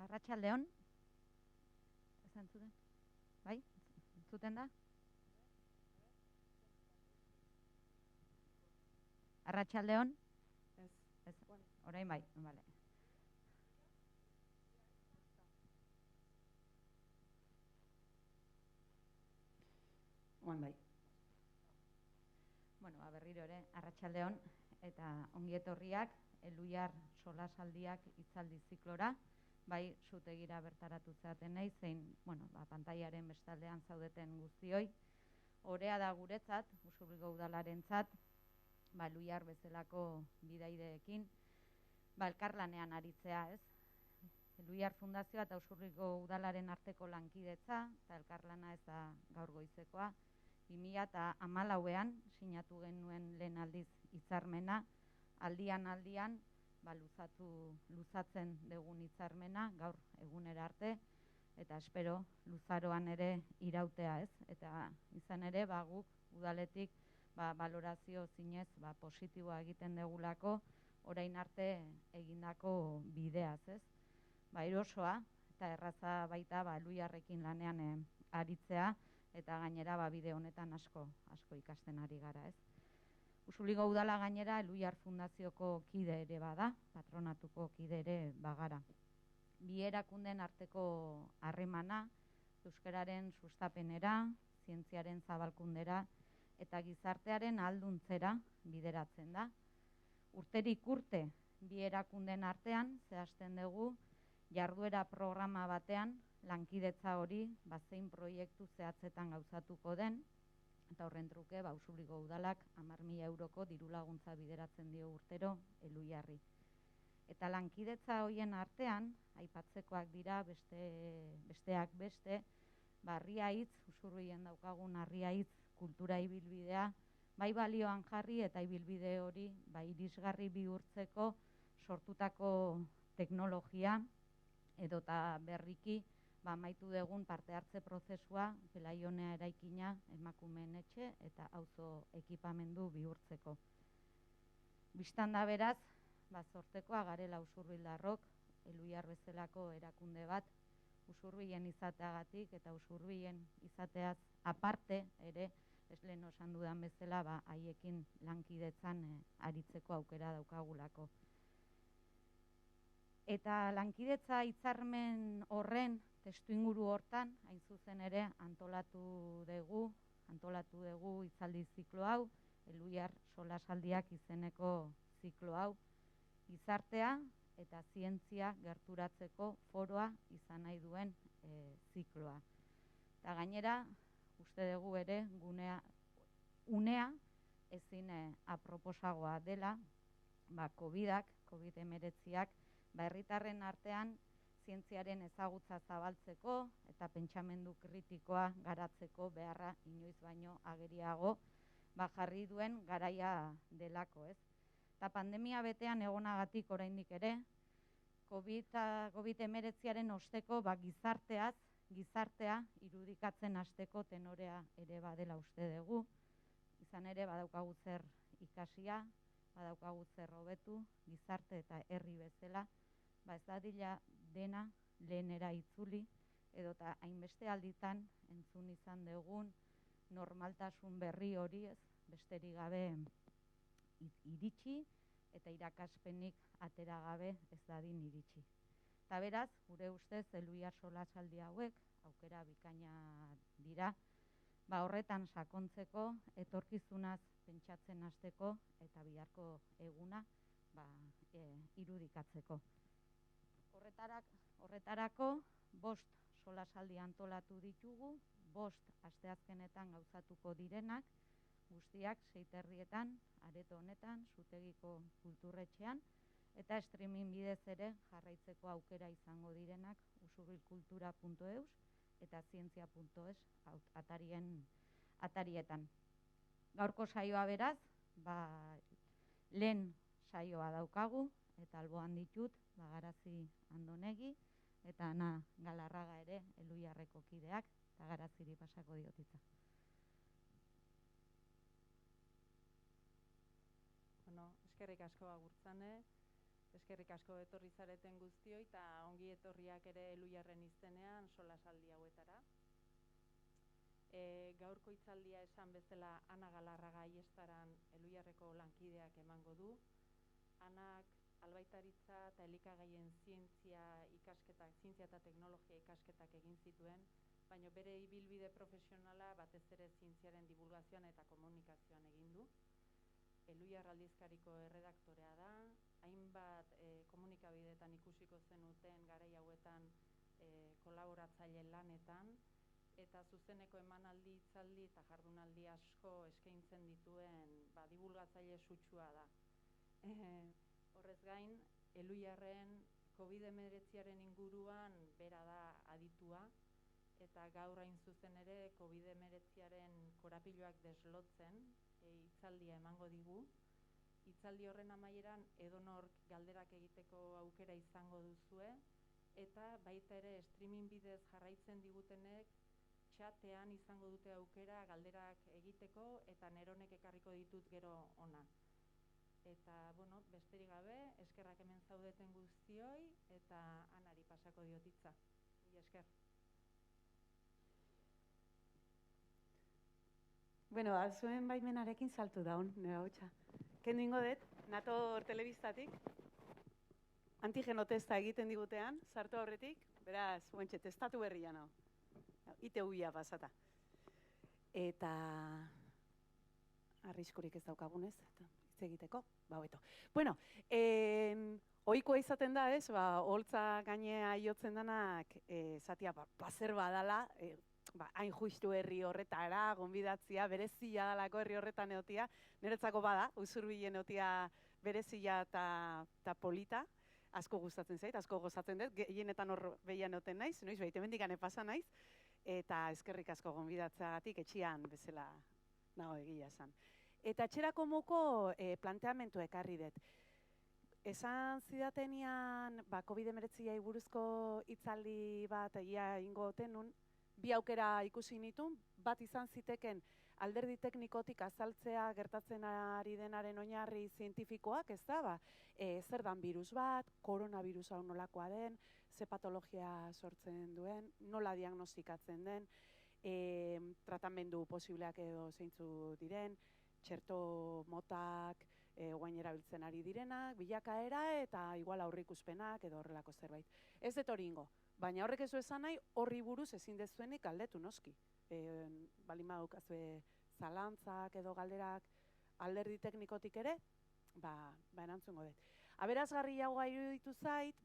Arratsaldeon. Esan zuten? Bai? Zuten da? Arratsaldeon? Ez. Orain bai, vale. Oan bai. Bueno, berriro ere, arratsaldeon eta ongi etorriak Eluiar solasaldiak hitzaldi ziklora, bai zutegira bertaratu zaten nahi, zein, bueno, pantailaren bestaldean zaudeten guztioi. Orea da guretzat, Usurbilgo udalarentzat, Eluiar bezalako bidaideekin, elkarlanean aritzea, ez? Eluiar Fundazioa eta Usurbilgo udalaren arteko lankidetza, eta elkarlana ez da gaur goizekoa. 2014an sinatu genuen lehen aldiz hitzarmena, aldian luzatzen dugun hitzarmena gaur egunera arte, eta espero luzaroan ere irautea, ez? Eta izan ere, guk udaletik balorazio zinez positiboa egiten degulako orain arte egindako bideaz, ez? Erosoa eta erraza baita Eluiarrekin lanean aritzea, eta gainera bide honetan asko ikasten ari gara, ez? Usurbilgo udala gainera Eluiar Fundazioko kide ere bada, patronatuko kide ere bagara. Bi erakunden arteko harremana euskararen sustapenera, zientziaren zabalkundera eta gizartearen ahalduntzera bideratzen da. Urterik urte bi erakunden artean zehazten dugu jarduera programa batean lankidetza hori zein proiektu zehatzetan gauzatuko den, eta horren truke Usurbilgo udalak 10.000 euroko dirulaguntza bideratzen dio urtero Eluiarri. Eta lankidetza horien artean, aipatzekoak dira besteak beste, Harria Hitz, Usurbilen daukagun Harria Hitz kultura ibilbidea, balioan jarri eta ibilbide hori irisgarri bihurtzeko sortutako teknologia edota berriki amaitu dugun parte hartze prozesua Pelaionea eraikina emakumeen etxe eta auzo ekipamendu bihurtzeko. Bistan da beraz, zortekoa garela usurbildarrok, Eluiar bezalako erakunde bat, Usurbilen izateagatik eta Usurbilen izateaz aparte ere, ez lehen osan dudan bezala, haiekin lankidetzan aritzeko aukera daukagulako. Eta lankidetza hitzarmen horren testuinguru hortan, hain zuzen ere, antolatu dugu hitzaldi ziklo hau, Eluiar solasaldiak izeneko ziklo hau, gizartea eta zientzia gerturatzeko foroa izan nahi duen zikloa. Eta gainera, uste dugu ere, unea ezin aproposagoa dela, COVID-19ak, herritarren artean zientziaren ezagutza zabaltzeko eta pentsamendu kritikoa garatzeko beharra inoiz baino ageriago jarri duen garaia delako, ez? Eta pandemia betean egonagatik oraindik ere, COVID-19aren osteko gizartea irudikatzen hasteko tenorea ere badela uste dugu, izan ere badaukagu zer ikasia, badaukagu zer hobetu, gizarte eta herri bezala, ez dadila dena lehenera itzuli, edota hainbeste alditan entzun izan dugun normaltasun berri hori, ez, besterik gabe iritsi eta irakaspenik atera gabe ez dadin iritsi. Eta beraz, gure ustez, Eluiar solasaldi hauek aukera bikaina dira, horretan sakontzeko, etorkizunaz pentsatzen hasteko eta biharko eguna irudikatzeko. Horretarako 5 solasaldi antolatu ditugu, 5 asteazkenetan gauzatuko direnak, guztiak 6:30 areto honetan, Zutegiko kulturretxean, eta streaming bidez ere jarraitzeko aukera izango direnak usurbilkultura.eus eta zientzia.es atarietan. Gaurko saioa beraz, lehen saioa daukagu, eta alboan ditut, Garazi Andonegi, eta Ana Galarraga ere, Eluiarreko kideak, eta Garaziri pasako diotitza. Eskerrik asko agurtzane, Eskerrik asko etorri zareten guztioi eta ongi etorriak ere Elhuyarren izenean solasaldi hauetara. Gaurko hitzaldia esan bezala Ana Galarraga Aiestaran Elhuyarreko lankideak emango du. Anak albaitaritza eta elikagaien zientzia eta teknologia ikasketak egin zituen, baina bere ibilbide profesionala batez ere zientziaren divulgazioan eta komunikazioan egin du. Elhuyar aldizkariko erredaktorea da, hainbat komunikabideetan ikusiko zenuten garai hauetan kolaboratzaile lanetan, eta zuzeneko emanaldi, hitzaldi eta jardunaldi asko eskaintzen dituen divulgatzaile sutsua da. Horrez gain, Elhuyarren COVID-19 inguruan bera da aditua, eta gaur hain zuzen ere COVID-19 korapiloak deslotzen hitzaldia emango digu. Hitzaldi horren amaieran edonork galderak egiteko aukera izango duzue, eta baita ere streaming bidez jarraitzen digutenek txatean izango dute aukera galderak egiteko, eta neronek ekarriko ditut gero ona. Eta, besterik gabe, eskerrak hemen zaudeten guztioi, eta Anari pasako diotitza. Esker. Bueno, zuen baimenarekin saltu daun, nire hotxa. Kendu ingo dut, nator telebistatik, antigeno testa egiten digutean, sartu aurretik, beraz, buentxe, testatu berria nao. ITU-ia pasata. Eta arriskurik ez daukagunez, eta hitz egiteko, hobeto. Bueno, ohikoa izaten da, ez, holtza gainea jotzen danak, zatia, plazer badala, hain justu herri horretara, gonbidatzia, berezia dalako herri horretan eotia, niretzako bada, Usurbilen eotia berezia eta polita, asko gustatzen zait, asko gozatzen dut, gehienetan hor behian eoten naiz, noiz behite mendikane pasa naiz, eta eskerrik asko gonbidatzeagatik etxian bezala nago egia esan. Eta etxerako moko planteamentu ekarri dut. Esan zidatenian, COVID-19 buruzko hitzaldi bat egia ingo tenun, bi aukera ikusi nitun, bat izan ziteken alderdi teknikotik azaltzea gertatzen ari denaren oinarri zientifikoak, ez da, zer dan birus bat, koronavirus hau nolakoa den, ze patologia sortzen duen, nola diagnostikatzen den, tratamendu posibleak edo zeintzu diren, txerto motak guain erabiltzen ari direnak, bilakaera eta igual aurreikuspenak edo horrelako zerbait. Ez dut hori ingo. Baina horrek ez du esan nahi, horri buruz ezin dezuenik galdetu noski. Balin badukazue zalantzak edo galderak alderdi teknikotik ere, erantzungo dut. Aberazgarri jaua iruditu zait,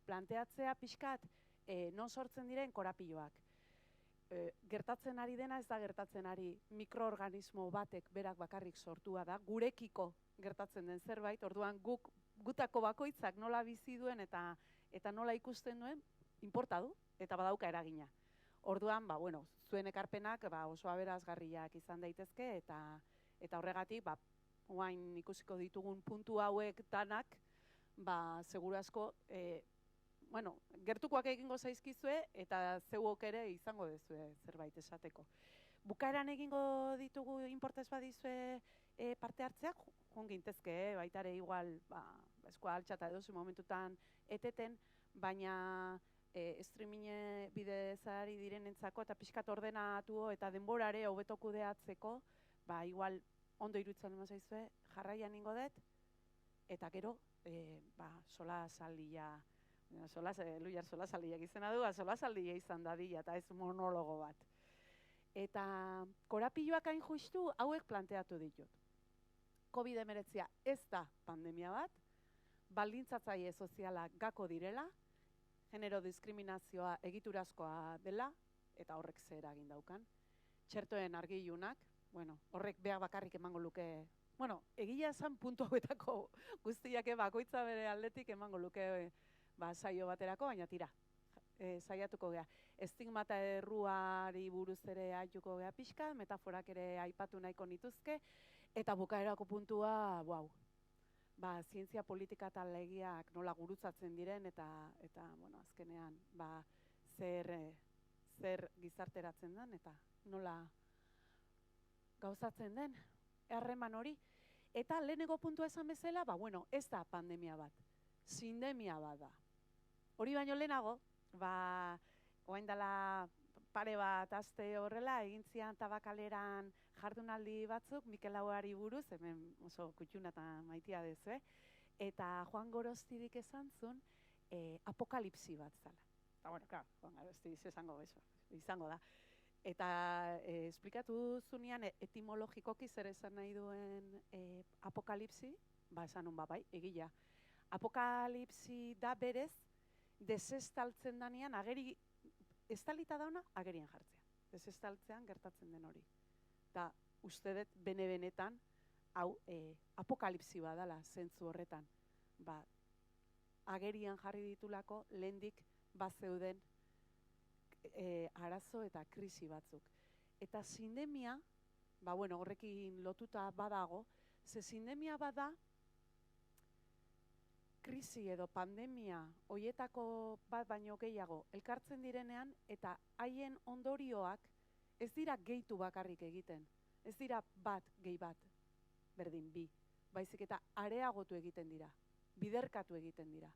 planteatzea pixkat non sortzen diren korapiloak. Gertatzen ari dena ez da gertatzen ari mikroorganismo batek berak bakarrik sortua da, gurekiko gertatzen den zerbait, orduan gutako bakoitzak nola bizi duen eta nola ikusten duen, inporta du, eta badauka eragina. Orduan, zuen ekarpenak oso aberazgarriak izan daitezke, eta horregatik, oain ikusiko ditugun puntu hauek danak, seguru asko, gertukoak egingo zaizkizue, eta zeuok ere izango dezue zerbait esateko. Bukaeran egingo ditugu inportez badizue parte hartzeak, jongintezke, baitare igual, eskoa altxata edozu momentutan eteten, baina streaming bidezari direnentzako eta pixkat ordenatu eta denborare hobeto kudeatzeko, igual ondo iruditzen dut zaizue, jarraian ingo dut, eta gero, solasaldia, Elhuyar solasaldiak izena du, solasaldia izan dadila eta ez monologo bat. Eta korapiloak hain justu hauek planteatu ditut. COVID-19 ez da pandemia bat, baldintzatzaile sozialak gako direla, genero diskriminazioa egiturazkoa dela, eta horrek zer eragin daukan. Txertoen argilunak, horrek behar bakarrik emango luke, egia esan puntu hauetako guztiak bakoitza bere aldetik emango luke saio baterako, baina tira, saiatuko gea. Estigmata erruari buruz ere aituko gea pixka, metaforak ere aipatu nahiko nituzke, eta bukaerako puntua, zientzia politika eta legiak nola gurutzatzen diren, eta azkenean, zer gizarteratzen den, eta nola gauzatzen den, harreman hori. Eta lehenengo puntua esan bezala, ez da pandemia bat. sindemia bat da. Hori baino lehenago, orain dela pare bat aste horrela, egin zian Tabakaleran jardunaldi batzuk, Mikel Lauari buruz, hemen oso kutxuna eta maitia dezu, eta Juan Gorostidik esan zuen, apokalipsi bat zala. Eta, bueno, klar, Juan Gorostidik izango da. Eta esplikatu zunean etimologikoki zer esan nahi duen apokalipsi, esan nun bai, egia. Apokalipsi da berez, desestaltzen danean, estalita dauna, agerian jartzea. Desestaltzean gertatzen den hori. Eta uste dut bene-benetan, hau apokalipsi badala zentzu horretan. Agerian jarri ditulako lehendik bazeuden arazo eta krisi batzuk. Eta sindemia, horrekin lotuta badago, ze sindemia bada, krisi edo pandemia hoietako bat baino gehiago elkartzen direnean eta haien ondorioak ez dira gehitu bakarrik egiten. Ez dira bat gehi bat, berdin bi. Baizik eta areagotu egiten dira, biderkatu egiten dira.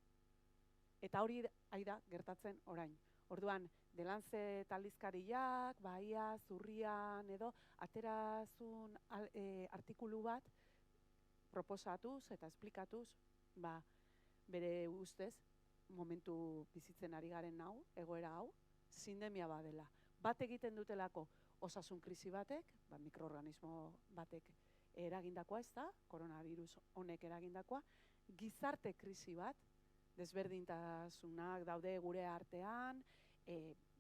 Eta hori da gertatzen orain. Orduan, The Lancet aldizkariak, Bahia, Zurrian edo aterazun artikulu bat proposatuz eta esplikatuz, bere ustez, momentu bizitzen ari garen hau, egoera hau, sindemia badela. Bat egiten dutelako osasun krisi batek, mikroorganismo batek eragindakoa ez da, koronavirus honek eragindakoa, gizarte krisi bat, desberdintasunak daude gure artean,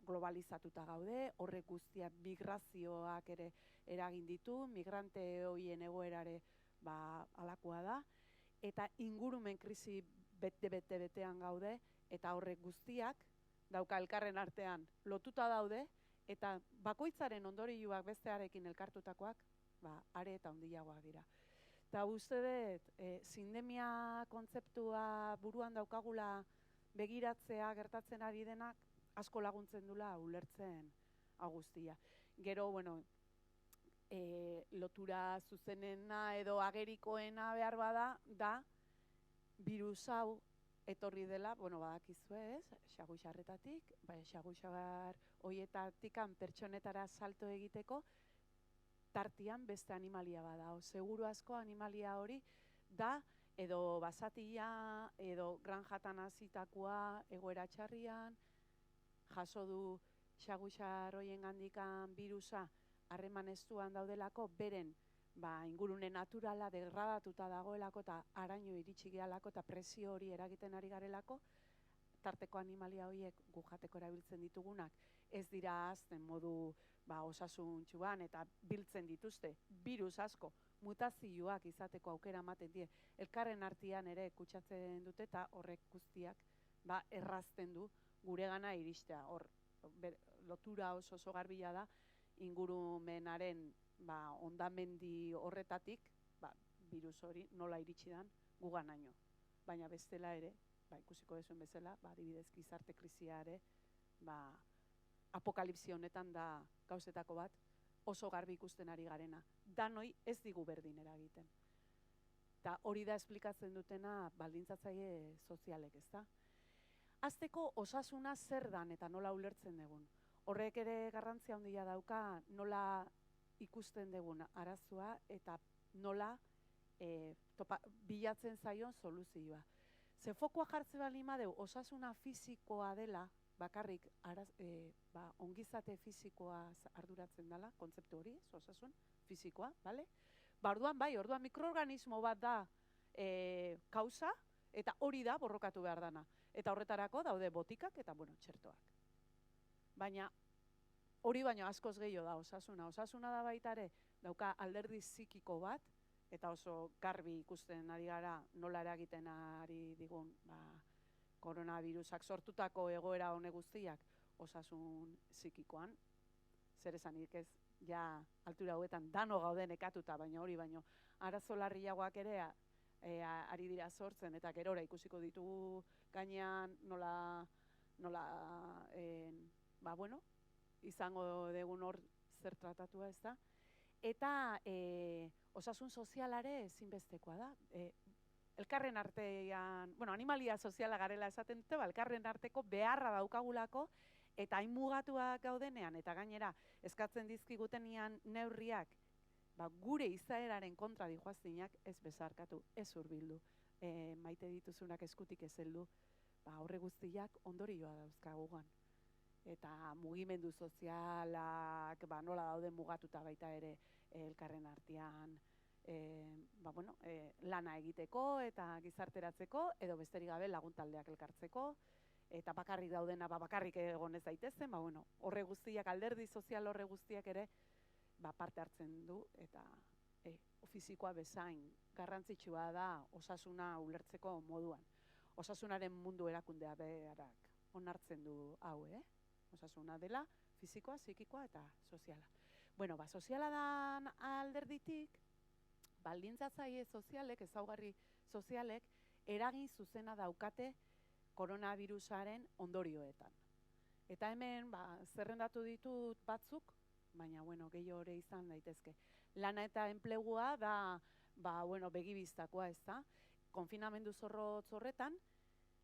globalizatuta gaude, horrek guztiak migrazioak ere eragin ditu, migrante hoien egoerare alakoa da, eta ingurumen krisi bete-betean gaude, eta horrek guztiak dauka elkarren artean lotuta daude, eta bakoitzaren ondorioak bestearekin elkartutakoak, are eta handiagoak dira. Eta uste dut, sindemia kontzeptua buruan daukagula begiratzea gertatzen ari denak, asko laguntzen dula ulertzen guztia. Gero, lotura zuzenena edo agerikoena behar bada, da, birus hau etorri dela, badakizue ez, xaguxarretatik, xaguxar hoietatik pertsonetara salto egiteko, tartian beste animalia bada. Seguru asko animalia hori da, edo basatia, edo granjatan hazitakoa egoera txarrian, jaso du xaguxar hoien gandikan birusa harreman estuan daudelako, beren ingurune naturala degradatuta dagoelako eta araño iritsi gehalako eta presio hori eragiten ari garelako, tarteko animalia horiek gu jateko erabiltzen ditugunak ez dira azten modu osasuntsuan eta biltzen dituzte birus asko, mutazioak izateko aukera ematen die, elkarren artean ere kutsatzen dute eta horrek guztiak errazten du guregana iristea. Hor, lotura oso garbila da, ingurumenaren ondamendi horretatik, birus hori nola iritsi dan guganaino. Baina bestela ere, ikusiko dezuen bezala, adibidez gizarte krisia ere, apokalipsi honetan da gauzetako bat, oso garbi ikusten ari garena. Danoi ez digu berdin eragiten. Eta hori da esplikatzen dutena baldintzatzaile sozialek, ezta? Hasteko osasuna zer dan eta nola ulertzen dugun. Horrek ere garrantzia handia dauka nola ikusten dugun arazoa eta nola bilatzen zaion soluzioa. Ze fokoa jartze baldin badeu osasuna fisikoa dela, bakarrik ongizate fisikoa arduratzen dela, kontzeptu hori, osasun fisikoa, bale? Orduan mikroorganismo bat da kausa, eta hori da borrokatu behar dana. Eta horretarako daude botikak eta, txertoak. Baina, hori baino askoz gehiago da osasuna. Osasuna da baitare, dauka alderdi psikiko bat, eta oso garbi ikusten ari gara nola eragiten ari digun koronavirusak sortutako egoera hone guztiak osasun psikikoan. Zer esanik ez, altura hauetan dano gauden ekatuta, baina hori baino arazo larriagoak ere ari dira sortzen, eta gerora ikusiko ditugu gainean nola izango degun hor zer tratatua ez da. Eta osasun sozialare ezinbestekoa da. elkarren artean, bueno, animalia soziala garela esaten dute, elkarren arteko beharra daukagulako, eta hain mugatuak gaudenean, eta gainera eskatzen dizkigutenean neurriak, gure izaeraren kontra dihoaztinak ez bezarkatu, ez hurbildu, maite dituzunak eskutik ez heldu, horre guztiak ondorioa dauzkagugan. Eta mugimendu sozialak nola daude mugatuta baita ere elkarren artean, lana egiteko eta gizarteratzeko, edo besterik gabe laguntaldeak elkartzeko, eta bakarrik daudena bakarrik egon ez daitezen, horre guztiak, alderdi sozial horre guztiak ere parte hartzen du, eta fizikoa bezain garrantzitsua da osasuna ulertzeko moduan. Osasunaren mundu erakundea berak onartzen du hau, osasuna dela fizikoa, psikikoa eta soziala. Soziala dan alderditik, baldintzatzaile sozialek, ezaugarri sozialek, eragin zuzena daukate koronavirusaren ondorioetan. Eta hemen zerrendatu ditut batzuk, baina gehiago ere izan daitezke. Lana eta enplegua da begibistakoa, ez da? Konfinamendu zorrotz horretan,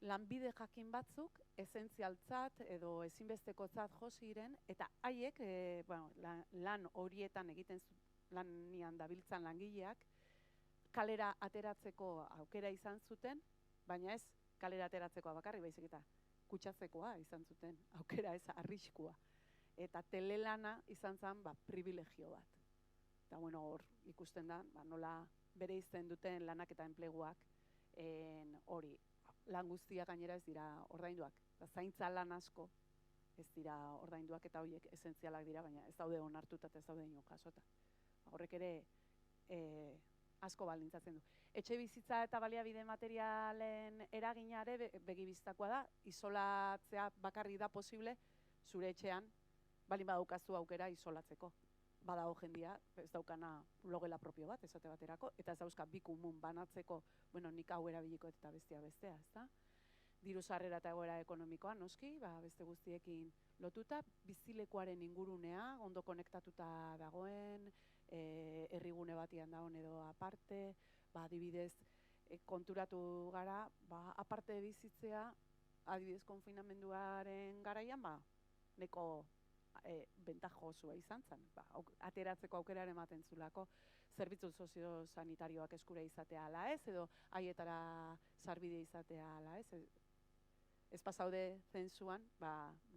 lanbide jakin batzuk esentzialtzat edo ezinbestekotzat jo ziren, eta haiek lan horietan egiten lanian dabiltzan langileak kalera ateratzeko aukera izan zuten, baina ez kalera ateratzekoa bakarrik, baizik eta kutsatzekoa izan zuten aukera, ez arriskua. Eta telelana izan zen privilegio bat. Eta hor ikusten da, nola bereizten duten lanak eta enpleguak hori. Lan guztiak gainera ez dira ordainduak. Zaintza lan asko ez dira ordainduak eta horiek esentzialak dira, baina ez daude onartuta eta ez daude ino jasota. Horrek ere asko baldintzatzen du. Etxe bizitza eta baliabide materialen eraginare begibistakoa da, isolatzea bakarrik da posible zure etxean, baldin badaukazu aukera isolatzeko. Badago jendia, ez daukana logela propio bat, esate baterako, eta ez dauzka bi kumun banatzeko, nik hau erabiliko eta bestea, ez da? Diru sarrera eta egoera ekonomikoa, noski, beste guztiekin lotuta, bizilekuaren ingurunea, ondo konektatuta dagoen, herrigune batian dagoen edo aparte, adibidez, konturatu gara, aparte bizitzea, adibidez konfinamenduaren garaian, neko bentajosua izan zen, ateratzeko aukeraren ematen zulako, zerbitzu soziosanitarioak eskura izatea ala ez, edo haietara sarbide izatea ala ez, ez pasaude zensuan,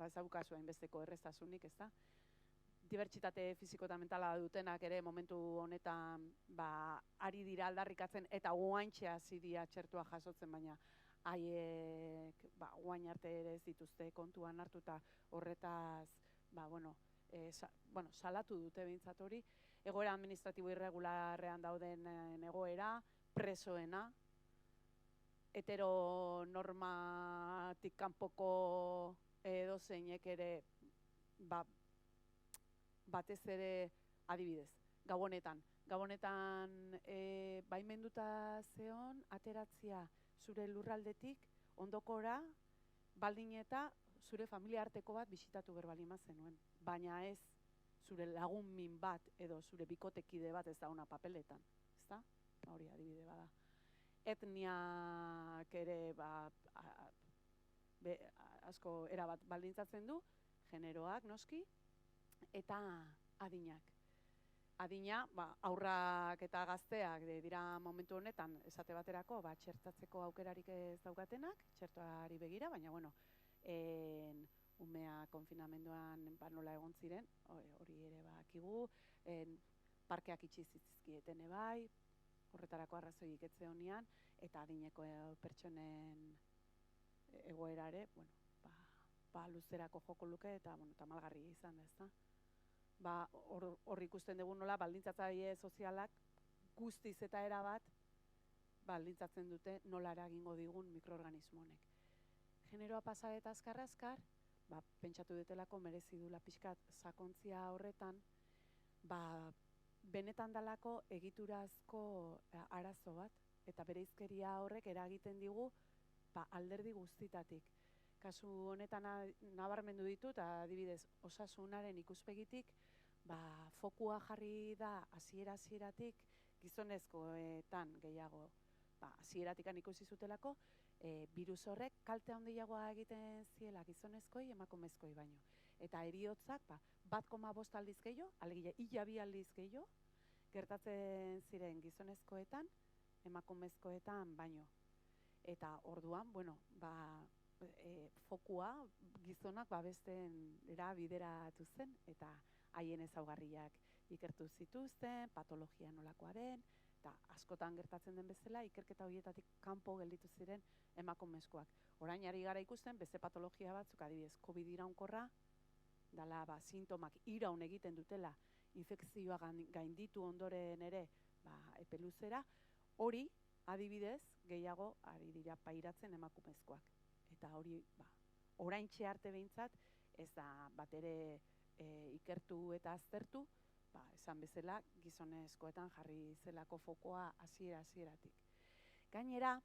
ez daukazua inbesteko erreztasunik, ez da? Dibertsitate fiziko eta mentala dutenak ere momentu honetan ari dira aldarrikatzen eta guaintxe hasi dira txertua jasotzen, baina haiek guain arte ere ez dituzte kontuan hartuta horretaz salatu dute behintzat hori, egoera administratibo irregularrean dauden egoera, presoena, heteronormatik kanpoko edozeinek ere batez ere adibidez, Gabonetan baimenduta zeon ateratzea zure lurraldetik ondokora baldin eta zure familia arteko bat bisitatu berbalima zenuen, baina ez zure lagun min bat edo zure bikotekide bat ez da ona papeletan, ez da? Hori adibide bada. Etniak ere asko erabat baldintzatzen du, generoak noski, eta adinak. Adina, aurrak eta gazteak dira momentu honetan, esate baterako, txertatzeko aukerarik ez daukatenak, txertuari begira, baina, umea konfinamenduan nola egon ziren, hori ere bakigu, parkeak itxi zizkieten ebai, horretarako arrazoik etze honian, eta adineko pertsonen egoerare, luzerako joko luke eta tamalgarri izan da, ezta? Hor ikusten dugu nola baldintzatzaile sozialak guztiz eta erabat baldintzatzen dute nola eragingo digun mikroorganismo honek. Generoa pasa eta azkar, pentsatu dutelako merezi dula pixkat sakontzia horretan, benetan dalako egiturazko arazo bat, eta bereizkeria horrek eragiten digu alderdi guztitatik. Kasu honetan nabarmendu ditut, adibidez, osasunaren ikuspegitik, fokua jarri da hasieratik gizonezkoetan gehiago. hasieratik ikusi zutelako, birus horrek kalte handiagoa egiten ziela gizonezkoi emakumezkoi baino. Eta heriotzak 1,5 aldiz gehiago, alegia 2 aldiz gehiago, gertatzen ziren gizonezkoetan, emakumezkoetan baino. Eta orduan, fokua gizonak bestera bideratu zen, eta haien ezaugarriak ikertu zituzten, patologia nolakoa den, eta askotan gertatzen den bezala, ikerketa horietatik kanpo gelditu ziren emakumezkoak. Orain ari gara ikusten, beste patologia batzuk, adibidez, COVID iraunkorra, dala sintomak iraun egiten dutela, infekzioa gainditu ondoren ere epe luzera, hori adibidez gehiago ari dira pairatzen emakumezkoak. Eta hori oraintxe arte behintzat ez da batere ikertu eta aztertu, esan bezala gizonezkoetan jarri zelako fokoa hasieratik. Gainera,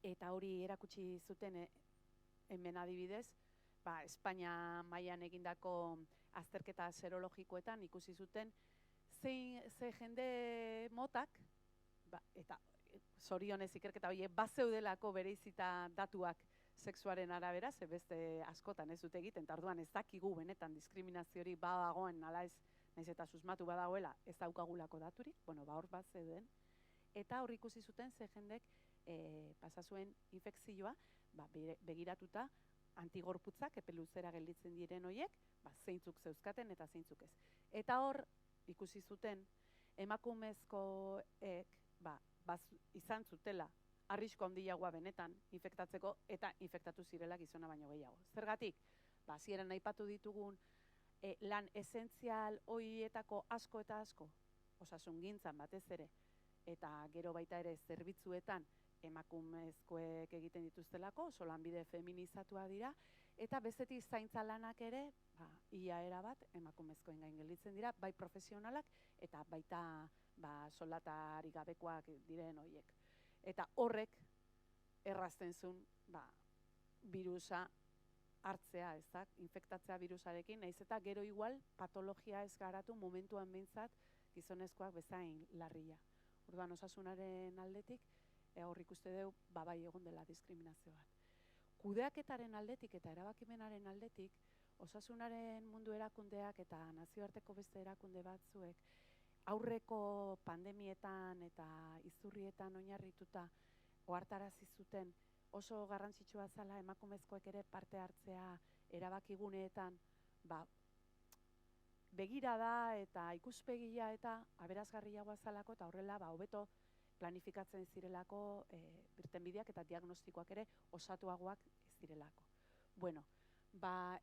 eta hori erakutsi zuten hemen adibidez, Espainia mailan egindako azterketa serologikoetan ikusi zuten ze jende motak, eta zorionez ikerketa horiek bazeudelako bereizita datuak sexuaren arabera, ze beste askotan ez dute egiten, eta orduan ez dakigu benetan diskriminazio hori badagoen, nala ez, naiz eta susmatu badagoela, ez daukagulako daturik, hor bazeuden, eta hor ikusi zuten ze jendek pasa zuen infekzioa, begiratuta antigorputzak epe luzera gelditzen diren horiek, zeintzuk zeuzkaten eta zeintzuk ez. Eta hor ikusi zuten emakumezkoek izan zutela arrisku handiagoa benetan infektatzeko eta infektatu zirela gizona baino gehiago. Zergatik? Hasieran aipatu ditugun lan esentzial horietako asko eta asko, osasungintzan batez ere, eta gero baita ere zerbitzuetan emakumezkoek egiten dituztelako, oso lanbide feminizatua dira, eta bestetik zaintza lanak ere, ia erabat emakumezkoen gain gelditzen dira, bai profesionalak eta baita soldatarik gabekoak diren horiek. Eta horrek errazten zuen birusa hartzea, infektatzea birusarekin, nahiz eta gero igual patologia ez garatu momentuan behintzat gizonezkoak bezain larria. Orduan osasunaren aldetik, hor ikuste dugu, bai egon dela diskriminazio bat. Kudeaketaren aldetik eta erabakimenaren aldetik, osasunaren mundu erakundeak eta nazioarteko beste erakunde batzuek, aurreko pandemietan eta izurrietan oinarrituta ohartarazi zuten oso garrantzitsua zela emakumezkoek ere parte hartzea erabakiguneetan, begirada eta ikuspegia eta aberasgarriagoa zalako eta horrela hobeto planifikatzen zirelako irtenbideak eta diagnostikoak ere osatuagoak ez direlako.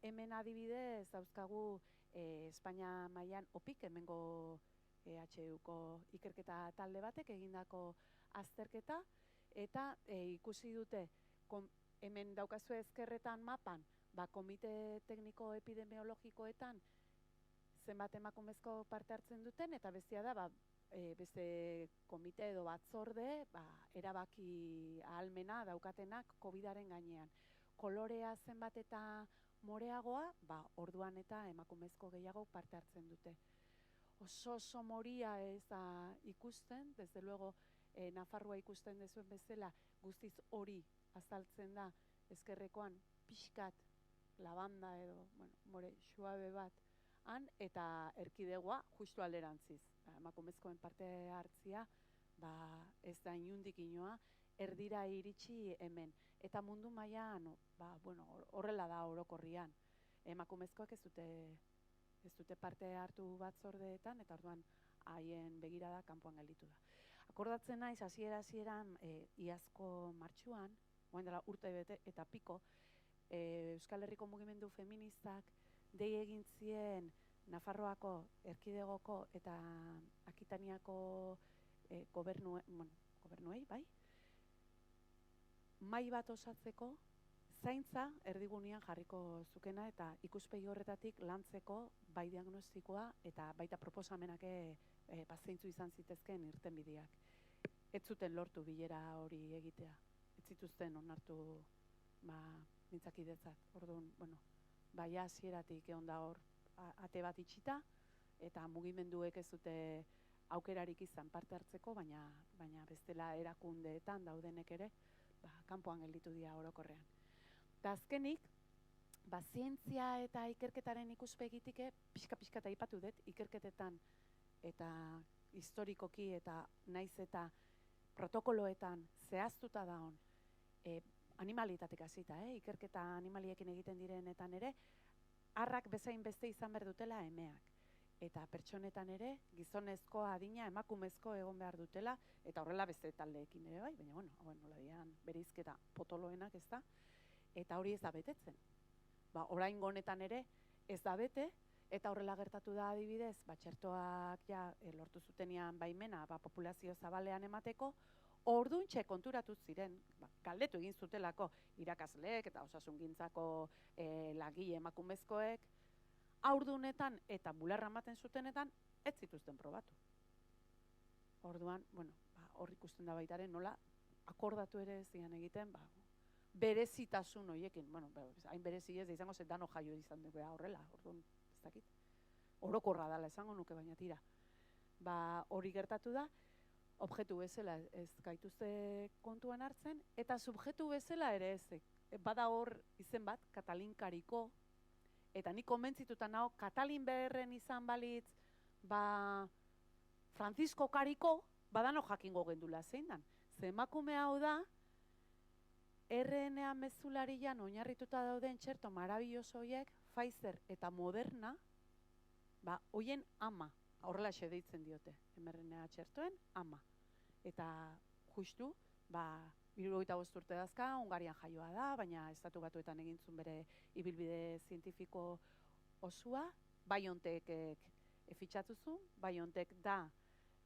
Hemen adibidez dauzkagu Espainia mailan OPIK, hemengo EHUko ikerketa talde batek egindako azterketa, eta ikusi dute, hemen daukazue ezkerretan mapan, komite tekniko epidemiologikoetan zenbat emakumezko parte hartzen duten, eta bestea da, beste komite edo batzorde, erabaki ahalmena daukatenak COVID-aren gainean. Kolorea zenbat eta moreagoa, orduan eta emakumezko gehiago parte hartzen dute. Oso moria ez da ikusten, desde luego Nafarroa ikusten dezuen bezala, guztiz hori azaltzen da ezkerrekoan pixkat lavanda edo more suabe bat han, eta erkidegoa justu alderantziz. Emakumezkoen parte hartzia ez da inundik inoa, erdira iritsi hemen. Eta mundu mailan horrela da orokorrian. Emakumezkoak ez dute parte hartu batzordeetan, eta orduan haien begirada kanpoan gelditu da. Akordatzen naiz hasieran iazko martxuan, orain dela urte bete eta piko, Euskal Herriko mugimendu feministak dei egin zien Nafarroako, Erkidegoko eta Akitaniako gobernuei, mahai bat osatzeko zaintza erdigunean jarriko zukena eta ikuspegi horretatik lantzeko bai diagnostikoa eta baita proposamenak zeintzu izan zitezkeen irtenbideak. Ez zuten lortu bilera hori egitea. Ez zituzten onartu nintzakidetzat. Orduan, hasieratik egon da hor ate bat itxita, eta mugimenduek ez dute aukerarik izan parte hartzeko, baina bestela erakundeetan daudenek ere, kanpoan gelditu dira orokorrean. Eta azkenik, zientzia eta ikerketaren ikuspegitik pixka eta aipatu dut, ikerketetan eta historikoki eta naiz eta protokoloetan zehaztuta daun animalitatek hasita, ikerketa animaliekin egiten direnetan ere, arrak bezain beste izan behar dutela emeak. Eta pertsonetan ere, gizonezko adina, emakumezko egon behar dutela, eta horrela beste taldeekin ere bai, baina nola dian bereizketa potoloenak ez da, eta hori ez da betetzen. Oraingo honetan ere ez da bete, eta horrela gertatu da adibidez, txertoak lortu zutenean baimena populazio zabalean emateko, orduntxe konturatu ziren, galdetu egin zutelako irakasleek eta osasungintzako lagile emakumezkoek, haurdunetan eta bularra ematen zutenetan ez zituzten probatu. Orduan, hor ikusten da baitaren nola akordatu ere ez zian egiten, berezitasun horiekin, hain berezi ez, izango zen dano jaio izan dugu horrela, orduan, ez dakit. Orokorra dala esango nuke, baina tira. Hori gertatu da, objektu bezala ez gaituzte kontuan hartzen, eta subjektu bezala ere ez. Bada hor izen bat, Katalinkariko, eta ni konbentzituta nago, Katalin beherren izan balitz, Francisco Kariko, badano jakingo gendula zein dan. Ze emakume hau da, RNA mezularian oinarrituta dauden txerto marabilloso horiek, Pfizer eta Moderna, hoien ama, horrela deitzen diote, mRNA txertoen ama. Eta justu, 75 urte dazka, Hungarian jaioa da, baina Estatu Batuetan egintzun bere ibilbide zientifiko osua, BioNTech fitxatuzun, BioNTech da,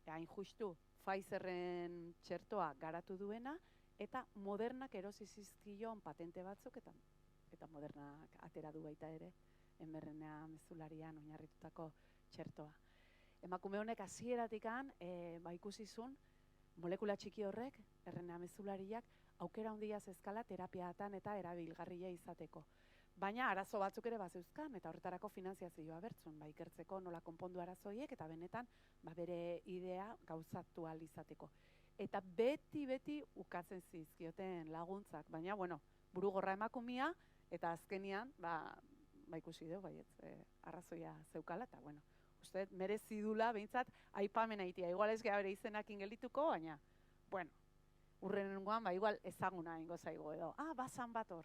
hain justu, Pfizerren txertoa garatu duena, eta Modernak erosi zizkion patente batzuk, eta Modernak atera du baita ere, mRNA mezularian oinarritutako txertoa. Emakume honek hasieratikan ikusizun, molekula txiki horrek, RNA mezulariak, aukera handia zezkala terapiatan eta erabilgarria izateko. Baina arazo batzuk ere bazeuzkan, eta horretarako finanziazioa bertzun, ikertzeko nola konpondu arazoiek, eta benetan bere idea gauzatu ahal izateko. Eta beti ukatzen zizkioten laguntzak, baina, burugorra emakumia, eta azkenian, ikusi dugu, arrazoia zeukala, eta, uste, merezi dula, behintzat, aipamena itia. Igual ez bere izenak ingelituko, baina, urrenengoan, igual ezaguna ingo zaigo edo. Bazan bat hor.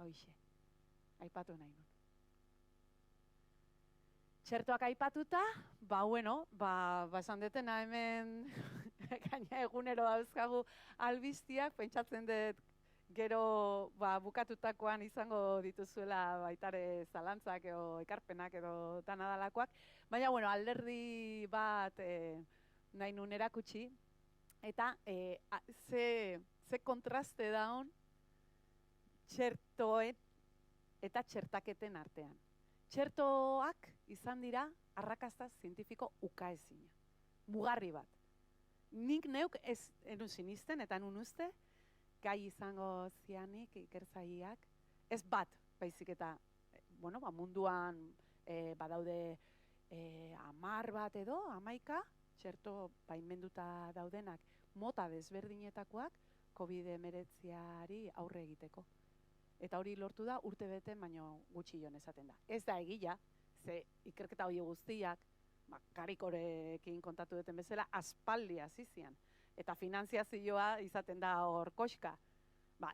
Hoixe, aipatu nahi nun. Txertoak aipatuta, esan detena hemen, gaina egunero dauzkagu albiztiak, pentsatzen dut gero bukatutakoan izango dituzuela baitare zalantzak edo ekarpenak edo tanadalakoak, baina alderdi bat nahi nun erakutsi, eta ze kontraste daun txertoen eta txertaketen artean. Txertoak izan dira arrakasta zientifiko ukaezina, mugarri bat. Nik neuk ez enun sinisten eta enun uste, gai izango zianik ikertzaileak, ez bat, baizik eta, munduan badaude 10 bat edo, 11, txerto baimenduta daudenak, mota desberdinetakoak, COVID-19 aurre egiteko. Eta hori lortu da urte bete, baino gutxi joan esaten da. Ez da egila, ze ikerketa hori guztiak, Karikorekin kontatu duten bezala, aspaldi hasi zian. Eta finanziazioa izaten da hor koxka.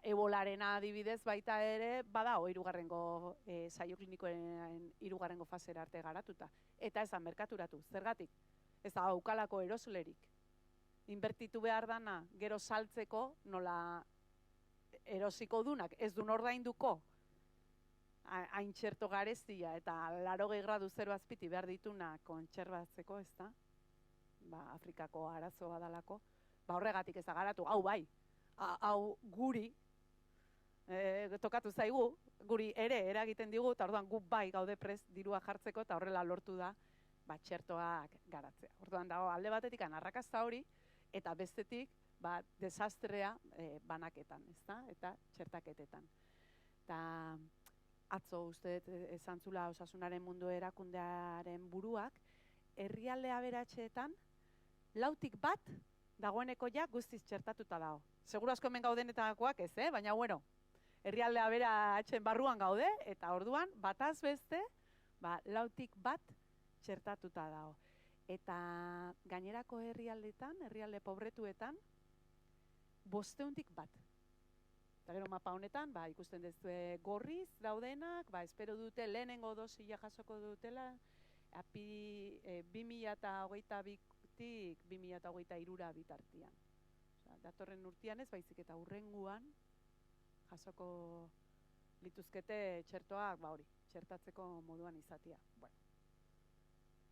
Ebolaren adibidez baita ere, bada hirugarrengo saio klinikoen hirugarrengo fasera arte garatuta. Eta ez da merkaturatu, zergatik? Ez da aukalako eroslerik. Inbertitu behar dana, gero saltzeko, nola erosiko dunak, ez dun ordainduko, hain txerto gareztia, eta 80 gradu 0 azpiti behar dituna kontserbatzeko, ez da? Afrikako arazoa dalako. Horregatik ez da garatu, hau bai, hau guri, tokatu zaigu, guri ere eragiten digu, eta orduan gu bai gaude prest dirua jartzeko, eta horrela lortu da, txertoak garatzea. Orduan dago alde batetik arrakasta hori, eta bestetik, desastrea banaketan, ezta? Eta txertaketetan. Eta atzo uste esan zula Osasunaren Mundu Erakundearen buruak, herrialde aberatseetan lautik bat dagoeneko ja guztiz txertatuta dago. Seguro asko hemen gaudenetakoak ez, baina bueno, herrialde aberatsen barruan gaude, eta orduan, bataz beste, lautik bat txertatuta dago. Eta gainerako herrialdetan, herrialde pobretuetan, 500tik bat. Eta gero mapa honetan, ikusten dezue gorriz daudenak, espero dute lehenengo dosia jasoko dutela, 2022tik 2023 bitartian. Datorren urtean ez, baizik eta hurrenguan jasoko lituzkete txertoak, txertatzeko moduan izatea. Bueno,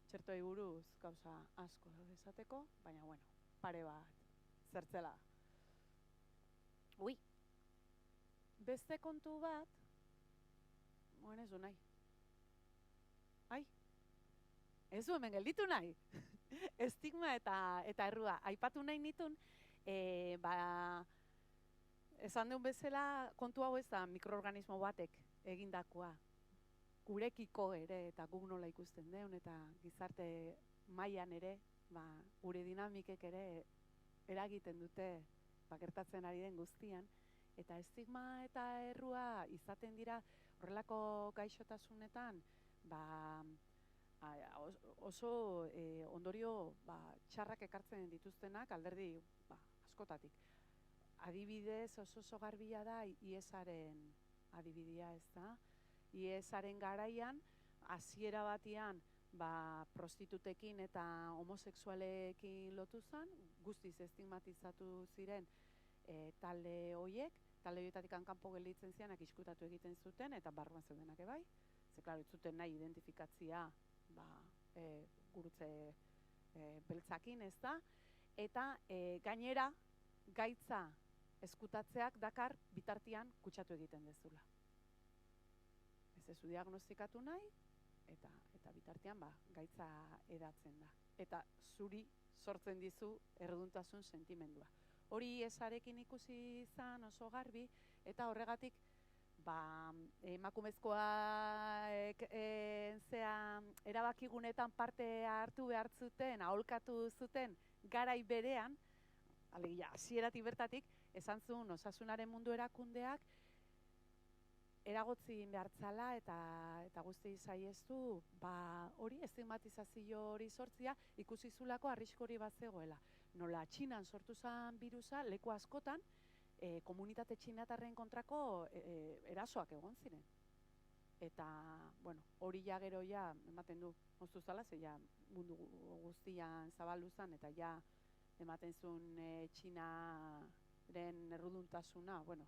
txertoei buruz gauza asko esateko, baina bueno, pare bat zertzela. Beste kontu bat, ez du nahi. Ez du hemen gelditu nahi. Estigma eta errua. Aipatu nahi nitun, esan deun bezala, kontu hau ez da mikroorganismo batek egindakoa. Gurekiko ere, eta guk nola ikusten deun, eta gizarte mailan ere, gure dinamikek ere eragiten dute gertatzen ari den guztian. Eta estigma eta errua izaten dira horrelako gaixotasunetan oso ondorio txarrak ekartzen dituztenak alderdi askotatik. Adibidez oso garbia da IESaren adibidea, ez da? IESaren garaian, hasiera batean prostitutekin eta homosexualekin lotu zen, guztiz estigmatizatu ziren talde horiek, talde horietatik kanpo gelditzen zianak iskutatu egiten zuten, eta barruan zeudenak ebai. Ze, klaro, zuten nahi identifikatzia gurutze beltzakin, ez da? Eta gainera, gaitza eskutatzeak dakar bitartian kutsatu egiten dezula. Ez zu diagnostikatu nahi, eta bitartian gaitza edatzen da. Eta zuri sortzen dizu erreduntasun sentimendua. Hori esarekin ikusi izan oso garbi, eta horregatik emakumezkoak erabakigunetan parte hartu behar zuten, aholkatu zuten garai berean, alegia hasieratik bertatik, esan zuen osasunaren mundu erakundeak eragotzi behartzala eta guzti saiestu hori estigmatizazio hori sortzia ikusi zulako arrisku hori bat zegoela. Nola Txinan sortu zen birusa, leku askotan, komunitate txinatarren kontrako erasoak egon ziren. Eta, bueno, hori ja gero ja, ematen du, moztu zala, ze ja mundu guztian zabaldu zen, eta ja ematen zuen Txinaren erruduntasuna, bueno,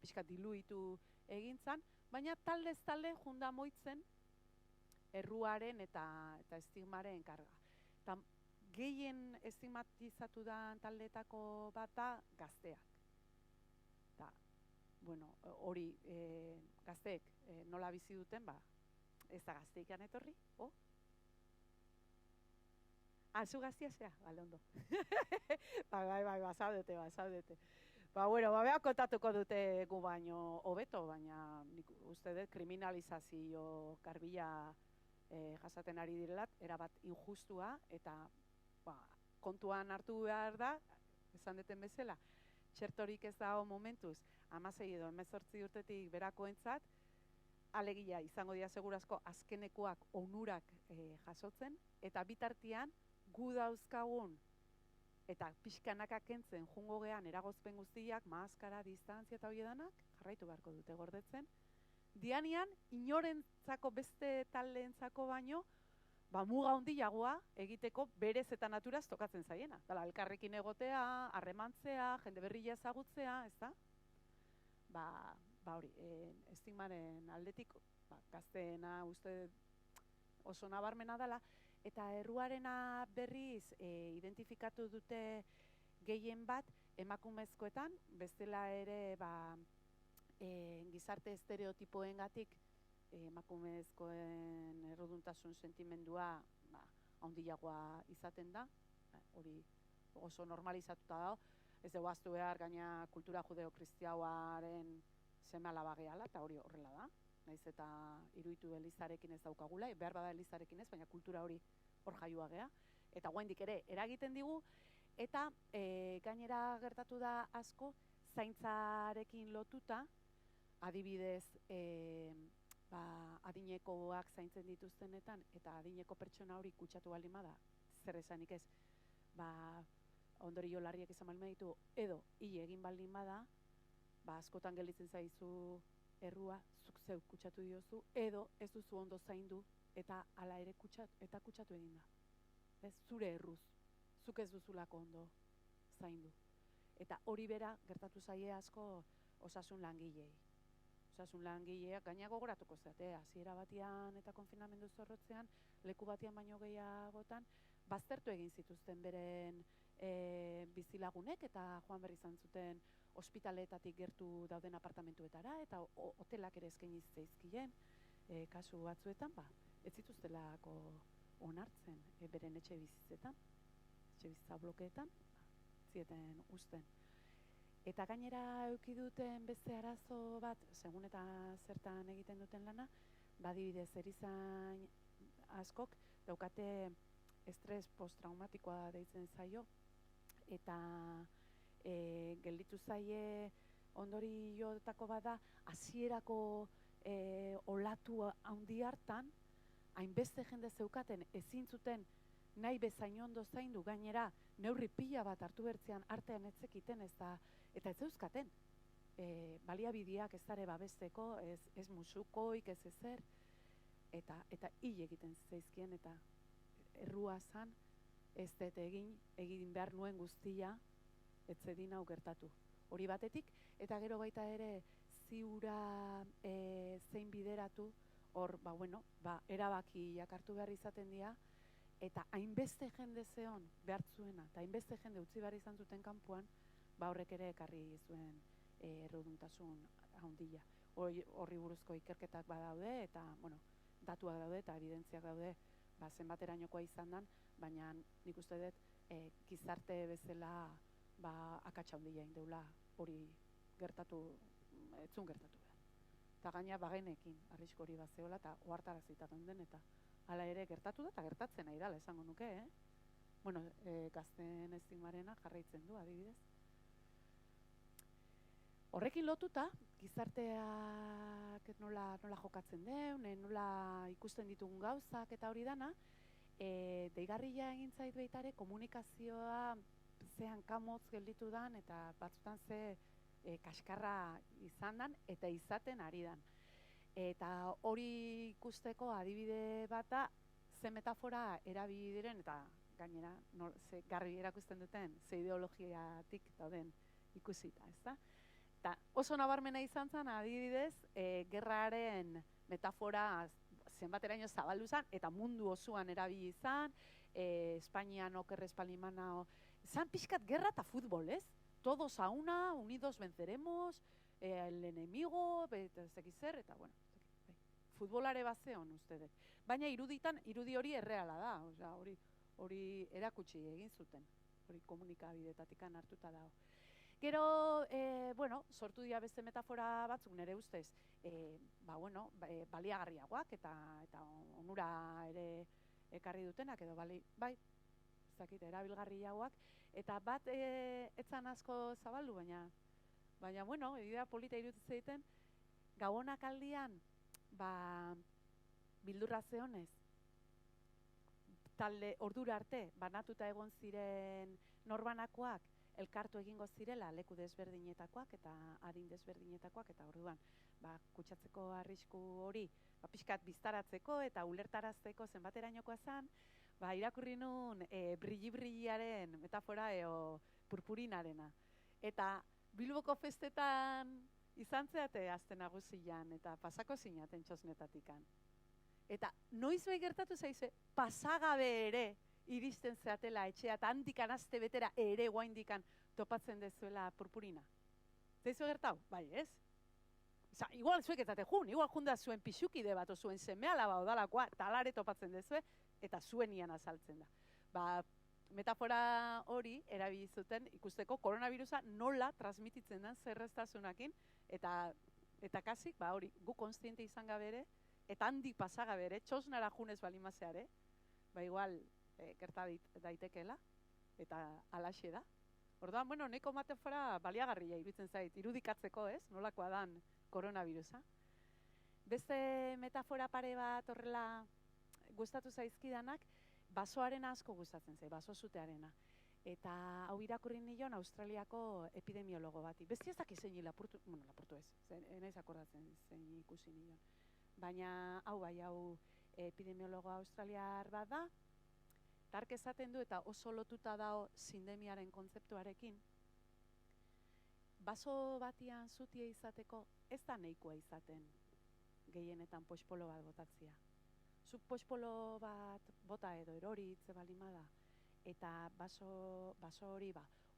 pixka diluitu egin zen, baina taldez talde junda moitzen erruaren eta estigmaren karga. Eta gehien estigmatizatu da taldeetako bat da gazteak. Eta, bueno, hori gazteek nola bizi duten, ez da gazteikan etorri, zu gaztia zea? Bale, ondo. Bazaudete. Bueno, beha kontatuko dute gu baino hobeto, baina nik uste dut kriminalizazio garbila jasaten ari direlat, erabat injustua, eta kontuan hartu behar da, esan deten bezala, txertorik ez dago momentuz, 16 edo 18 urtetik berakoentzat, alegia izango dira segurazko azkenekoak onurak jasotzen, eta bitartian gu dauzkagun eta pixkanaka kentzen jungo gean eragozpen guztiak, maskara, distantzia eta hori jarraitu beharko dute gordetzen. Dianian, inorentzako beste taldeentzako baino, muga handiagoa egiteko berez eta naturaz tokatzen zaiena. Dala, elkarrekin egotea, harremantzea, jende berria ezagutzea, ez da? Hori, estigmaren aldetik, gazteena uste oso nabarmena dela, eta erruarena berriz identifikatu dute gehien bat emakumezkoetan, bestela ere gizarte estereotipoengatik emakumezkoen erruduntasun sentimendua handiagoa izaten da, hori oso normalizatuta dago, ez dugu aztu behar gaina kultura judeo-kristiauaren seme-alaba gehala, eta hori horrela da. Naiz eta iruditu Elizarekin ez daukagula, behar bada Elizarekin ez, baina kultura hori hor jaioa gea. eta oraindik ere eragiten digu, eta gainera gertatu da asko zaintzarekin lotuta, adibidez, adinekoak zaintzen dituztenetan, eta adineko pertsona hori kutsatu baldin bada, zer esanik ez, ondorio larriak izan baldin baditu, edo hil egin baldin bada, askotan gelditzen zaizu errua, zuk zeu kutsatu diozu, edo ez duzu ondo zaindu, eta hala ere kutsatu egin da. Ez, zure erruz, zuk ez duzulako ondo zaindu. Eta hori bera gertatu zaie asko osasun langileei. Osasun langileak gaina gogoratuko zate, hasiera batian eta konfinamendu zorrotzean, leku batian baino gehiagotan, baztertu egin zituzten beren bizilagunek, eta joan berri izan zuten ospitaleetatik gertu dauden apartamentuetara, eta hotelak ere eskaini zitzaizkien, kasu batzuetan, ez zituztelako onartzen beren etxe bizitzetan, etxe bizitza blokeetan, zieten usten. Eta gainera eduki duten beste arazo bat, segun eta zertan egiten duten lana, adibidez erizain askok daukate estres posttraumatikoa deitzen zaio, eta gelditu zaie ondoriotako bada hasierako olatu handi hartan, hainbeste jende zeukaten ezin zuten nahi bezain ondo zaindu, gainera neurri pila bat hartu bertzean artean etzekiten eta ez zeuzkaten. Baliabideak ez dare babesteko, ez musukoik, ez ezer, eta hil egiten zaizkien, eta errua zan, ez dut egin behar nuen guztia, ez zedin hau gertatu. Hori batetik, eta gero baita ere ziura zein bideratu, hor, erabakiak hartu behar izaten dira, eta hainbeste jende zeon behartzuena, eta hainbeste jende utzi behar izan zuten kanpoan, horrek ere ekarri zuen erruduntasun handia. Horri buruzko ikerketak badaude, eta datuak daude, eta evidentziak daude, zenbaterainokoa izan den, baina nik uste dut gizarte bezala akatsa handia indeula hori gertatu, etzun gertatu behar. Eta gaina bagenekin arrisko hori bat zeola, eta ohartarazitaten den, eta hala ere gertatu da, eta gertatzen nahi dela, esango nuke, gazten estigmarena jarraitzen du, adibidez. Horrekin lotuta, gizarteak nola jokatzen den, nola ikusten ditugun gauzak eta hori dana, deigarria egin zait baitare komunikazioa zehan kamotz gelditu dan, eta batzutan ze kaskarra izan dan, eta izaten ari dan. Eta hori ikusteko adibide bata, ze metafora erabili diren, eta gainera, ze garbi erakusten duten, ze ideologiatik dauden ikusita, ezta? Eta oso nabarmena izan zen, adibidez, gerraren metafora zenbateraino zabaldu zen, eta mundu osoan erabili izan, Espainian oker espalimana, zan pixkat gerra eta futbol, ez? Todos a una, unidos venceremos, el enemigo, ez dakiz zer, eta bueno, futbolare bat zeon, uste dut. Baina irudi hori erreala da, hori erakutsi egin zuten, hori komunikabidetatik hartuta dago. Gero, sortu dira beste metafora batzuk nire ustez, baliagarriagoak eta onura ere ekarri dutenak, edo erabilgarriagoak, eta bat etzan asko zabaldu, baina, idea polita iruditzen egiten, gabonak aldian, bildurra zeonez, talde ordura arte, banatuta egon ziren norbanakoak, elkartu egingo zirela leku desberdinetakoak eta adin desberdinetakoak, eta orduan kutsatzeko arrisku hori pixkat biztaratzeko eta ulertarazteko zenbaterainokoa zen, irakurri nun brilli-brilliaren metafora eo purpurinarena. Eta Bilboko festetan izan zeate azte nagusian eta pasako zinaten txosnetatikan. Eta noiz behi gertatu zaize, pasagabe ere iristen zeatela etxea, eta handikan azte betera ere guaindikan topatzen dezuela purpurina. Zaizu gertau? Bai, ez? Igual zuek etate igual junda zuen pixukide bat, o zuen semea laba odalakoa, talare topatzen dezue, eta zuenian azaltzen da. Metafora hori erabili zuten ikusteko koronavirusa nola transmititzen den zerreztasunakin, eta kasik, hori, gu konstiente izan gabe ere, eta handik pasagabe ere, txosnara junez balimazeare, igual gerta daitekeela, eta alaxe da. Orduan, bueno, neko metafora baliagarria iruditzen zait, irudikatzeko, ez? Nolakoa dan koronavirusa. Beste metafora pare bat horrela gustatu zaizkidanak, basoaren asko gustatzen zait, baso zutearena. Eta hau irakurri nion Australiako epidemiologo bati. Beste ez dakit zein lapurtu ez, naiz akordatzen zein ikusi nion. Baina hau epidemiologo australiar bat da, tark esaten du eta oso lotuta dao sindemiaren kontzeptuarekin. Baso batian zutia izateko ez da nahikoa izaten gehienetan poxpolo bat botatzia. Zuk poxpolo bat bota edo eroritze balimada, eta baso hori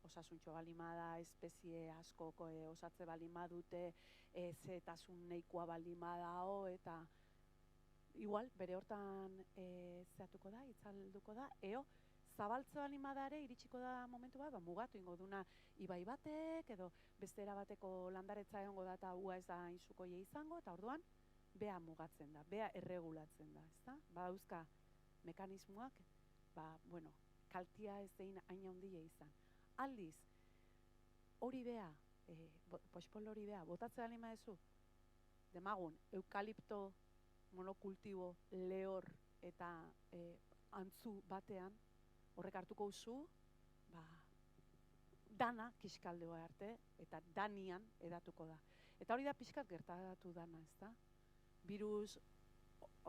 osasuntxo balimada, espezie askoko osatze balimadute, zetasun nahikoa balimada, eta igual, bere hortan zeatuko da, itzalduko da, zabaltze balimadare iritsiko da momentu bat, mugatu ingo duna ibai batek, edo beste erabateko landaretza egongo da, eta ua ez da inzukoia izango, eta orduan, bea mugatzen da, bea erregulatzen da, ezta? Badauzka mekanismoak, kaltia ez dein hain handia izan. Aldiz, hori bea, poxpol hori bea, botatze balima ezu, demagun, eukalipto, monokultibo, lehor eta antzu batean, horrek hartuko uzu, dana kiskaldeoa arte, eta danian edatuko da. Eta hori da pixkat gertatu dana, ezta? Virus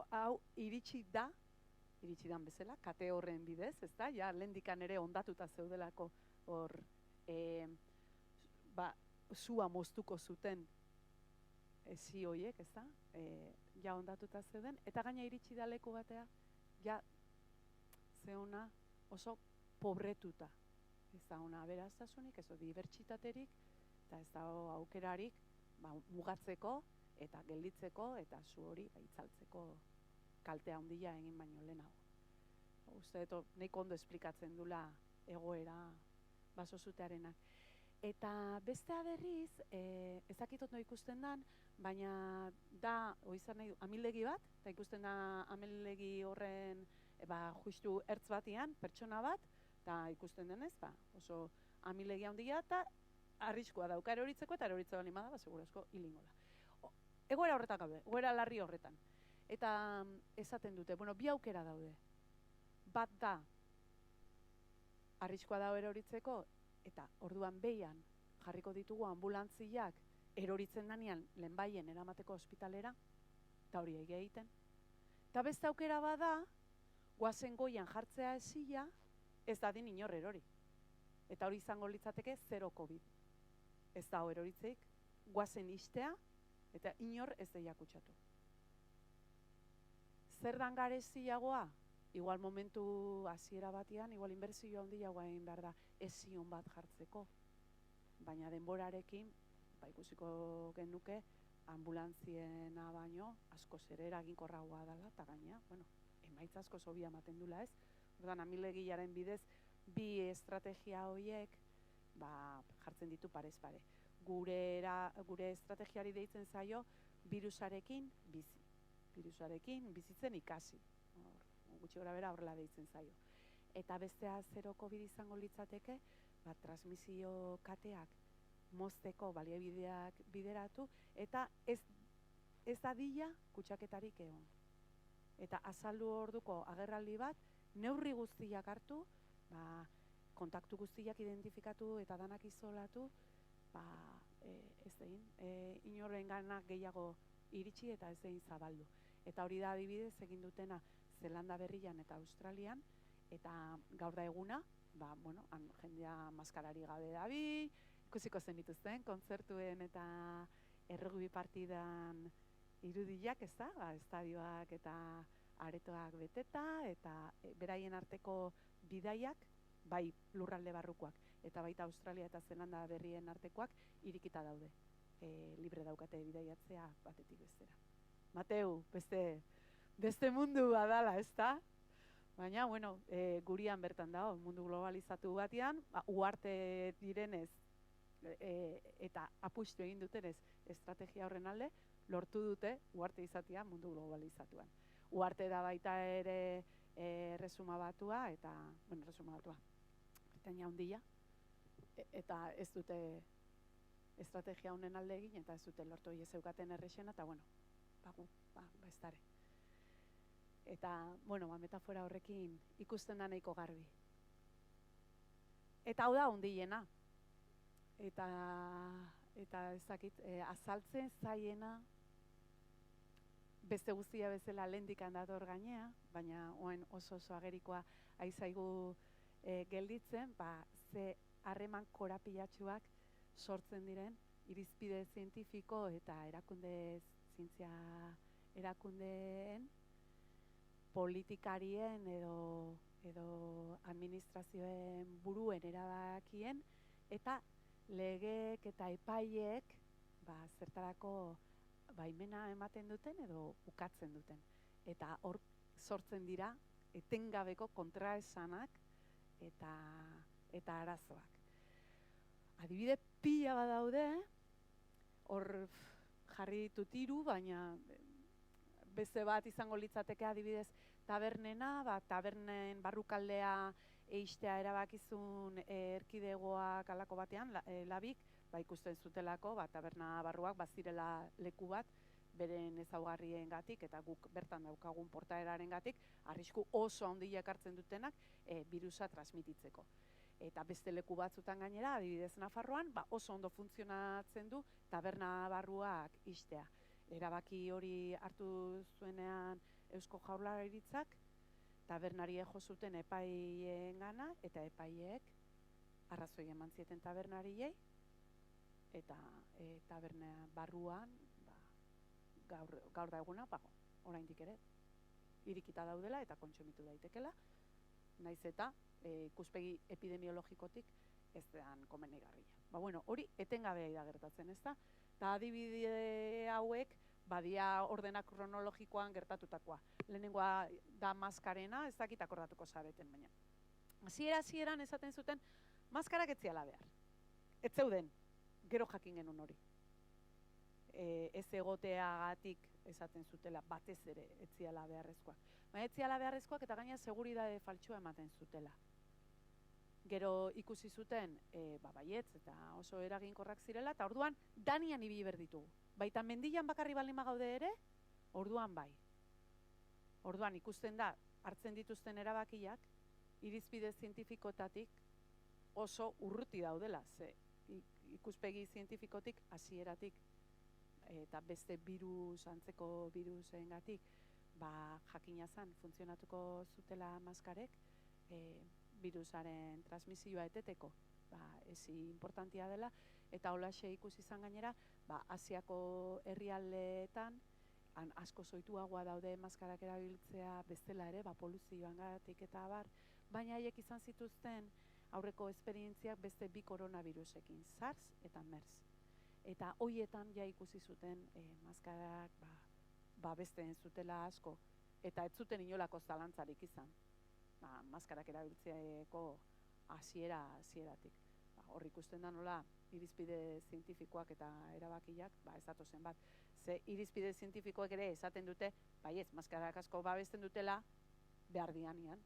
hau iritsi dan bezala, kate horren bidez, ezta? Ja, lehendikan ere ondatuta zeudelako hor zua moztuko zuten ezi horiek, ezta? Ja ondatuta zeuden, eta gaina iritsi da leku batea, ja zeuna oso pobretuta. Ez da ona aberastasunik, ez da dibertsitaterik, eta ez da aukerarik mugatzeko, eta gelditzeko, eta zu hori itzaltzeko kaltea handia egin baino lehenago. Uste dut, nahiko ondo esplikatzen dula egoera baso zutearenak. Eta bestea berriz, ezakitot no ikusten dan, baina da, oizan nahi du, amildegi bat, eta ikusten da amildegi horren justu ertz batian, pertsona bat, eta ikusten denez, oso amildegi handia, eta arriskua dauka eroritzeko, eta eroritze bali bada, segurazko hilingo da. Egoera horretan gaude, egoera larri horretan. Eta esaten dute, bi aukera daude. Bat da, arriskua dago eroritzeko, eta orduan behian jarriko ditugu ambulantziak eroritzen danean lehenbaien eramateko ospitalera, eta hori egiten. Eta beste aukera bada, guazen goian jartzea ezila, ez dadin inor erori. Eta hori izango litzateke 0 COVID. Ez da eroritzeik, guazen istea, eta inor ez deia kutsatu. Zer dan gareziagoa? Igual momentu hasiera batean, igual inbertsio handiagoa egin behar da ezion bat jartzeko. Baina denborarekin, ikusiko genuke, ambulantziena baino, asko zer eraginkorragoa dela, eta gaina, emaitza asko zobia ematen dula ez. Ordan, amilegilaren bidez, bi estrategia horiek, jartzen ditu parez pare. Gure estrategiari deitzen zaio, virusarekin bizi. Virusarekin bizitzen ikasi. Gutxi gora bera horrela deitzen zaio. Eta bestea 0 COVID izango litzateke, transmisio kateak mozteko baliabideak bideratu, eta ez dadila kutsaketarik egon. Eta azaldu orduko agerraldi bat, neurri guztiak hartu, kontaktu guztiak identifikatu eta danak izolatu, ez dein, inorren ganak gehiago iritsi eta ez dein zabaldu. Eta hori da adibidez egin dutena Zelanda Berrian eta Australian, eta gaur da eguna, jendea maskarari gabe dabi, ikusiko zen dituzten, kontzertuen eta errugbi partidan irudiak, ez da, estadioak eta aretoak beteta, eta beraien arteko bidaiak, bai lurralde barrukoak, eta baita Australia eta Zelanda Berrien artekoak irikita daude. Libre daukate bidaiatzea batetik bestera. Mateu, beste mundu badala, ez da? Baina, gurian bertan dago, mundu globalizatu batean, uarte direnez eta apustu egin dutenez estrategia horren alde, lortu dute uarte izatea mundu globalizatuan. Uarte da baita ere Erresuma Batua eta, Erresuma Batua, Britainia Handia, eta ez dute estrategia honen alde egin, eta ez dute lortu ez zeukaten errexena, eta ez dare. Eta, metafora horrekin ikusten da nahiko garbi. Eta hau da handiena. Eta ez dakit, azaltzen zaiena, beste guztia bezala lehendik dator gainea, baina oen oso agerikoa aizaigu gelditzen, ze harreman korapilatsuak sortzen diren, irizpide zientifiko eta zientzia erakundeen, politikarien edo administrazioen buruen erabakien, eta legeek eta epaileek zertarako baimena ematen duten edo ukatzen duten. Eta hor sortzen dira etengabeko kontraesanak eta arazoak. Adibide pila badaude, hor jarri ditut 3, baina beste bat izango litzateke adibidez tabernena, tabernen barrukaldea eistea erabakizun erkidegoak alako batean, labik, ikusten zutelako, taberna barruak bazirela leku bat, beren ezaugarrien gatik, eta guk bertan daukagun portaeraren gatik, arrisku oso handiak hartzen dutenak birusa transmititzeko. Eta beste leku batzutan gainera, adibidez Nafarroan, oso ondo funtzionatzen du taberna barruak istea. Erabaki hori hartu zuenean Eusko Jaurlaritzak, tabernarie jo zuten epaileen gana, eta epaileek arrazoi eman zieten tabernariei, eta taberna barruan, gaur da eguna, oraindik ere, irikita daudela eta kontsumitu daitekela, naiz eta ikuspegi epidemiologikotik ez den komenigarria. Hori etengabea da gertatzen, ez da? Eta adibide hauek badia ordena kronologikoan gertatutakoa. Lehenengoa da maskarena, ez dakit akordatuko zareten, baina. Hasieran esaten zuten, maskarak ez ziala behar. Ez zeuden, gero jakin genuen hori. Ez egoteagatik esaten zutela, batez ere ez ziala beharrezkoak. Baina ez ziala beharrezkoak eta gaina seguridade faltsua ematen zutela. Gero ikusi zuten, baietz eta oso eraginkorrak zirela, eta orduan danian ibili berditugu. Baita mendian bakarri baldin bagaude ere, orduan bai. Orduan ikusten da, hartzen dituzten erabakiak, irizpide zientifikotatik oso urruti daudela, ze ikuspegi zientifikotik hasieratik eta beste antzeko birusengatik jakina zan funtzionatuko zutela maskarek, virusaren transmisioa eteteko ezi importantia dela, eta holaxe ikusi izan gainera, Asiako herrialdeetan asko zoituagoa daude maskarak erabiltzea bestela ere, poluzioangatik eta abar, baina haiek izan zituzten aurreko esperientziak beste 2 koronavirusekin, SARS eta MERS. Eta hoietan ja ikusi zuten maskarak besteen zutela asko, eta ez zuten inolako zalantzarik izan. Maskarak erabiltzeeko hasieratik. Hor ikusten da nola irizpide zientifikoak eta erabakiak ez datozen bat. Ze irizpide zientifikoek ere esaten dute, baiez, maskarak asko babesten dutela behar dianean.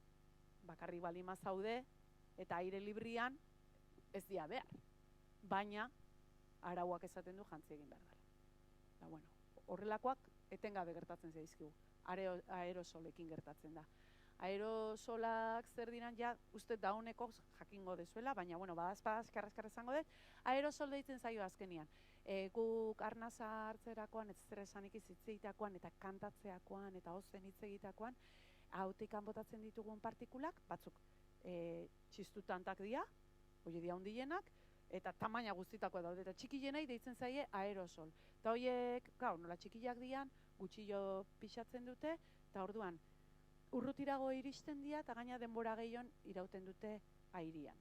Bakarri balima zaude eta aire librian ez dia behar. Baina arauak esaten du jantzi egin behar dela. Horrelakoak etengabe gertatzen zaizkigu. Aerosolekin gertatzen da. Aerosolak zer diran, uste dauneko jakingo dezuela, baina, badazpaz, karraskarra izango dut, aerosol deitzen zaio azkenian. Guk arnaza hartzerakoan, ez zer esanik izitzeitakoan, eta kantatzeakoan, eta ozen hitz egitakoan, hautik botatzen ditugun partikulak, batzuk txistutantak dira, hori dia hundienak, eta tamaina guztitako daude, eta txikienei deitzen zaie aerosol. Eta horiek, nola txikiak dian, gutxillo pixatzen dute, eta orduan, urrutirago iristen dira eta gaina denbora gehion irauten dute airian.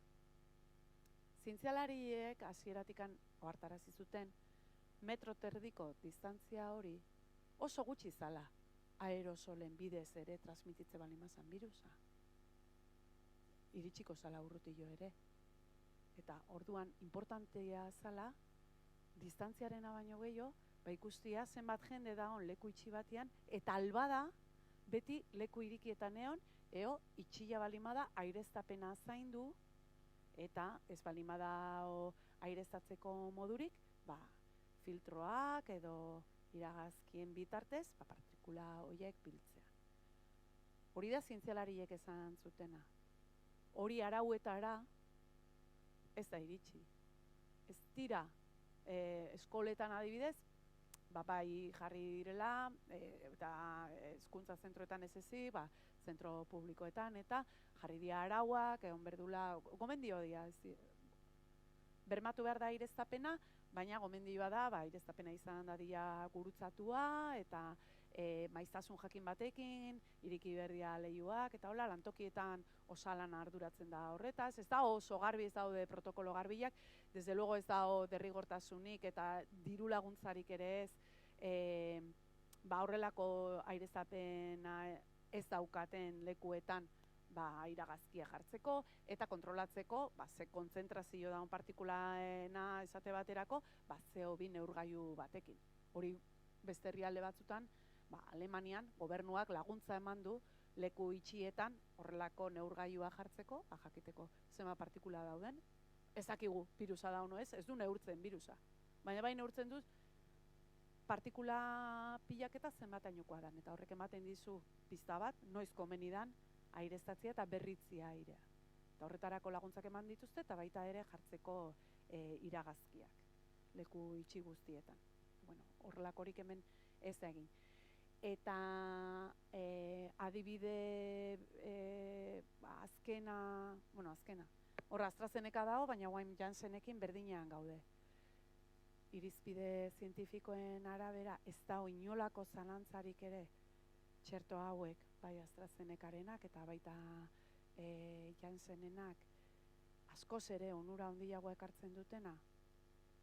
Zientzialariek hasieratikan ohartarazi zuten metro terdiko distantzia hori oso gutxi zala aerosolen bidez ere transmititze balimazan birusa. Iritsiko zala urrutillo ere. Eta orduan importantea zala distantziarena baino gehiago, ikustia zenbat jende da on leku itxi batean, eta albada beti leku irikietan egon, itxila balimada aireztapena zaindu, eta ez balimada aireztatzeko modurik, filtroak edo iragazkien bitartez, partikula horiek biltzea. Hori da zientzialariek esan zutena. Hori arauetara ez da iritsi. Ez dira, eskoletan adibidez, bai jarri direla, eta hezkuntza zentroetan ez ezi, zentro publikoetan, eta jarri dira arauak, egon berdula, gomendio dira, bermatu behar da aireztapena, baina gomendioa da, aireztapena izan dadia gurutzatua, eta maiztasun jakin batekin, iriki berdia leiuak, eta hola, lantokietan osalan arduratzen da horretaz, ez da oso garbi, ez daude protokolo garbiak, desde luego ez da derrigortasunik, eta diru laguntzarik ere ez, horrelako aireztapena ez daukaten lekuetan, iragazkia jartzeko, eta kontrolatzeko, ze kontzentrazio daun partikulaena esate baterako, CO2 neurgailu batekin. Hori beste herrialde batzutan, Alemanian gobernuak laguntza eman du leku itxietan horrelako neurgailua jartzeko, jakiteko zema partikula dauden. Ez dakigu birusa dauno ez du neurtzen birusa. Baina bai neurtzen duz partikula pilaketa zenbatainokoa dan, eta horrek ematen dizu pista bat, noiz komeni dan aireztatzea eta berritzia airea. Eta horretarako laguntzak eman dituzte, eta baita ere jartzeko iragazkiak leku itxi guztietan. Horrelakorik hemen ez da egin. Eta adibide azkena, horra AstraZeneca dago, baina guain Janssenekin berdinean gaude. Irizpide zientifikoen arabera ez da inolako zalantzarik ere txerto hauek, bai AstraZenecarenak eta baita Janssenenak askoz ere onura handiagoa ekartzen dutena,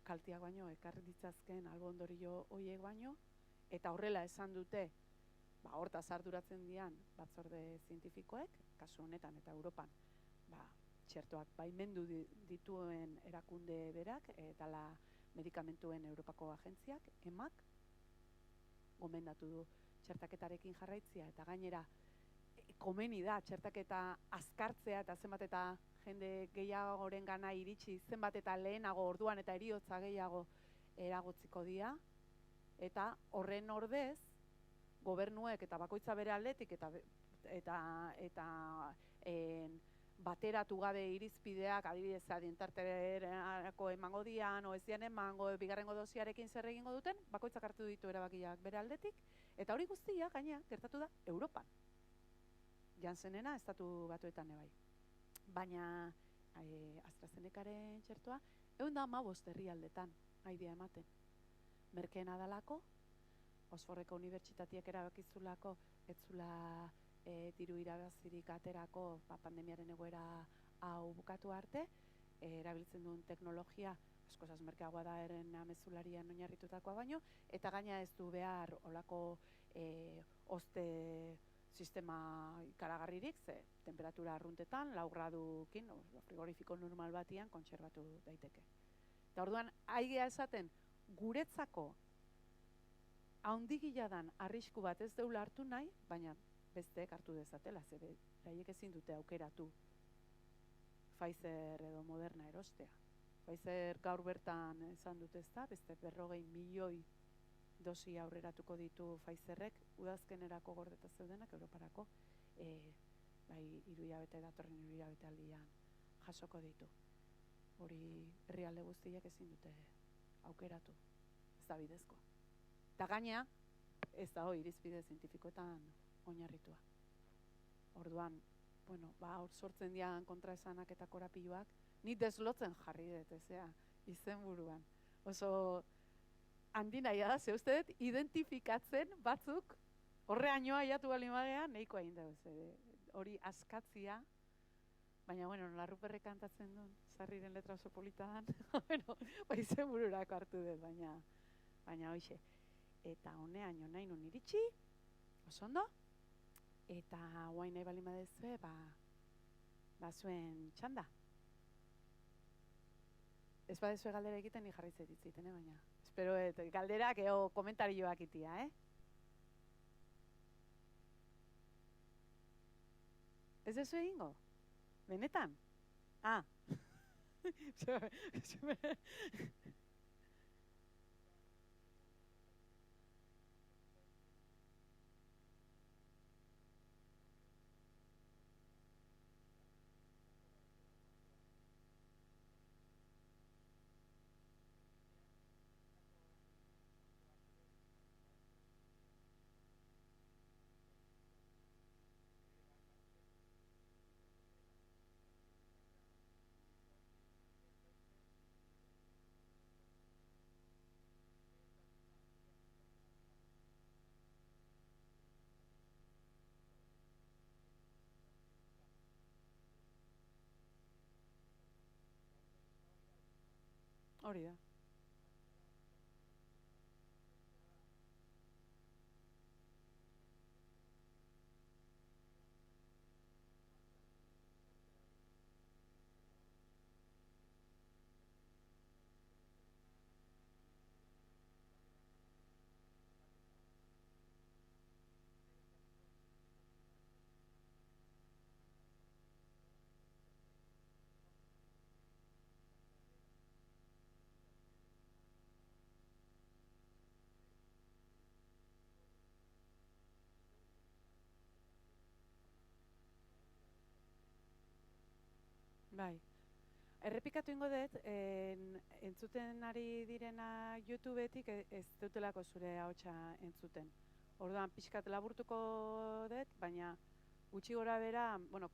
kalteak baino ekarri ditzazken albondorio horiek baino, eta horrela esan dute, hortaz arduratzen dian batzorde zientifikoek, kasu honetan eta Europan, txertoak baimendu dituen erakunde berak, eta medikamentuen Europako agentziak, EMAk, gomendatu du txertaketarekin jarraitzia, eta gainera, komeni da txertaketa azkartzea, eta zenbat eta jende gehiagoren gana iritsi, zenbat eta lehenago orduan eta heriotza gehiago eragotziko dira, eta horren ordez, gobernuek eta bakoitza bere aldetik eta bateratu gabe irizpideak, adibidez, adientarterako emango dian, o ez dian emango, bigarrengo dosiarekin zer egingo duten, bakoitzak hartu ditu erabakiak bere aldetik, eta hori guztia, gaina, gertatu da, Europan. Janssenena, estatu batuetan ebai. Baina, AstraZenecaren txertoa, 115 herrialdetan, haidea ematen. Merkeena dalako, Osforreko unibertsitateak erabakizulako, etzula diru irabazirik aterako pandemiaren egoera hau bukatu arte, erabiltzen duen teknologia, askozaz merkeagoa da eren amezularian oinarritutakoa baino, eta gaina ez du behar olako oste sistema ikaragarririk, ze temperatura arruntetan, 4 gradukin, frigorifiko normal batian, kontserbatu daiteke. Eta orduan, aigea esaten, guretzako haundigila dan arrisku bat ez deula hartu nahi, baina besteek hartu dezatela, ze beraiek ezin dute aukeratu Pfizer edo Moderna erostea. Pfizer gaur bertan esan dut ez da, beste 40 milioi dosi aurreratuko ditu Pfizerrek, udazkenerako gordeta zeudenak, Europarako, bai, 3 hilabete datorren 3 hilabete aldian jasoko ditu. Hori herrialde guztiak ezin dute aukeratu, ez da bidezkoa. Eta gaina, ez da hori irizpide zientifikoetan oinarritua. Orduan, hor sortzen dian kontraesanak eta korapiloak, ni deslotzen jarri dut, izenburuan. Oso handi nahi da, ze uste dut, identifikatzen batzuk, horreaino aiatu balimagean, nahiko hain dugu, hori askatzia, baina, Larruperrek kantatzen duen, Sarriren letra oso politan, izenbururako hartu dut, baina hoxe. Eta honeaino nahi nun iritsi, oso ondo, eta guain nahi bali madezue, zuen txanda. Ez badezue galdera egiten, ni jarri zaitziten, baina. Espero, galderak, komentarioak itia, Ez duzu egingo? Benetan? Ah. Hori da. Bai. Errepikatu ingo dut, entzuten ari direna YouTubetik ez dutelako zure ahotsa entzuten. Orduan, pixkat laburtuko dut, baina gutxi gora bera, bueno,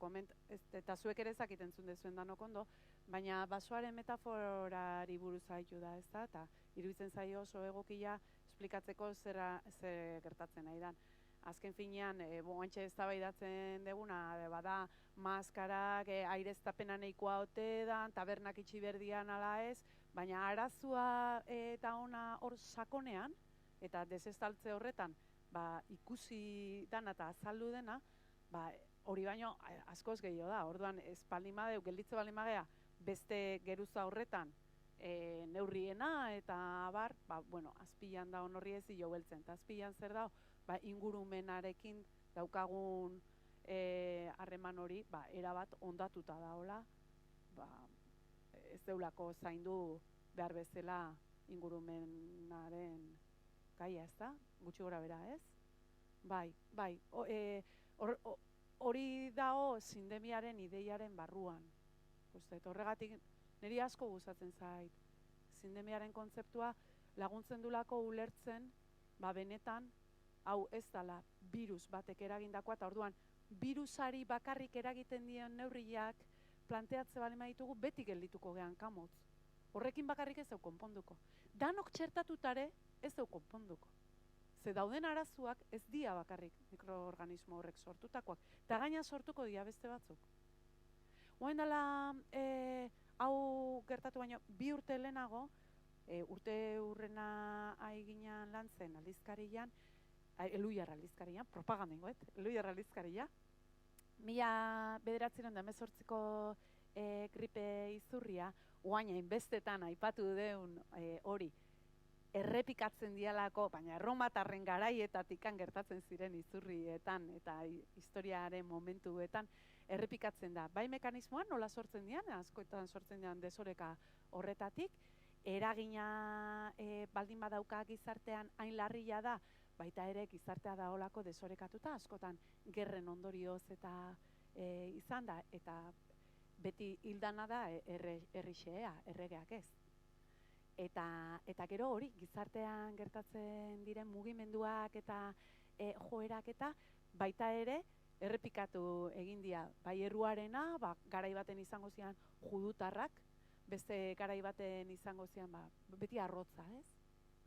eta zuek ere ezakit entzun dezuen danok ondo, baina basoaren metaforari buruz haitu da, ez da? Eta iruditzen zaio oso egokia esplikatzeko zer gertatzen nahi dan. Azken finean, boantxe eztabaidatzen deguna, bada, maskarak, aireztapena nahikoa ote da, tabernak itxi berdian ala ez, baina arazua eta ona hor sakonean, eta desestaltze horretan, ikusi dana eta azaldu dena, hori baino askoz gehiago da. Orduan, ez baldin badeu, gelditze baldin bagea, beste geruza horretan neurriena eta abar, bueno, azpilan da horri ez jo beltzen. Eta azpilan zer da, ingurumenarekin daukagun harreman hori, erabat ondatuta daola, ez deulako zaindu behar bezala ingurumenaren gaia, ez da? Gutxi gora bera, ez? Bai. Hori dao sindemiaren ideiaren barruan. Horregatik niri asko gustatzen zait. Sindemiaren kontzeptua laguntzen dulako ulertzen, benetan, hau ez dala virus batek eragindakoa, eta orduan, virusari bakarrik eragiten dion neurriak planteatze bali ditugu, beti geldituko gehan kamotz. Horrekin bakarrik ez dau konponduko. Danok txertatutare ez dau konponduko. Ze dauden arazuak ez dia bakarrik mikroorganismo horrek sortutakoak. Eta gaina sortuko dia beste batzuk. Oain dela, hau gertatu baino, 2 urte lehenago, urte hurrena aiginan lan zen aldizkarian, Eluiar aldizkarian, propaganda ingoet, Eluiar aldizkarian, 1918ko gripe izurria, oain hainbestetan aipatu deun hori, errepikatzen dialako, baina erromatarren garaietatik gertatzen ziren izurrietan eta historiaren momentuetan errepikatzen da. Bai mekanismoan nola sortzen dian, askoetan sortzen dian desoreka horretatik, eragina baldin badauka gizartean hain larria da, baita ere gizartea da olako desorekatuta, askotan gerren ondorioz eta izan da, eta beti hildana da errixea, erregeak ez. Eta gero hori, gizartean gertatzen diren mugimenduak eta joerak eta baita ere errepikatu egin dira. Bai erruarena, garai baten izango zian judutarrak, beste garai baten izango zian beti arrotza, ez?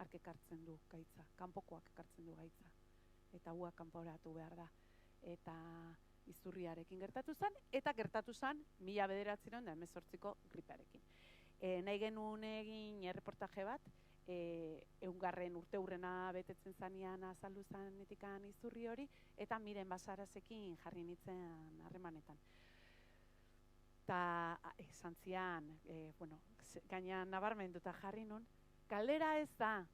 Ark ekartzen du gaitza, kanpokoak ekartzen du gaitza. Eta huak kanporatu behar da. Eta izurriarekin gertatu zen, eta gertatu zen 1918ko gripearekin. Nahi genuen egin erreportaje bat, 100. urte hurrena betetzen zanean azaldu zanetikan izurri hori, eta Miren Basarazekin jarri nintzen harremanetan. Eta esan zian, gainean nabarmenduta jarri nun, galdera ez da,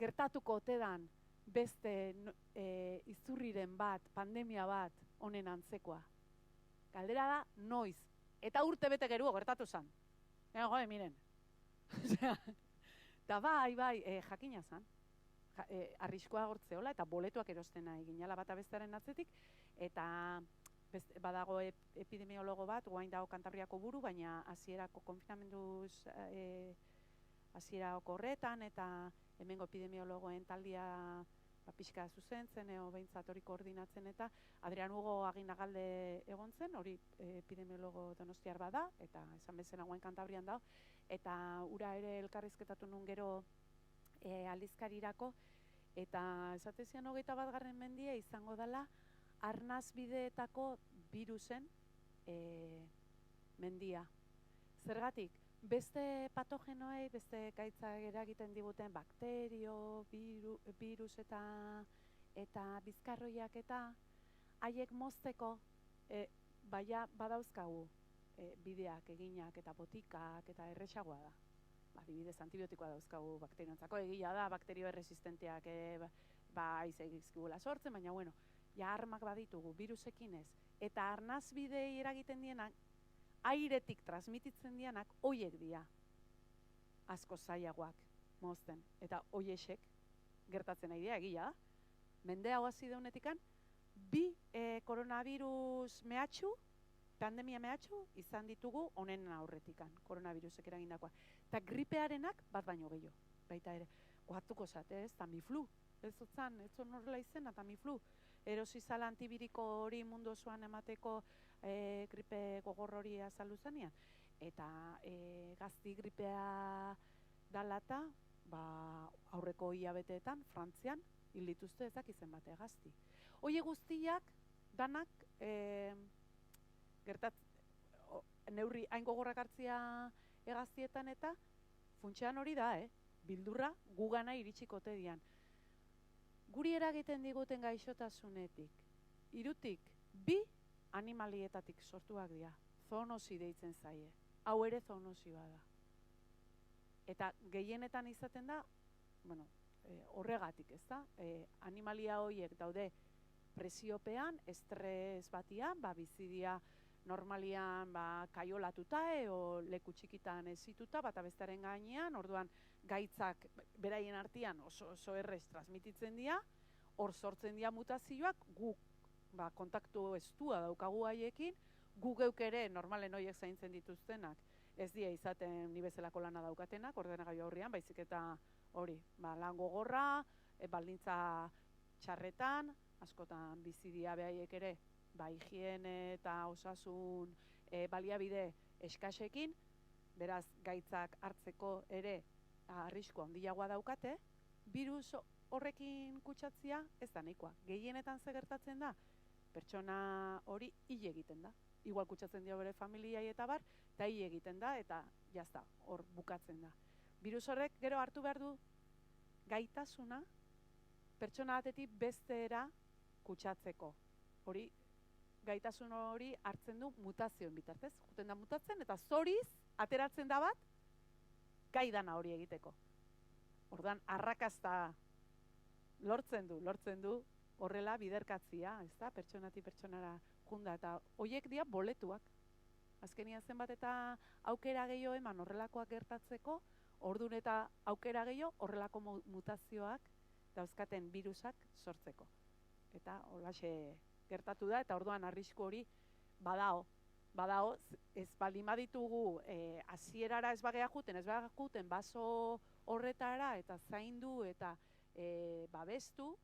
gertatuko otedan beste izurriren bat, pandemia bat, honen antzekoa. Galdera da, noiz. Eta urte bete geruo gertatu zen. Jode, miren. Eta bai, jakina zen. Arriskoa gortzeola eta boletuak erostena eginala bata bestearen atzetik. Eta badago epidemiologo bat, guain dago Kantabriako buru, baina hasierako konfinamenduz hasierako horretan, eta hemengo epidemiologoen taldia pixka zuzentzen, behintzat hori koordinatzen, eta Adrian Hugo Aginagalde egon zen, hori epidemiologo donostiar bada, eta esan bezala guain Kantabrian dago, eta ura ere elkarrizketatu nun gero aldizkarirako, eta esatezian 21. mendia izango dela arnaz bideetako virusen mendia. Zergatik, beste patogenoei, beste gaitzak eragiten diguten bakterio, virus eta bizkarroiak eta haiek mozteko badauzkagu bideak eginak eta botikak eta erresagoa da. Adibidez, antibiotikoa dauzkagu bakteriontzako, egia da, bakterio erresistenteak izegizkigula sortzen, baina bueno, ja armak baditugu, virusekin ez. Eta arnaz bidei eragiten dienak, airetik transmititzen dienak, hoiek dira. Asko zailagoak mozten. Eta hoiesek gertatzen nahi dira, egia da. Mende hau hasi deunetikan, 2 koronavirus mehatxu, pandemia mehatxu, izan ditugu honen aurretikan, koronavirusek eragindakoa. Eta gripearenak bat baino gehiago, baita ere. Gohatuko zate, ez, Tamiflu. Ez zotzan, ez zon horrela izena, Tamiflu. Erosizala antibiriko hori mundu osoan emateko gripe gogor hori azaldu zenean. Eta gazti gripea dalata, aurreko hilabeteetan, Frantzian, hil dituzte ezak izen bate gazti. Hoie guztiak, danak, neurri hain gogorrak hartzia egaztietan eta funtsean hori da, bildurra gugana iritsikote dian. Guri eragiten diguten gaixotasunetik, 3 animalietatik sortuak dira, zoonosi deitzen zaie. Hau ere zoonosioa da. Eta gehienetan izaten da, horregatik, ez da? Animalia horiek daude presiopean, estres batian, bizidia normalian kaiolatuta o leku txikitan ezituta, bata bestaren gainean, orduan gaitzak beraien artean oso errez transmititzen dira, hor sortzen dira mutazioak, guk kontaktu estua daukagu haiekin, gu geuk ere normalen horiek zaintzen dituztenak, ez die izaten ni bezalako lana daukatenak, ordenagailu aurrean, baizik eta hori, lan gogorra, baldintza txarretan, askotan bizidia behaiek ere, higiene eta osasun baliabide eskasekin, beraz gaitzak hartzeko ere arrisku handiagoa daukate, virus horrekin kutsatzia ez da nahikoa. Gehienetan ze gertatzen da, pertsona hori hil egiten da. Igual kutsatzen dio bere familiai eta bar, eta hil egiten da, eta jazta, hor bukatzen da. Virus horrek gero hartu behar du gaitasuna pertsona batetik bestera kutsatzeko. Hori, gaitasun hori hartzen du mutazioen bitartez. Juten da mutatzen, eta zoriz ateratzen da bat, gai dana hori egiteko. Orduan, arrakasta lortzen du horrela biderkatzia, ez da, pertsonatik pertsonara junda, eta horiek dira boletuak. Azkenian zenbat eta aukera gehiago eman horrelakoak gertatzeko, orduan eta aukera gehiago horrelako mutazioak dauzkaten virusak sortzeko. Eta holaxe gertatu da, eta orduan arrisku hori badao, ez baldin baditugu hasierara ez bagea juten baso horretara eta zaindu eta babestu,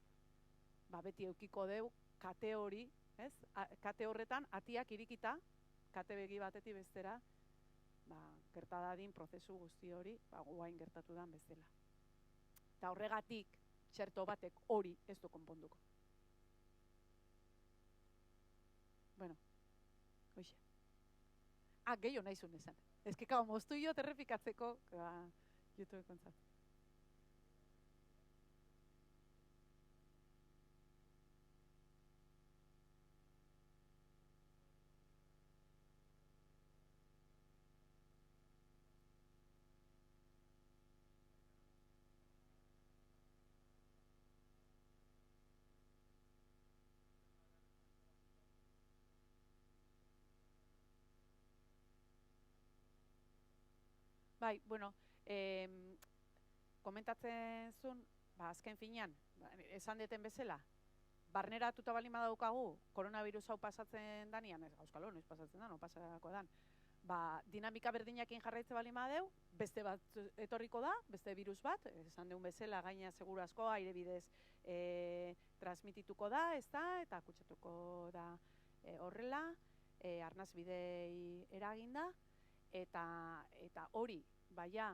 beti eukiko deu kate hori, ez? Kate horretan atiak irikita, kate begi batetik bestera, gertadadin prozesu guzti hori, guain gertatu dan bezala. Eta horregatik, txerto batek hori ez du konponduko. Bueno, hoxe. Gehiago nahi zuen esan. Ez que, moztu jo terrepikatzeko, YouTube kontzat. Bai, bueno, komentatzen zuen, azken finean, esan deten bezala, barneratuta bali madaukagu, koronavirus hau pasatzen danian, ez auskalo, noiz pasatzen da, no pasako dan, dinamika berdinakin jarraitze bali madeu, beste bat etorriko da, beste virus bat, esan deun bezala, gaina seguru asko, aire bidez transmitituko da, ez da, eta kutsatuko da horrela, arnaz bidei eraginda, eta hori, baina,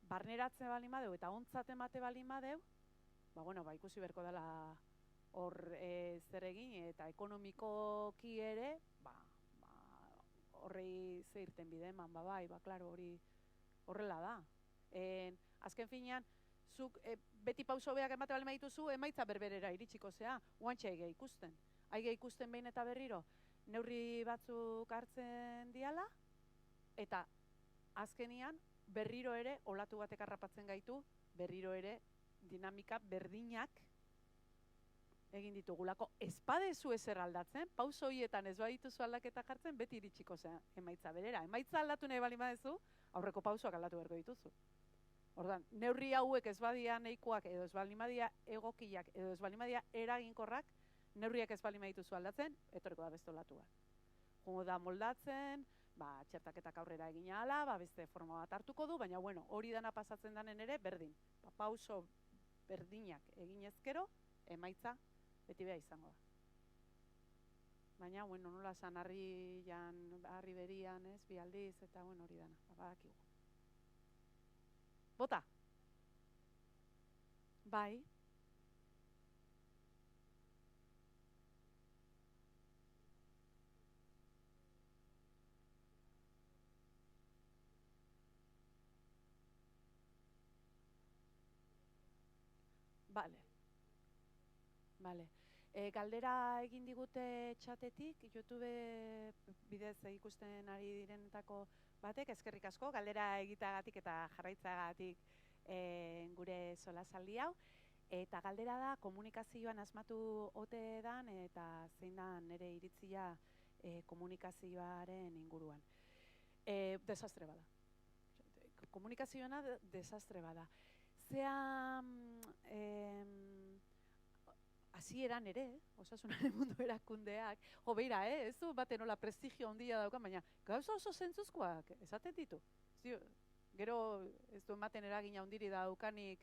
barneratzen bali madeu, eta ontzat emate bali madeu, ikusi berko dela hor zer egin, eta ekonomikoki ere, horrei zeirten bide eman, klaro, hori horrela da. Azken finean, zuk beti pauso beak emate bali dituzu, emaitza berberera iritsiko zea, oantxe aige ikusten. Aige ikusten behin eta berriro, neurri batzuk hartzen diala, eta azkenian berriro ere, olatu batek harrapatzen gaitu, berriro ere dinamika berdinak egin ditugulako. Espadezu ezer aldatzen, pauso horietan ez badituzu aldaketa jartzen, beti iritsiko zen emaitza berera. Emaitza aldatu nahi bali badezu, aurreko pausoak aldatu beharko dituzu. Ordan, neurri hauek ez badia nahikoak, edo ez bali badia egokiak, edo ez bali badia eraginkorrak, neurriak ez bali badituzu aldatzen, etorriko da beste olatu bat. Jungo da moldatzen, txertaketak aurrera egin ahala, beste forma bat hartuko du, baina hori dana pasatzen danen ere, berdin. Pauso berdinak egin ezkero, emaitza beti beha izango da. Baina, nola zan harri berian, ez, bi aldiz, eta hori dana, badakigu. Bota? Bai. Bale. Galdera egin digute txatetik, YouTube bidez ikusten ari direnetako batek, eskerrik asko, galdera egitagatik eta jarraitzagatik gure solasaldi hau. Eta galdera da, komunikazioan asmatu ote dan, eta zein da nire iritzia komunikazioaren inguruan. Desastre bada. Komunikazioana desastre bada. Zea... hasieran ere, osasunaren mundu erakundeak, beira, ez du baten nola prestigio handia daukan, baina gauza oso zentzuzkoak, esaten ditu. Gero ez du ematen eragina handiri daukanik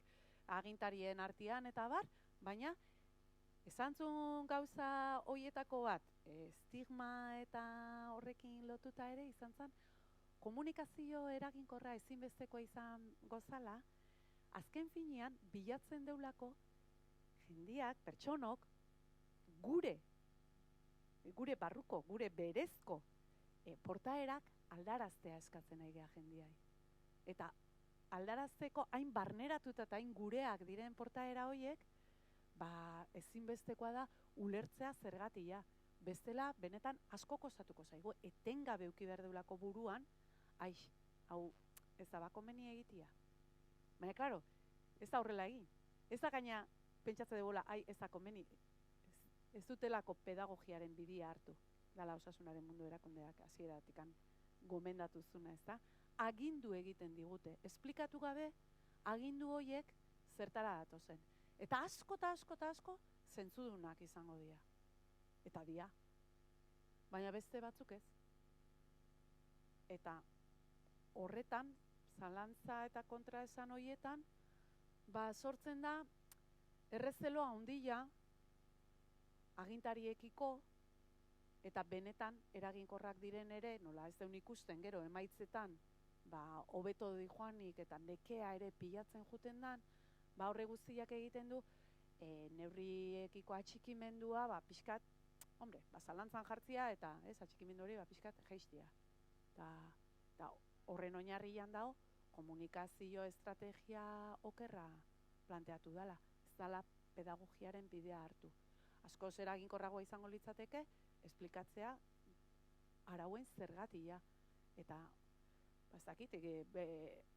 agintarien artean eta bar, baina esantzun gauza hoietako bat, estigma eta horrekin lotuta ere izan zen, komunikazio eraginkorra ezinbestekoa izan gozala, azken finean bilatzen deulako jendiak, pertsonok, gure barruko, gure berezko portaerak aldaraztea eskatzen nahi geha jendiai. Eta aldarazteko hain barneratuta eta hain gureak diren portaera hoiek, ezinbestekoa da ulertzea zergatia. Bestela, benetan asko kostatuko zaigu, etengabe uki behar deulako buruan, hau ez da bakomeni egitea. Baina, klaro, ez da horrela egin. Ez da gaina pentsatze debola, ez da komeni, ez dutelako pedagogiaren bidia hartu, dala osasunaren mundu erakundeak hasieratikan gomendatu zuna, ez da, agindu egiten digute, esplikatu gabe, agindu hoiek zertara datozen. Eta asko eta asko eta asko zentzudunak izango dira. Eta dia. Baina beste batzuk ez. Eta horretan, zalantza eta kontraesan hoietan, sortzen da, errezeloa handia agintariekiko eta benetan eraginkorrak diren ere, nola ez deun ikusten gero emaitzetan, hobeto dijoanik eta nekea ere pilatzen juten dan, horre guztiak egiten du, neurriekiko atxikimendua, pixkat, zalantzan jartzia eta atxikimendu hori pixkat geistia. Eta horren oinarrian dago, komunikazio estrategia okerra planteatu dela. Dala pedagogiaren bidea hartu. Askoz eraginkorragoa izango litzateke, esplikatzea arauen zergatia. Eta, ez dakit,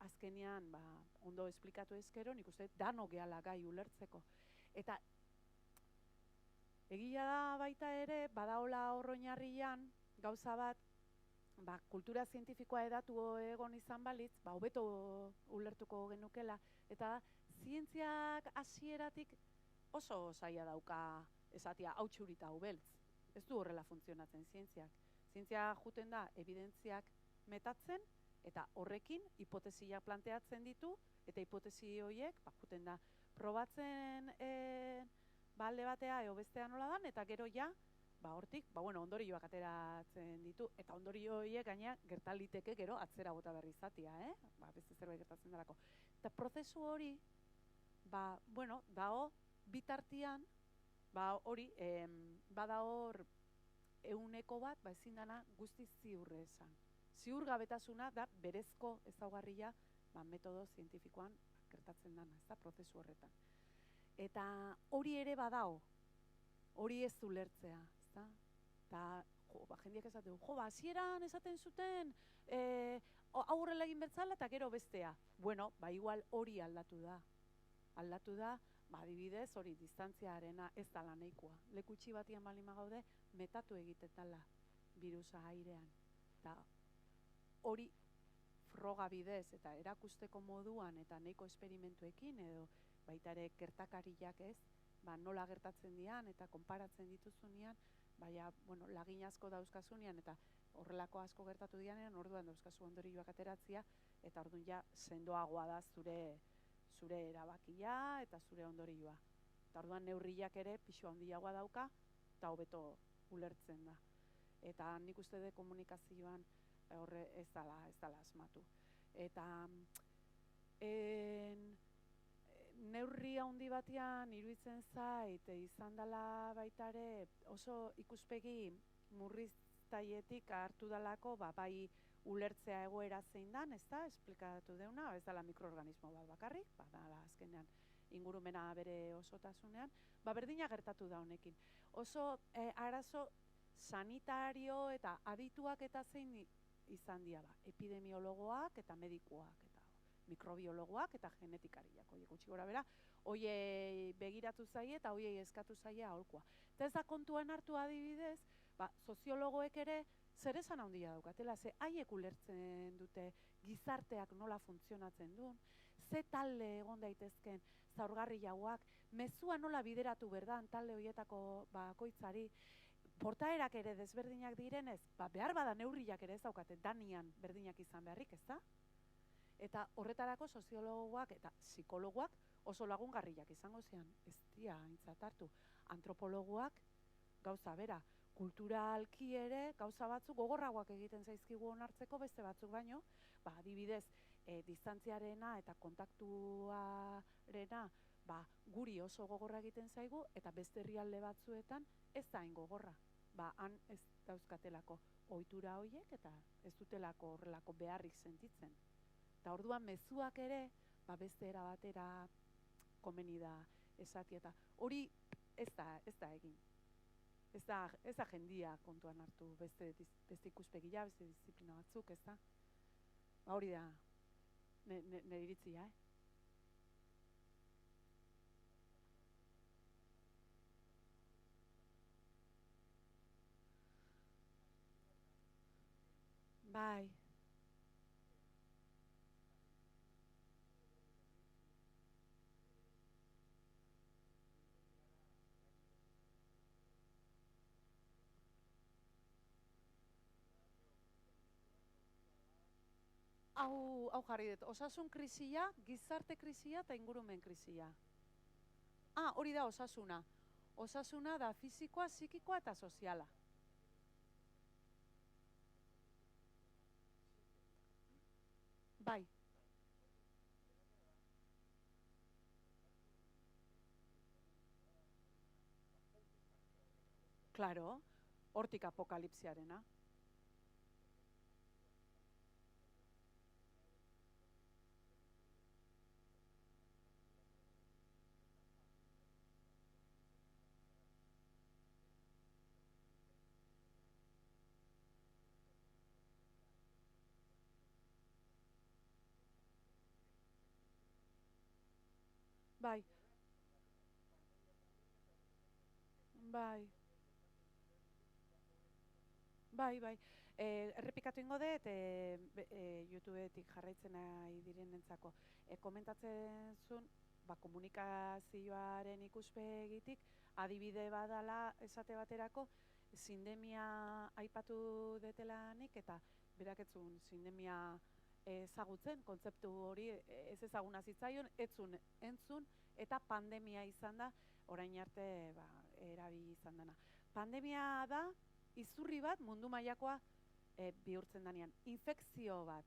azkenean ondo esplikatu ezkero, nik uste dano gehala gai ulertzeko. Eta egia da baita ere, badaola horroinarrian gauza bat kultura zientifikoa hedatu egon izan balitz, hobeto ulertuko genukela, eta zientziak hasieratik oso zaila dauka esatia hau txurita hau beltz. Ez du horrela funtzionatzen zientziak. Zientzia juten da evidentziak metatzen, eta horrekin hipotesiak planteatzen ditu, eta hipotesi horiek juten da probatzen alde batea eo bestea nola dan, eta gero ja, hortik, ondorioak ateratzen ditu, eta ondorio horiek gaina gertaliteke gero atzera bota berri izatea, beste zerbait gertatzen delako. Eta prozesu hori, dao bitartian, hori, bada hor euneko bat, ezin dana guztiz ziurre esan. Ziurgabetasuna da berezko ezaugarria metodo zientifikoan gertatzen dana, ez da, prozesu horretan. Eta hori ere badao, hori ez ulertzea, ez da? Eta jendeak esaten du, hasieran esaten zuten aurrela egin bertzala eta gero bestea. Bueno, igual hori aldatu da. Aldatu da, adibidez, hori distantziarena ez dala nahikoa. Leku itxi batian balima gaude, metatu egiten dala birusa airean. Eta hori froga bidez eta erakusteko moduan eta nahiko esperimentuekin edo baita ere gertakariak ez, nola gertatzen dian eta konparatzen dituzunean, lagin asko dauzkazunean eta horrelako asko gertatu dianean, orduan dauzkazu ondorioak ateratzea, eta orduan ja sendoagoa da zure erabakia eta zure ondorioa. Eta orduan neurriak ere pixu handiagoa dauka eta hobeto ulertzen da. Eta nik uste dut komunikazioan horre ez dala asmatu. Eta neurri handi batean iruditzen zait izan dela baita ere oso ikuspegi murriztaietik hartu dalako, bai ulertzea egoera zein dan, ez da, esplikatu deuna, ez dela mikroorganismo bat bakarrik, dala azkenean ingurumena bere osotasunean, berdina gertatu da honekin. Oso arazo sanitario eta adituak eta zein izan dira, epidemiologoak eta medikuak, mikrobiologoak eta genetikariak, gutxi gora bera, hoiei begiratu zaie eta hoiei eskatu zaie aholkua. Eta ez da kontuan hartu adibidez, soziologoek ere zer esan handia daukatela, ze haiek ulertzen dute gizarteak nola funtzionatzen duen, ze talde egon daitezken zaurgarri jauak, mezua nola bideratu berdan talde horietako bakoitzari, portaerak ere desberdinak direnez, behar bada neurriak ere ez daukate, danian berdinak izan beharrik, ez da? Eta horretarako soziologoak eta psikologoak oso lagungarriak izango zian, ez dira aintzat hartu. Antropologoak gauza bera, kulturalki ere gauza batzuk gogorragoak egiten zaizkigu onartzeko beste batzuk baino, adibidez, distantziarena eta kontaktuarena guri oso gogorra egiten zaigu eta beste herrialde batzuetan ez da hain gogorra. Han ez dauzkatelako ohitura horiek eta ez dutelako horrelako beharrik sentitzen. Eta orduan mezuak ere, beste era batera komeni da esati eta hori ez da egin. Ez da jendia kontuan hartu beste ikuspegia, beste disiplina batzuk, ez da? Hori da, nire iritzia, Bai. Hau jarri dut, osasun krisia, gizarte krisia eta ingurumen krisia. Hori da osasuna. Osasuna da fisikoa, psikikoa eta soziala. Bai. Claro, hortik apokalipsiarena. Bai. Bai. Bai. Errepikatu ingo dut, YouTubetik jarraitzen nahi direnentzako. Komentatzen zuen, komunikazioaren ikuspegitik, adibide badala esate baterako, sindemia aipatu detelanik, eta beraketzun sindemia ezagutzen, kontzeptu hori ez ezaguna zitzaion, etzun entzun, eta pandemia izan da, orain arte erabili izan dena. Pandemia da, izurri bat mundu mailakoa bihurtzen danean. Infekzio bat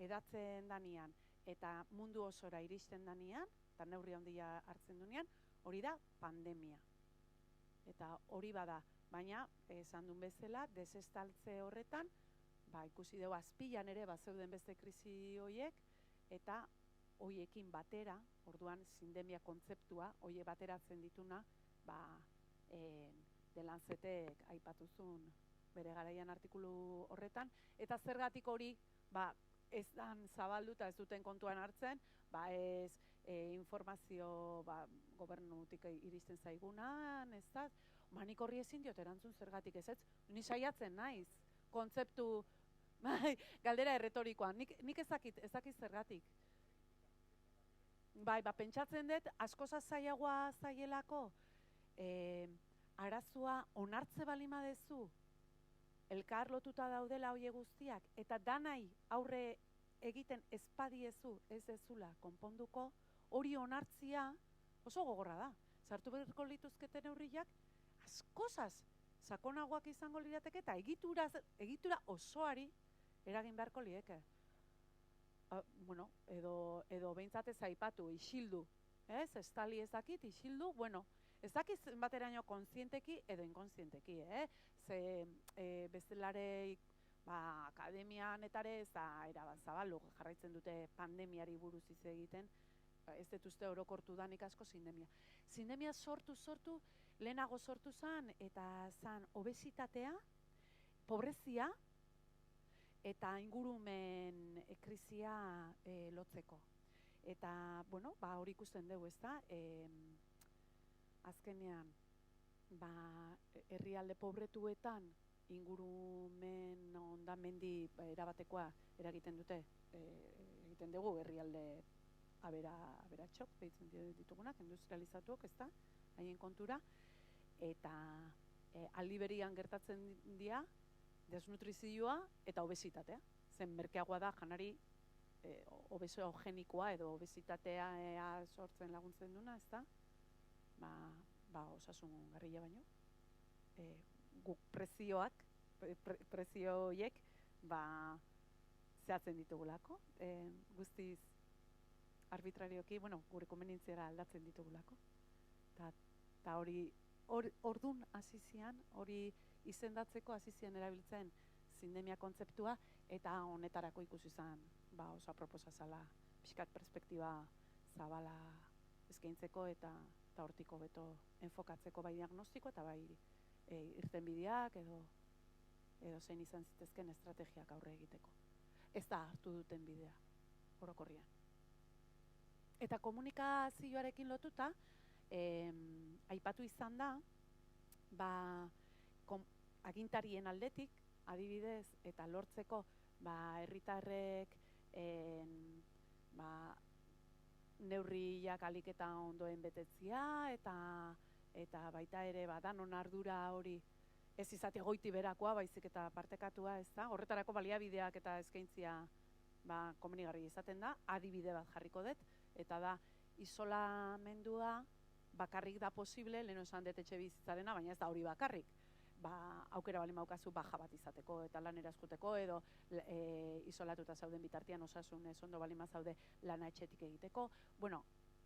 edatzen danean eta mundu osora iristen danean, eta neurri handia hartzen dunean, hori da pandemia. Eta hori bada, baina esan duen bezala, desestaltze horretan, ikusi dugu azpilan ere bazeuden beste krisi horiek, eta horiekin batera, orduan sindemia kontzeptua, hoiek bateratzen dituna, The Lancetek aipatuzun bere garaian artikulu horretan, eta zergatik hori ez dan zabalduta ez duten kontuan hartzen, ez informazio gobernutik iristen zaigunan, ez da, nik horri ezin diot erantzun zergatik ez, ni saiatzen naiz, kontzeptu, galdera erretorikoan, nik ez dakit zergatik. Pentsatzen dut, askoza zailagoa zaielako, arazoa onartze balima dezu, elkar lotuta daudela hoie guztiak, eta danai aurre egiten ezpadiezu ez dezula konponduko, hori onartzia oso gogorra da. Sartu beharko lituzketen neurriak, askozaz sakonagoak izango lirateke, eta egitura osoari eragin beharko lieke. Edo behintzat ez aipatu, isildu, estali ez dakit, isildu, ez dakit bateraino kontzienteki edo inkontzienteki, ze bestelarei akademian etare ez da erabat zabaldu jarraitzen dute pandemiari buruz hitz egiten, ez dut uste orokortu danik asko sindemia. Sindemia sortu, lehenago sortu zen, eta zen obesitatea, pobrezia, eta ingurumen krisia lotzeko. Eta, hori ikusten dugu, ez da, azkenean, herrialde pobretuetan ingurumen hondamendi erabatekoa eragiten dugu herrialde aberatxok, behitzen ditugunak, industrializatuak, ez da, haien kontura, eta aldi berian gertatzen dira, desnutrizioa eta obesitatea. Zen merkeagoa da janari obesogenikoa edo obesitatea sortzen laguntzen duna, ez da? Osasun garrila baino. Guk prezioiek zehatzen ditugulako. Guztiz arbitrarioki, gure konbenientziara aldatzen ditugulako. Eta hori ordun hasi zian, hori izendatzeko hasi zian erabiltzen sindemia kontzeptua, eta honetarako ikusi zen oso aproposa zala pixkat perspektiba zabala eskaintzeko eta hortiko beto enfokatzeko bai diagnostiko eta bai irtenbideak edo zein izan zitezken estrategiak aurre egiteko. Ez da hartu duten bidea, orokorrian. Eta komunikazioarekin lotuta, aipatu izan da, agintarien aldetik, adibidez, eta lortzeko herritarrek neurriak alik eta ondoen betetzia, eta baita ere danon ardura hori ez izate goiti berakoa, baizik eta partekatua, ez da, horretarako baliabideak eta eskaintzia komenigarri izaten da, adibide bat jarriko dut, eta da, isolamendua bakarrik da posible, leheno esan dut etxe bizitzarena, baina ez da hori bakarrik. Aukera bali maukazu baja bat izateko eta lanera eskuteko, edo isolatuta zauden bitartian osasun ez ondo bali mazaude lana etxetik egiteko.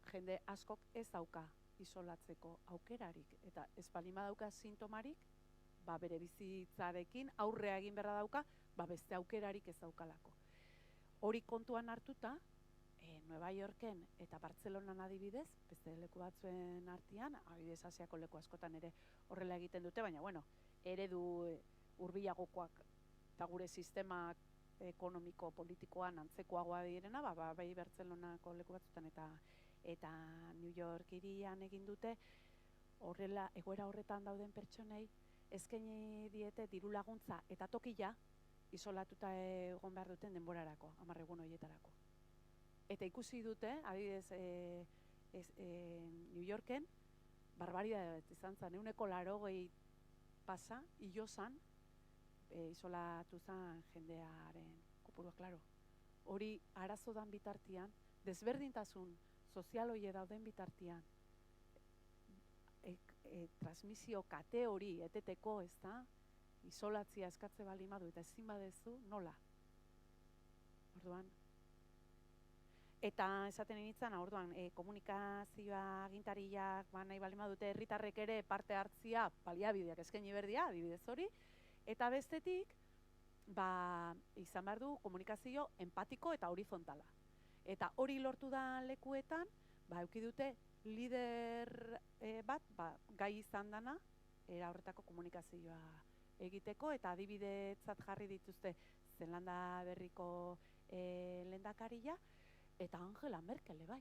Jende askok ez dauka isolatzeko aukerarik, eta ez bali madauka sintomarik, bere bizitzarekin aurrea egin berra dauka, beste aukerarik ez daukalako. Hori kontuan hartuta, Nueva Yorken eta Bartzelonan adibidez, beste leku batzuen artean, adibidez Asiako leku askotan ere horrela egiten dute, baina eredu hurbilagokoak eta gure sistema ekonomiko-politikoan antzekoagoa direna, bai Bartzelonako leku batzutan eta New York hirian egin dute, horrela egoera horretan dauden pertsonei eskaini diete diru laguntza eta tokia isolatuta egon behar duten denborarako, 10 egun horietarako. Eta ikusi dute, adibidez, New Yorken, barbaridade bat izan zen, 180 pasa, hilo zan, isolatu zen jendearen kopurua, klaro. Hori arazo dan bitartian, desberdintasun sozial hori dauden bitartian, transmisio kate hori eteteko, ez da, isolatzia eskatze bali madu eta ezin badezu, nola? Orduan, eta esaten initzen, orduan, komunikazioa agintariak nahi bali madute herritarrek ere parte hartzia baliabideak eskaini berdia, adibidez hori, eta bestetik, izan behar du komunikazio empatiko eta horizontala. Eta hori lortu da lekuetan, eduki dute lider bat, gai izan dana, era horretako komunikazioa egiteko, eta adibidetzat jarri dituzte Zelanda Berriko lehendakaria, eta Angela Merkel, bai,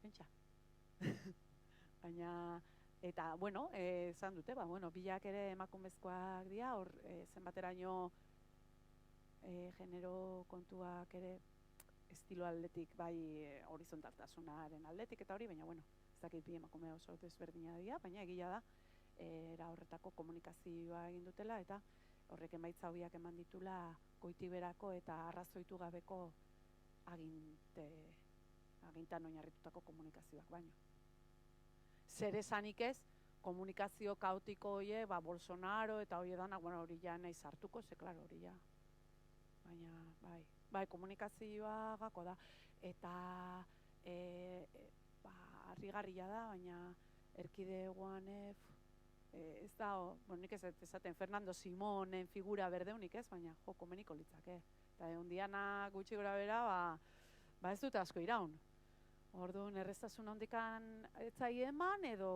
pentsa. Baina, eta, bueno, esan dute, bilak ere emakumezkoak dira, hor zenbateraino genero kontuak ere estilo aldetik, bai horizontaltasunaren aldetik eta hori, baina, bueno, ez dakit bi emakume oso desberdina dira, baina egia da, era horretako komunikazioa egin dutela, eta horrek emaitza hobiak eman ditula goitiberako eta arrazoitu gabeko agintan oinarritutako komunikazioak baino. Zer esanik ez, komunikazio kaotiko hoie, Bolsonaro eta hoie danak, hori ja nahi sartuko, ze, klaro, hori ja. Baina, bai, komunikazioa gako da. Eta, harrigarria da, baina erkidegoan, ez da, nik ez esaten Fernando Simonen figura berdeunik ez, baina komeniko litzake. Eta egun diana gutxi gora bera, ez dute asko iraun. Orduan, erreztasun handikan etzai eman, edo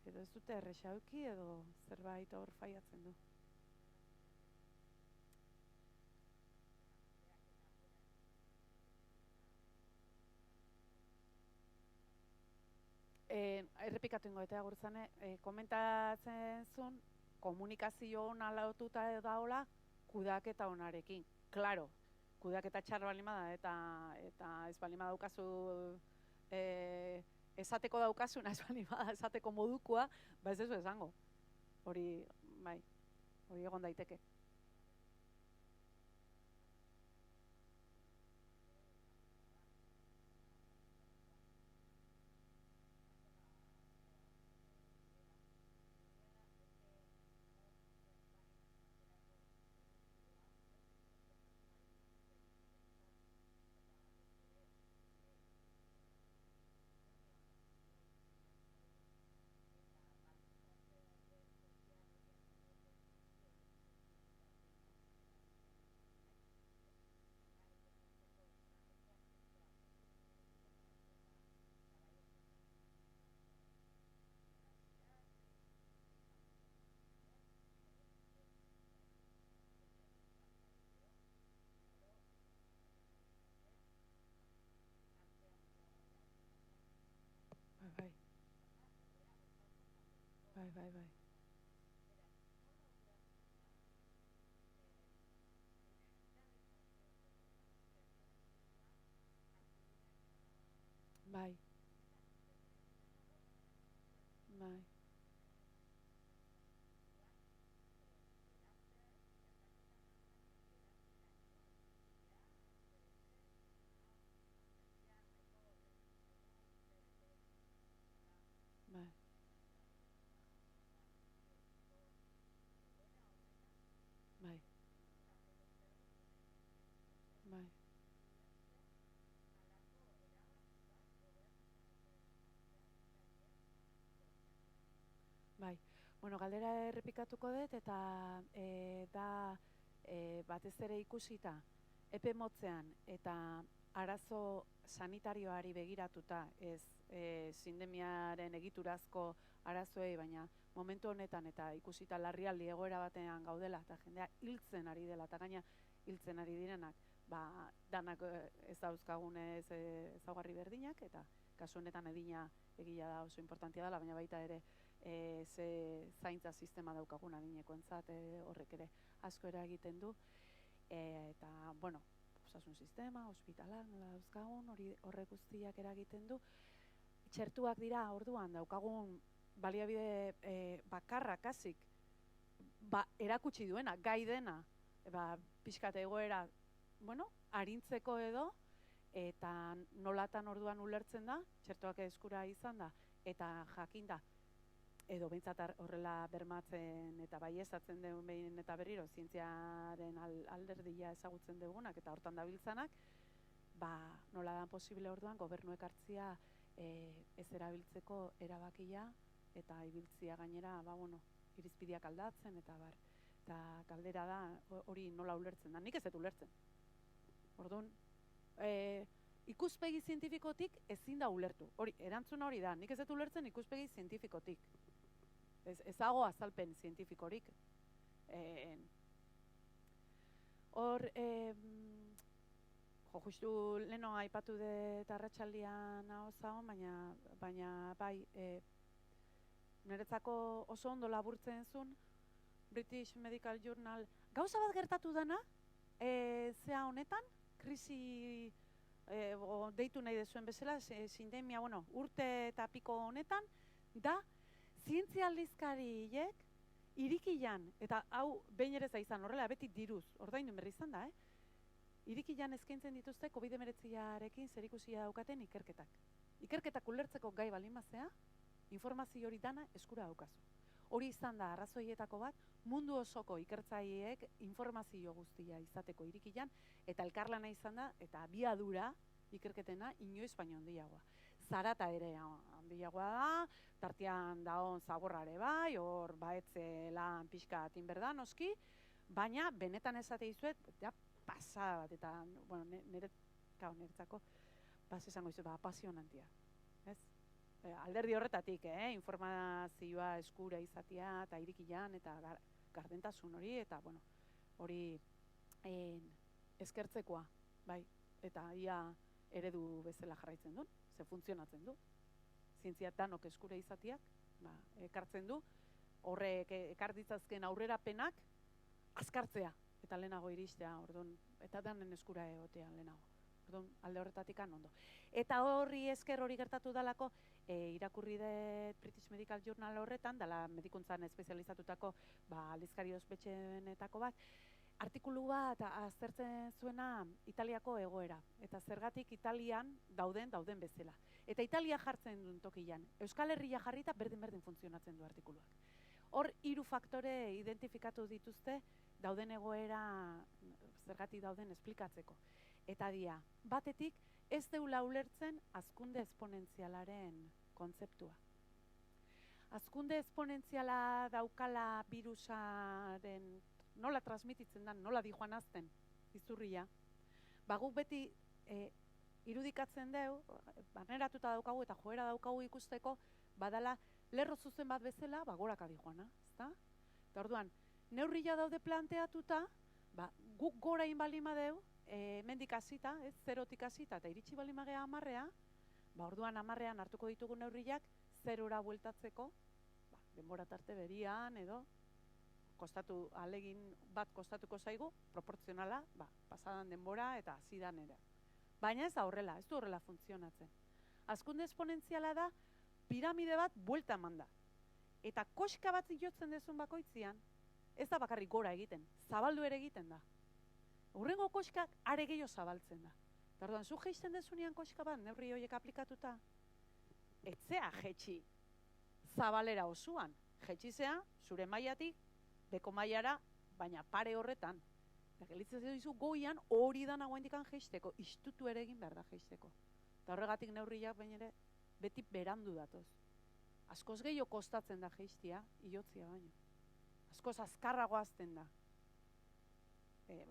ez dute errexauki, edo zerbait hor faiatzen du. Errepikatu ingo, eta agurtzane, komentatzen zuen, komunikazio hona laututa daola, kudaketa honarekin. Klaro, kudaketa txar balima da, eta ez balima daukazu, esateko daukazuna, ez balima da, esateko modukoa, ez dezu esango. Hori, bai, hori egon daiteke. Bai. Bai. Bai, bueno, galdera errepikatuko dut, eta da batez ere ikusita, epe motzean eta arazo sanitarioari begiratuta, ez sindemiaren egiturazko arazoei, baina momentu honetan eta ikusita larrialdi egoera batean gaudela, eta jendea hiltzen ari dela, eta gaina hiltzen ari direnak, danak ez dauzkagunez ezaugarri berdinak, eta kasu honetan edina egia da oso importantia dela, baina baita ere ze zaintza sistema daukagun adinekoentzat horrek ere asko eragiten du. Eta, bueno, osasun sistema, ospitalak nola dauzkagun, horrek guztiak eragiten du. Txertuak dira, orduan, daukagun baliabide bakarra kasik, erakutsi duena, gai dena, pixkat egoera, bueno, arintzeko edo, eta nolatan orduan ulertzen da, txertuak eskura izan da, eta jakin da, edo behintzat horrela bermatzen eta baieztatzen dugun behin eta berriro, zientziaren alderdia ezagutzen dugunak eta hortan dabiltzanak, nola dan posible orduan gobernuek hartzia ez erabiltzeko erabakia eta ibiltzia gainera, irizpideak aldatzen eta bar. Eta galdera da hori nola ulertzen da. Nik ez dut ulertzen. Orduan, ikuspegi zientifikotik ezin da ulertu. Erantzuna hori da, nik ez dut ulertzen ikuspegi zientifikotik. Ez dago azalpen zientifikorik. Justu leheno aipatu dut arratsaldian hau zagon, baina bai, niretzako oso ondo laburtzen zuen British Medical Journal. Gauza bat gertatu dana, zea honetan, krisi deitu nahi dezuen bezala, sindemia, urte eta piko honetan, da, zientzia aldizkariek irikilan, eta hau behin ere izan horrela, beti diruz, ordaindu berri izan da, irikilan eskaintzen dituzte COVID-19arekin zerikusia daukaten ikerketak. Ikerketak ulertzeko gai balimazea, informazio hori dana eskura daukazu. Hori izan da arrazoietako bat, mundu osoko ikertzaileek informazio guztia izateko irikilan, eta elkarlana izan da, eta abiadura ikerketena inoiz baino handiagoa. Zarata ere handiagoa da, tartean daon zaborrare bai, hor baetze lan pixka atin berda noski, baina benetan esate dizuet, pasada bat, eta niretzako, esango dizuet, apasionantia. Alderdi horretatik, informazioa eskura izatea, eta irikilan, eta gardentasun hori, eta hori eskertzekoa, bai, eta ia eredu bezala jarraitzen du, ze funtzionatzen du. Zientzia danok eskura izatiak, ekartzen du, horrek ekar ditzazken aurrerapenak azkartzea, eta lehenago iristea, eta danen eskura egotea lehenago. Alde horretatik ondo. Eta horri esker hori gertatu dalako, irakurri dut British Medical Journal horretan, dala medikuntzan espezializatutako aldizkari ospetxeenetako bat, artikulu bat aztertzen zuena Italiako egoera. Eta zergatik Italian dauden bezala. Eta Italia jartzen duen tokian. Euskal Herria jarrita berdin funtzionatzen du artikuluak. Hor 3 faktore identifikatu dituzte dauden egoera zergatik dauden esplikatzeko. Eta dia, batetik ez deula ulertzen hazkunde esponentzialaren kontzeptua. Hazkunde esponentziala daukala virusaren nola transmititzen da, nola dijoan azten, izurria. Guk beti irudikatzen deu, barneratuta daukagu eta joera daukagu ikusteko, badala lerro zuzen bat bezala, goraka dijoana, ezta? Eta orduan, neurria daude planteatuta, guk gora inbalima deu, mendik hasita, zerotik hasita, eta iritsi balima gea 10-ea, orduan 10-ean hartuko ditugu neurriak, 0-ra bueltatzeko, denbora tarte berian, edo, alegin bat kostatuko zaigu, proporzionala, pasadan denbora eta zidan ere. Baina ez da horrela, ez du horrela funtzionatzen. Hazkunde esponentziala da, piramide bat buelta manda. Eta koska bat jotzen dezun bakoitzian, ez da bakarrik gora egiten, zabaldu ere egiten da. Hurrengo koskak are gehiago zabaltzen da. Eta orduan, zu jeisten dezunean koska bat, neurri horiek aplikatuta, etzea jetxi zabalera osuan. Jetxizea, zure mailatik, beko mailara, baina pare horretan. Gelitzen dizu goian hori da nagoendikan jeisteko, istutu ere egin behar da jeisteko. Eta horregatik neurriak baina ere beti berandu datoz. Askoz gehiago kostatzen da jeistia, iotzia baino. Askoz azkarrago azten da.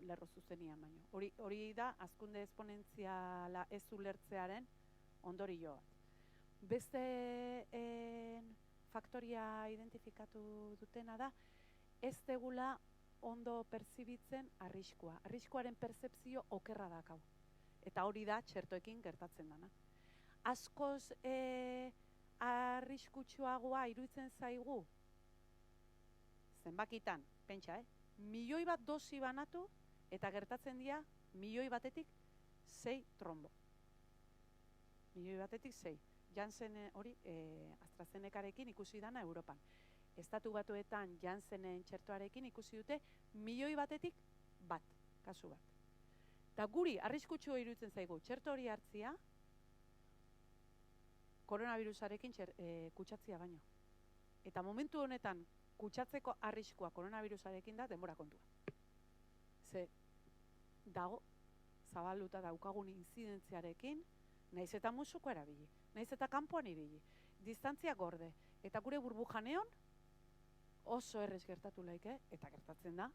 Lerro zuzenian baino. Hori da hazkunde esponentziala ez ulertzearen ondorio bat. Beste faktoria identifikatu dutena da, ez degula ondo perzibitzen arriskua. Arriskuaren pertzepzio okerra dakau. Eta hori da txertoekin gertatzen dana. Askoz arriskutsuagoa iruditzen zaigu? Zenbakitan, pentsa, milioi bat dosi banatu, eta gertatzen dira milioi batetik 6 trombo. Milioi batetik 6. Janssen hori AstraZenecarekin ikusi dana Europan. Estatu Batuetan Janssenen txertoarekin ikusi dute milioi batetik bat, kasu bat. Eta guri arriskutsua iruditzen zaigu txerto hori hartzia, koronavirusarekin kutsatzia baino. Eta momentu honetan kutsatzeko arriskua koronavirusarekin da denbora kontua. Ze dago zabalduta daukagun inzidentziarekin, naiz eta musuko erabili, naiz eta kanpoan ibili, distantzia gorde, eta gure burbujaneon oso errez gertatu laike, eta gertatzen da,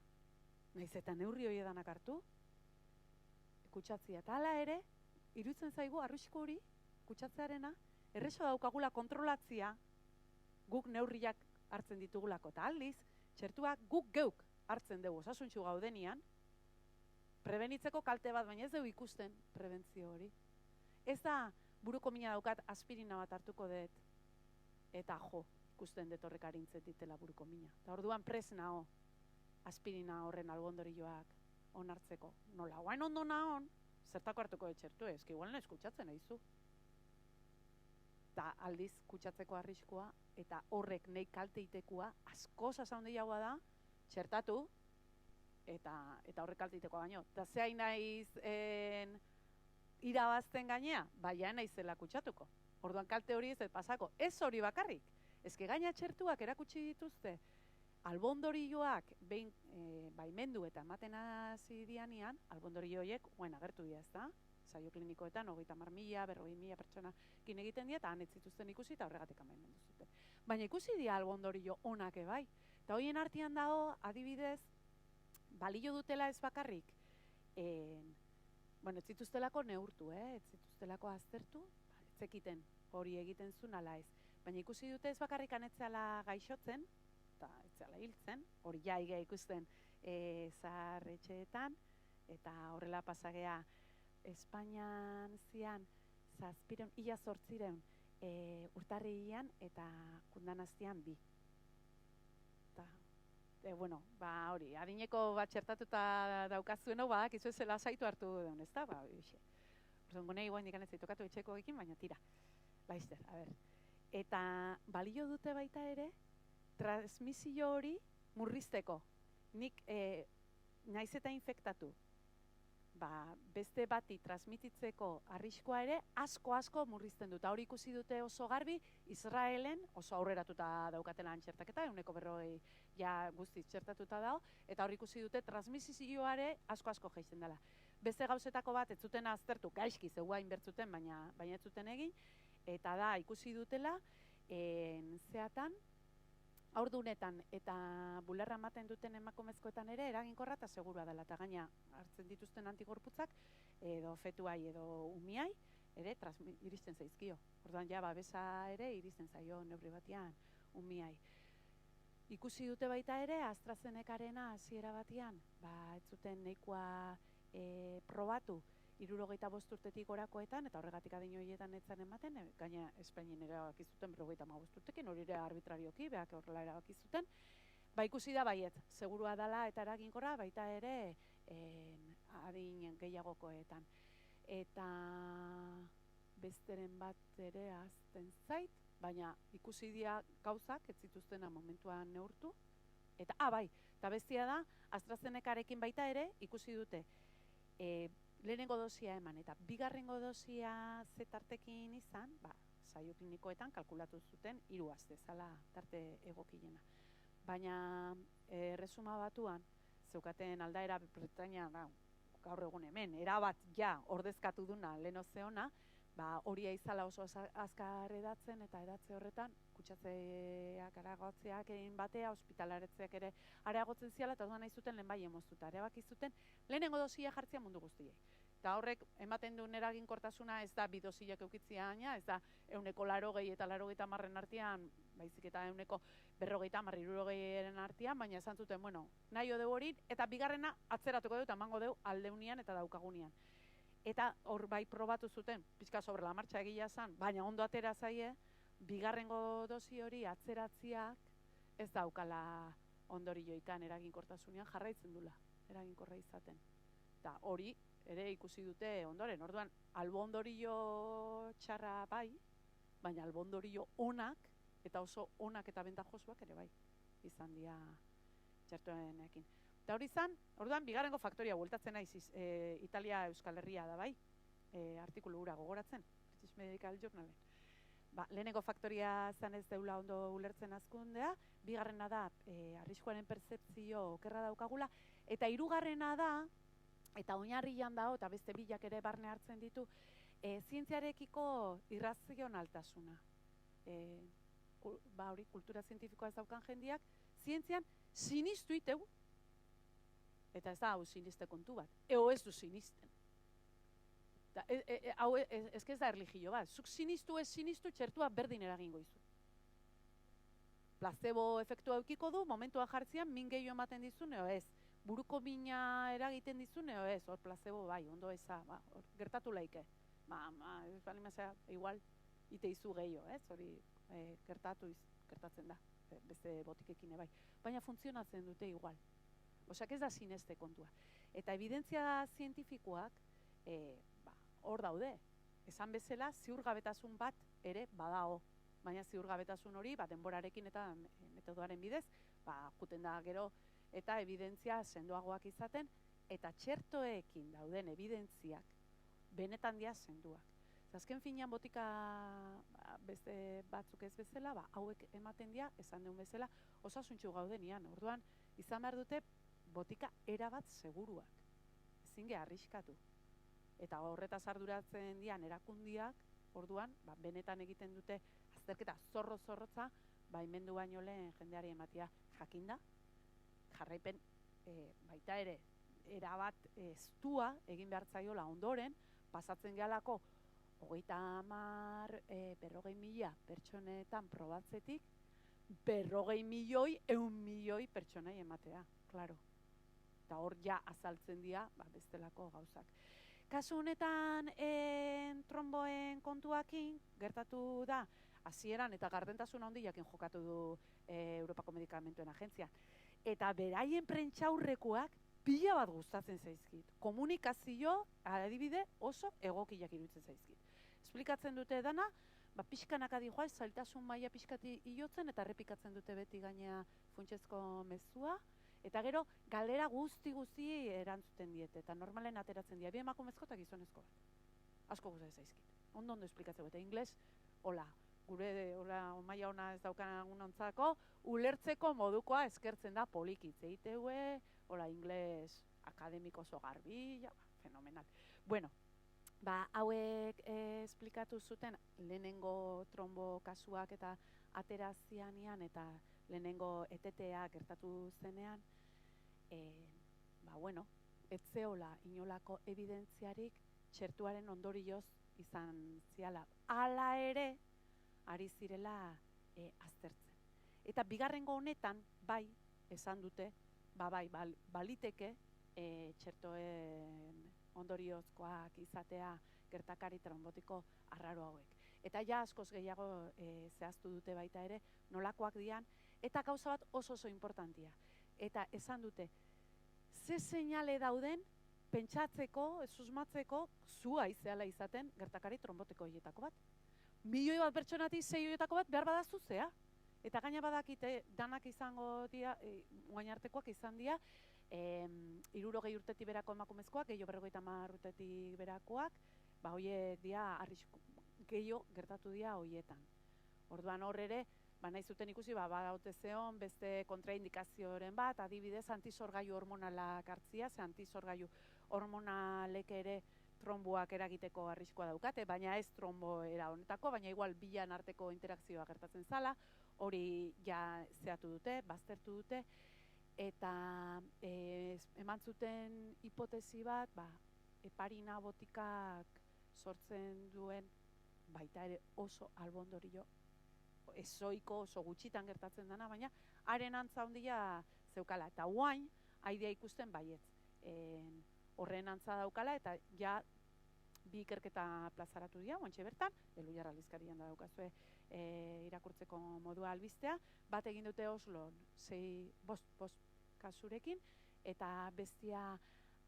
naiz eta neurri horiedanak hartu, kutsatzia. Eta hala ere, iruditzen zaigu arrisku hori, kutsatzearena, erreso daukagula kontrolatzia, guk neurriak hartzen ditugulako. Eta aldiz, txertuak guk geuk hartzen dugu osasuntsu gaudenian, prebenitzeko kalte bat, baina ez dugu ikusten prebentzio hori. Ez da buruko mina daukat aspirina bat hartuko dut, eta ikusten dut horrek arintzen ditela buruko mina. Eta orduan pres nao aspirina horren albondorioak onartzeko. Nola, guain ondo naon, zertako hartuko dut txertu, ezki igual nahiz kutsatzen nahizu. Eta aldiz kutsatzeko arriskua, eta horrek nahi kalte itekua, asko sasaundeiagoa da, txertatu, eta horrek kalte itekoa baino. Eta zehain naiz irabazten gainea, baina naizela kutsatuko. Orduan kalte hori ez pasako. Ez hori bakarrik. Ezke gaina txertuak erakutsi dituzte, albondorioak behin baimendu eta ematen hasi dianean, albondorio horiek agertu dira, ezta? Saio klinikoetan 30.000, 40.000 pertsonakin egiten dira, eta han ez zituzten ikusi eta horregatik baimendu zuten. Baina ikusi dira albondorio onak bai. Eta horien artean dago, adibidez, balio dutela ez bakarrik, ez zituztelako neurtu, ez zituztelako aztertu, ez zekiten hori egiten zuen ala ez. Baina ikusi dute ez bakarrik anetzela gaixotzen, eta ez zela hiltzen, hori jaiga ikusten zaharretxeetan, eta horrela pasagea Espainian zian ia 800 urtarrian eta kundanaztian 2. Eta, hori, adineko bat txertatuta daukazueno, izu zela zaitu hartu duen, ez da? Orduan gune iguain dikanez ditokatu etxeko ekin, baina tira. Laizter, a ber. Eta balio dute baita ere, transmisio hori murrizteko. Nik naiz eta infektatu, beste bati transmititzeko arriskoa ere asko murrizten dut. Hori ikusi dute oso garbi, Israelen oso aurreratuta daukatela txertaketa, 140 ja guztiz txertatuta dago, eta hori ikusi dute transmisioare asko jaisten dela. Beste gauzetako bat ez zuten aztertu, gaizki zeuain bertzuten, baina ez zuten egin, eta da ikusi dutela, zeatan, haurdunetan eta bularra ematen duten emakumezkoetan ere eraginkorra eta segurua dela, eta gaina hartzen dituzten antigorputzak edo fetuai edo umiai ere iristen zaizkio. Orduan ja babesa ere iristen zaio neurri batean umiai. Ikusi dute baita ere AstraZenecarena hasiera batean, ez zuten nahikoa probatu 65 urtetik gorakoetan, eta horregatik adin horietan etzan ematen, gaina Espainien erabaki zuten 55 urtekin, hori ere arbitrarioki, behak horrela erabaki zuten. Ikusi da baiet, segurua dela eta eraginkorra, baita ere adin gehiagokoetan. Eta besteren bat ere azten zait, baina ikusi dira gauzak, ez zituztena momentuan neurtu. Eta, eta bestia da, AstraZenecarekin baita ere, ikusi dute, lehenengo dosia eman, eta bigarrengo dosia ze tartekin izan, saio klinikoetan kalkulatu zuten 3 aste, zala tarte egokilena. Baina erresuma batuan, zeukaten aldaera Britainia, gaur egun hemen, erabat ja ordezkatu duna lehen zeona, horia izala oso azkar edatzen, eta edatze horretan, kutsatzeak areagotzeak egin batea, ospitalaretzeak ere areagotzen ziala, eta duan nahi zuten lehen bai emoztuta. Erabaki zuten lehenengo dosia jartzea mundu guztiei. Eta horrek ematen duen eraginkortasuna ez da 2 dosiak eukitzia gaina, ez da 180 eta 90 artean, baizik eta 140, 60 artean, baina esan zuten, nahi odeu hori, eta bigarrena atzeratuko dut, emango deu aldeunian eta daukagunian. Eta hor bai probatu zuten, pizka sobre la martxa egia zan, baina ondo atera zaie, bigarrengo dosi hori atzeratziak ez daukala ondorioikan eraginkortasunean jarraitzen dula eraginkorra izaten. Eta hori ere ikusi dute ondoren. Orduan, albo ondorio txarra bai, baina albo ondorio onak, eta oso onak eta bentajosuak ere bai, izan dira txertoenekin. Eta hori izan, orduan, bigarrengo faktoria bueltatzen naiz, Italia Euskal Herria da bai, artikulu hura gogoratzen, British Medical Journalen. Lehenengo faktoria zan ez deula ondo ulertzen azkundea, bigarrena da arriskuaren pertzepzio okerra daukagula, eta hirugarrena da, eta oinarrian dago, eta beste bilak ere barne hartzen ditu, zientziarekiko irrazionaltasuna. Hori, kultura zientifikoa ez daukan jendiak, zientzian sinistu iteu, eta ez da hau siniste kontu bat, eo ez du sinisten. Hau ez da erligio bat, zuk sinistu ez sinistu txertua berdin eragingo izu. Placebo efektua eukiko du, momentua jartzian min gehiago ematen dizun, eo ez. Buruko mina eragiten dizun, eo ez, hor placebo bai, ondo eza, gertatu laike. Ez bali mazera, igual, ite izu gehiago, ez, hori gertatzen da, beste botikekin bai. Baina funtzionatzen dute igual. Osak ez da sineste kontua. Eta evidentzia zientifikoak, hor daude. Esan bezala, ziurgabetasun bat ere badao. Baina ziurgabetasun hori, denborarekin eta metodoaren bidez, juten da gero eta evidentzia sendoagoak izaten, eta txertoekin dauden evidentziak benetan dia senduak. Azken finean botika beste batzuk ez bezala, hauek ematen dia, esan duen bezala, osasuntxu gaudenian. Orduan, izan behar dute botika erabat seguruak. Ezin geha arriskatu. Eta horretaz arduratzen dian erakundiak, orduan, benetan egiten dute azterketa zorrotza, baimendu baino lehen jendeari ematia jakinda, jarraipen baita ere, erabat estua egin behar zaiola ondoren, pasatzen gehalako 40.000 pertsonetan probatzetik, 100.000 pertsonai ematea, klaro. Eta hor ja azaltzen dira bestelako gauzak. Kasu honetan tromboen kontuakin gertatu da hasieran eta gardentasun handiakin jokatu du Europako Medikamentuen Agentzia. Eta beraien prentxaurrekoak pila bat gustatzen zaizkit. Komunikazio adibide oso egokiak iruditzen zaizkit. Esplikatzen dute dana, pixkanak adijoa, zailtasun maila pixkati iotzen eta errepikatzen dute beti gainea funtsezko mezua. Eta gero, galdera guzti erantzuten diete, eta normalen ateratzen dira. Bi emakumezko eta gizonezko bat. Asko gustatzen zaizkit. Ondo esplikatzen eta ingles, gure maila ona ez daukan ontzako, ulertzeko modukoa eskertzen da polikitz eiteue, ingles akademiko oso garbi, fenomenal. Bueno, hauek esplikatu zuten lehenengo trombo kasuak eta aterazianian eta lehenengo etetea gertatu zenean, ez zeola inolako evidentziarik txertuaren ondorioz izan ziala. Hala ere, ari zirela aztertzen. Eta bigarrengo honetan, bai, esan dute, baliteke txertoen ondoriozkoak izatea gertakari trombotiko arraro hauek. Eta ja askoz gehiago zehaztu dute baita ere, nolakoak dian, eta gauza bat oso importantia. Eta esan dute, ze seinale dauden pentsatzeko, susmatzeko, zua izeala izaten gertakari trombotiko horietako bat. 1.000.000 pertsonatik 6.000.000 bat behar badazu zea. Eta gaina badakite danak izango dira, guain artekoak izan dira, 60 urtetik berako emakumezkoak, gehiago 50 urtetik berakoak, horiek dira gehiago gertatu dira horietan. Orduan hor ere, nahi zuten ikusi, badaute zeon, beste kontraindikazioren bat, adibidez, antizorgailu hormonalak hartzia, ze antizorgailu hormonalek ere tromboak eragiteko arriskua daukate, baina ez trombo era honetako, baina igual bilan arteko interakzioa gertatzen zala, hori ja zehatu dute, baztertu dute, eta eman zuten hipotesi bat, heparina botikak sortzen duen, baita ere oso albondorio, ezoiko oso gutxitan gertatzen dena, baina haren antza handia zeukala. Eta guain, haidea ikusten baietz. Horren antza daukala, eta ja bi ikerketa plazaratu dira, oantxe bertan, Elhuyar aldizkarian da daukazue irakurtzeko modua albistea, bat egin dute Oslon 5 kasurekin, eta bestia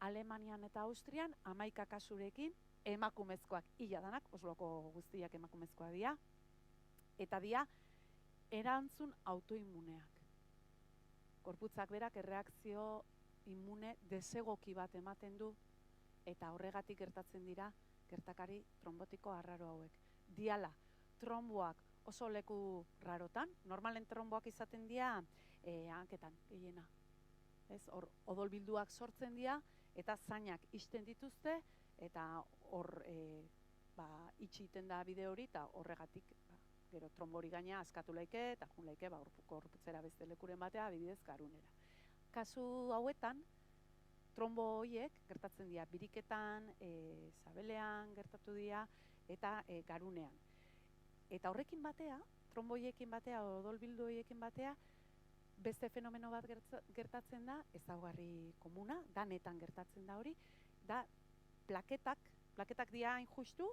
Alemanian eta Austrian 11 kasurekin, emakumezkoak hila danak, Osloko guztiak emakumezkoak dira, eta dira erantzun autoimmuneak. Gorputzak berak erreakzio immune desegoki bat ematen du, eta horregatik gertatzen dira gertakari trombotiko arraro hauek. Diala, tromboak oso leku rarotan, normalen tromboak izaten dira hanketan, gehiena. Odolbilduak sortzen dira, eta zainak ixten dituzte, eta hor itxiten da bide hori, eta horregatik gero trombori gaina askatu laike, eta jun laike, gorputzera beste lekuren batea, adibidez garunera. Kasu hauetan, trombo horiek gertatzen dira biriketan, sabelean gertatu dira, eta garunean. Eta horrekin batea, trombo horiekin batea, odolbildu horiekin batea, beste fenomeno bat gertatzen da, ezaugarri komuna, danetan gertatzen da hori, da plaketak dira hain justu,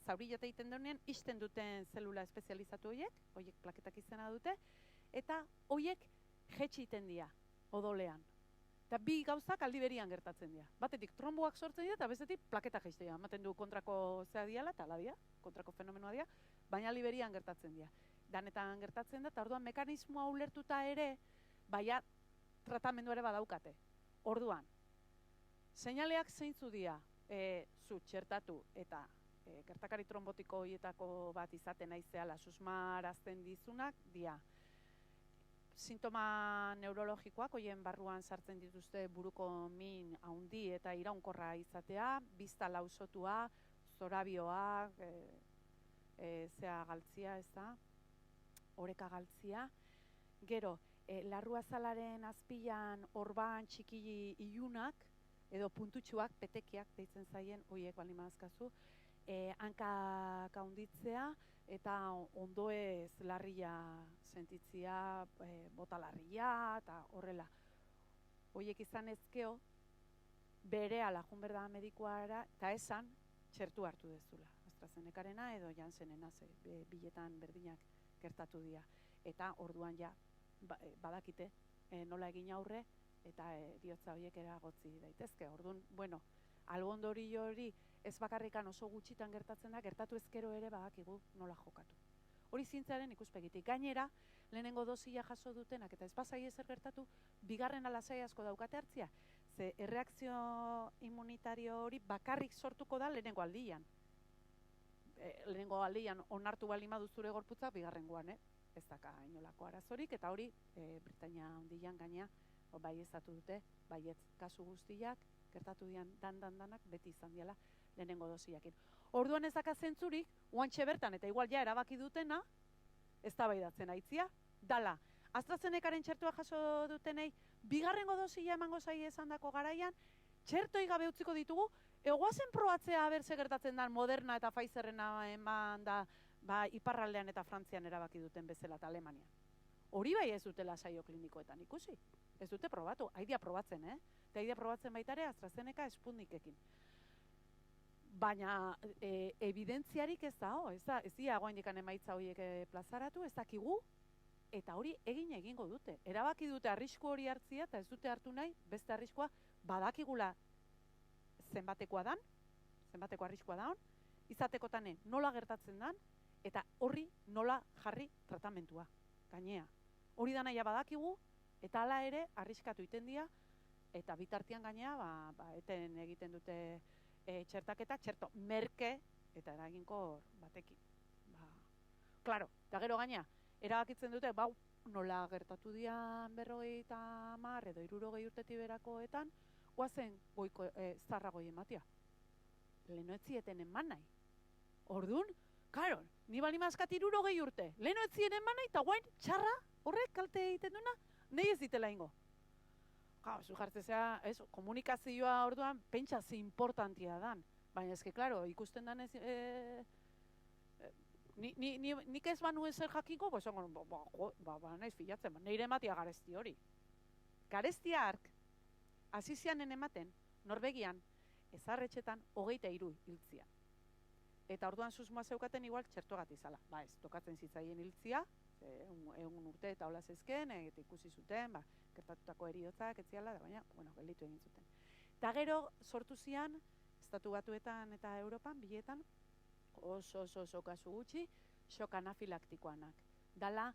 zaurilote egiten denean, ixten duten zelula espezializatu horiek plaketak izena dute, eta horiek jetxiten dira, odolean. Eta bi gauzak aldi berian gertatzen dira. Batetik tromboak sortzen dira, eta bestetik plaketak jaisten dira. Ematen du kontrako zea diala, eta ala dira, kontrako fenomenoa dira, baina aldi berian gertatzen dira. Danetan gertatzen da, eta orduan mekanismoa ulertuta ere, baina tratamendu ere badaukate. Orduan, seinaleak zeintzu dira, zu txertatu eta gertakari trombotiko horietako bat izaten naizeala susmarazten dizunak, dira. Sintoma neurologikoak, hoien barruan sartzen dituzte buruko min haundi eta iraunkorra izatea, bizta lausotua, zorabioa, zea galtzia, ez da, oreka galtzia. Gero, larruazalaren azpilan orban txiki ilunak, edo puntutxuak, petekiak deitzen zaien, hoiek bali mazkazu, hankak haunditzea, eta ondoez larria sentitzia, bota larria, eta horrela. Hoiek izan ezkeo, bere ala jun berda medikuara, eta esan, txertu hartu dezula. AstraZenecarena edo Janssenena, biletan berdinak gertatu dira. Eta orduan ja, badakite, nola egin aurre, eta bihotza horiek eragotzi daitezke. Orduan, bueno, albondori hori ez bakarrikan oso gutxitan gertatzen da, gertatu ezkero ere badakigu nola jokatu. Hori zientziaren ikuspegitik. Gainera, lehenengo dosia jaso dutenak, eta ez bazai ezer gertatu, bigarren lasai asko daukate hartzia. Ze erreakzio immunitario hori bakarrik sortuko da lehenengo aldian. Lehenengo aldian onartu bali madu zure gorputzak, bigarrengoan, ez daka inolako arazorik, eta hori Britainia handian gaina bai ezatu dute, baietz kasu guztiak, gertatu dian danak beti izan diala lehenengo dosiakin. Orduan ez daka zentzurik, oantxe bertan, eta igual ja erabaki dutena, ez da bai datzen aitzia, dala, AstraZenecaren txertua jaso dutenei, bigarrengo dosia emango zaie esan dako garaian, txertoi gabe utziko ditugu, egoazen probatzea haberse gertatzen dan Moderna eta Pfizerrena eman da, iparraldean eta Frantzian erabaki duten bezala eta Alemanian. Hori bai ez dutela saio klinikoetan ikusi. Ez dute probatu, haidia probatzen, Eta haidia probatzen baitare AstraZeneca Sputnikekin. Baina evidentziarik ez da, ez dira goaindikan emaitza horiek plazaratu, ez dakigu, eta hori egingo dute. Erabaki dute arrisku hori hartzia, eta ez dute hartu nahi, beste arriskua badakigula zenbatekoa dan, zenbateko arriskua daun, izatekotanen nola gertatzen dan, eta horri nola jarri tratamentua, gainea. Hori da naia badakigu, eta hala ere arriskatu iten dira, eta bitartian gainea, eten egiten dute txertaketa, txerto merke eta eraginkor batekin. Klaro, eta gero gainea, erabakitzen dute, nola gertatu dian 50 edo 60 urtetik berakoetan, guazen zarragoi ematia. Leheno etzieten eman nahi. Orduan, klaro, ni bali mazkat 60 urte, leheno etzien eman nahi, eta guain txarra horrek kalte egiten duna, nahi ez ditela ingo. Zu jartzea, komunikazioa orduan, pentsa ze importantia dan. Baina ezke, klaro, ikusten danez, nik ez banu ezer jakinko, naiz filatzen, nire ematia garesti hori. Garesti hark, azizianen ematen, Norvegian, ezarretxetan 23 hiltzian. eta orduan susmoa zeukaten igual txertogat izala. Ba ez, tokatzen zitzaien hiltzia, egun urte eta hola zezken, eta ikusi zuten, ba, gertatutako heriotzak etziala, da baina, bueno, gelditu egin zuten. Eta gero, sortu zian, Estatu Batuetan eta Europan, biletan, oso kasu gutxi, shock anafilaktikoanak. Dala,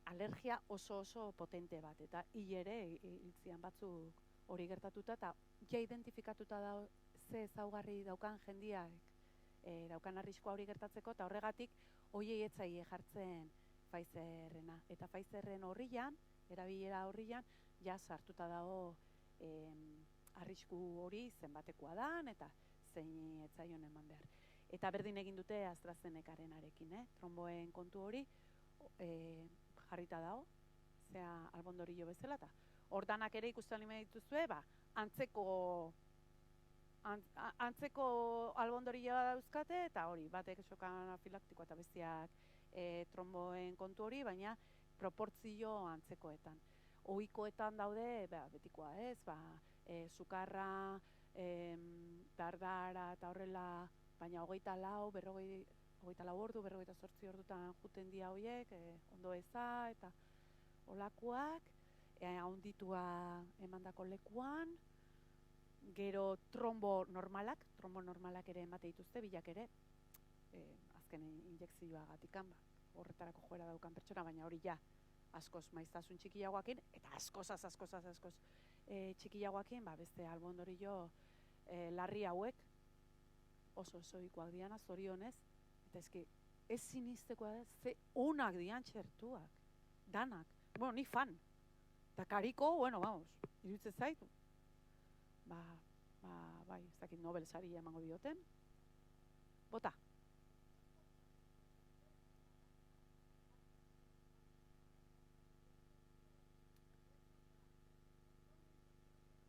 alergia oso potente bat, eta hil ere hiltzian batzuk hori gertatuta, eta ja identifikatuta da ze ezaugarri daukan jendiak, daukan arriskoa hori gertatzeko, eta horregatik hoiei etzaie jartzen Pfizerrena. Eta Pfizerren horrian, erabilera horrian, ja sartuta dago arrisku hori zenbatekoa dan, eta zein etzaion eman behar. Eta berdin egin dute AstraZenecarenarekin, tromboen kontu hori jarrita dago, zea albondorillo bezala, eta hordanak ere ikusten lime dituzue, ba, antzeko albondorilloa dauzkate, eta hori, batek shock anafilaktikoa eta bestiak tromboen kontu hori, baina proportzio antzekoetan. Ohikoetan daude, betikoa ez, sukarra, dardara eta horrela, baina 24 ordu, 48 ordutan juten dia horiek, ondo eza eta olakoak, haunditua emandako lekuan, gero trombo normalak ere emate dituzte, bilak ere, azken injekzioagatikan, horretarako joera daukan pertsona, baina hori ja, askoz maiztasun txikiagoakin, eta askoz txikiagoakin, beste albondorillo larri hauek, oso ohikoak diana, zorionez, eta eski, ez siniztekoa da, ze onak dian txertuak, danak, bueno, ni fan, eta kariko, bueno, vamos, iruditzen zait, bai, ez dakit Nobel saria emango dioten, bota.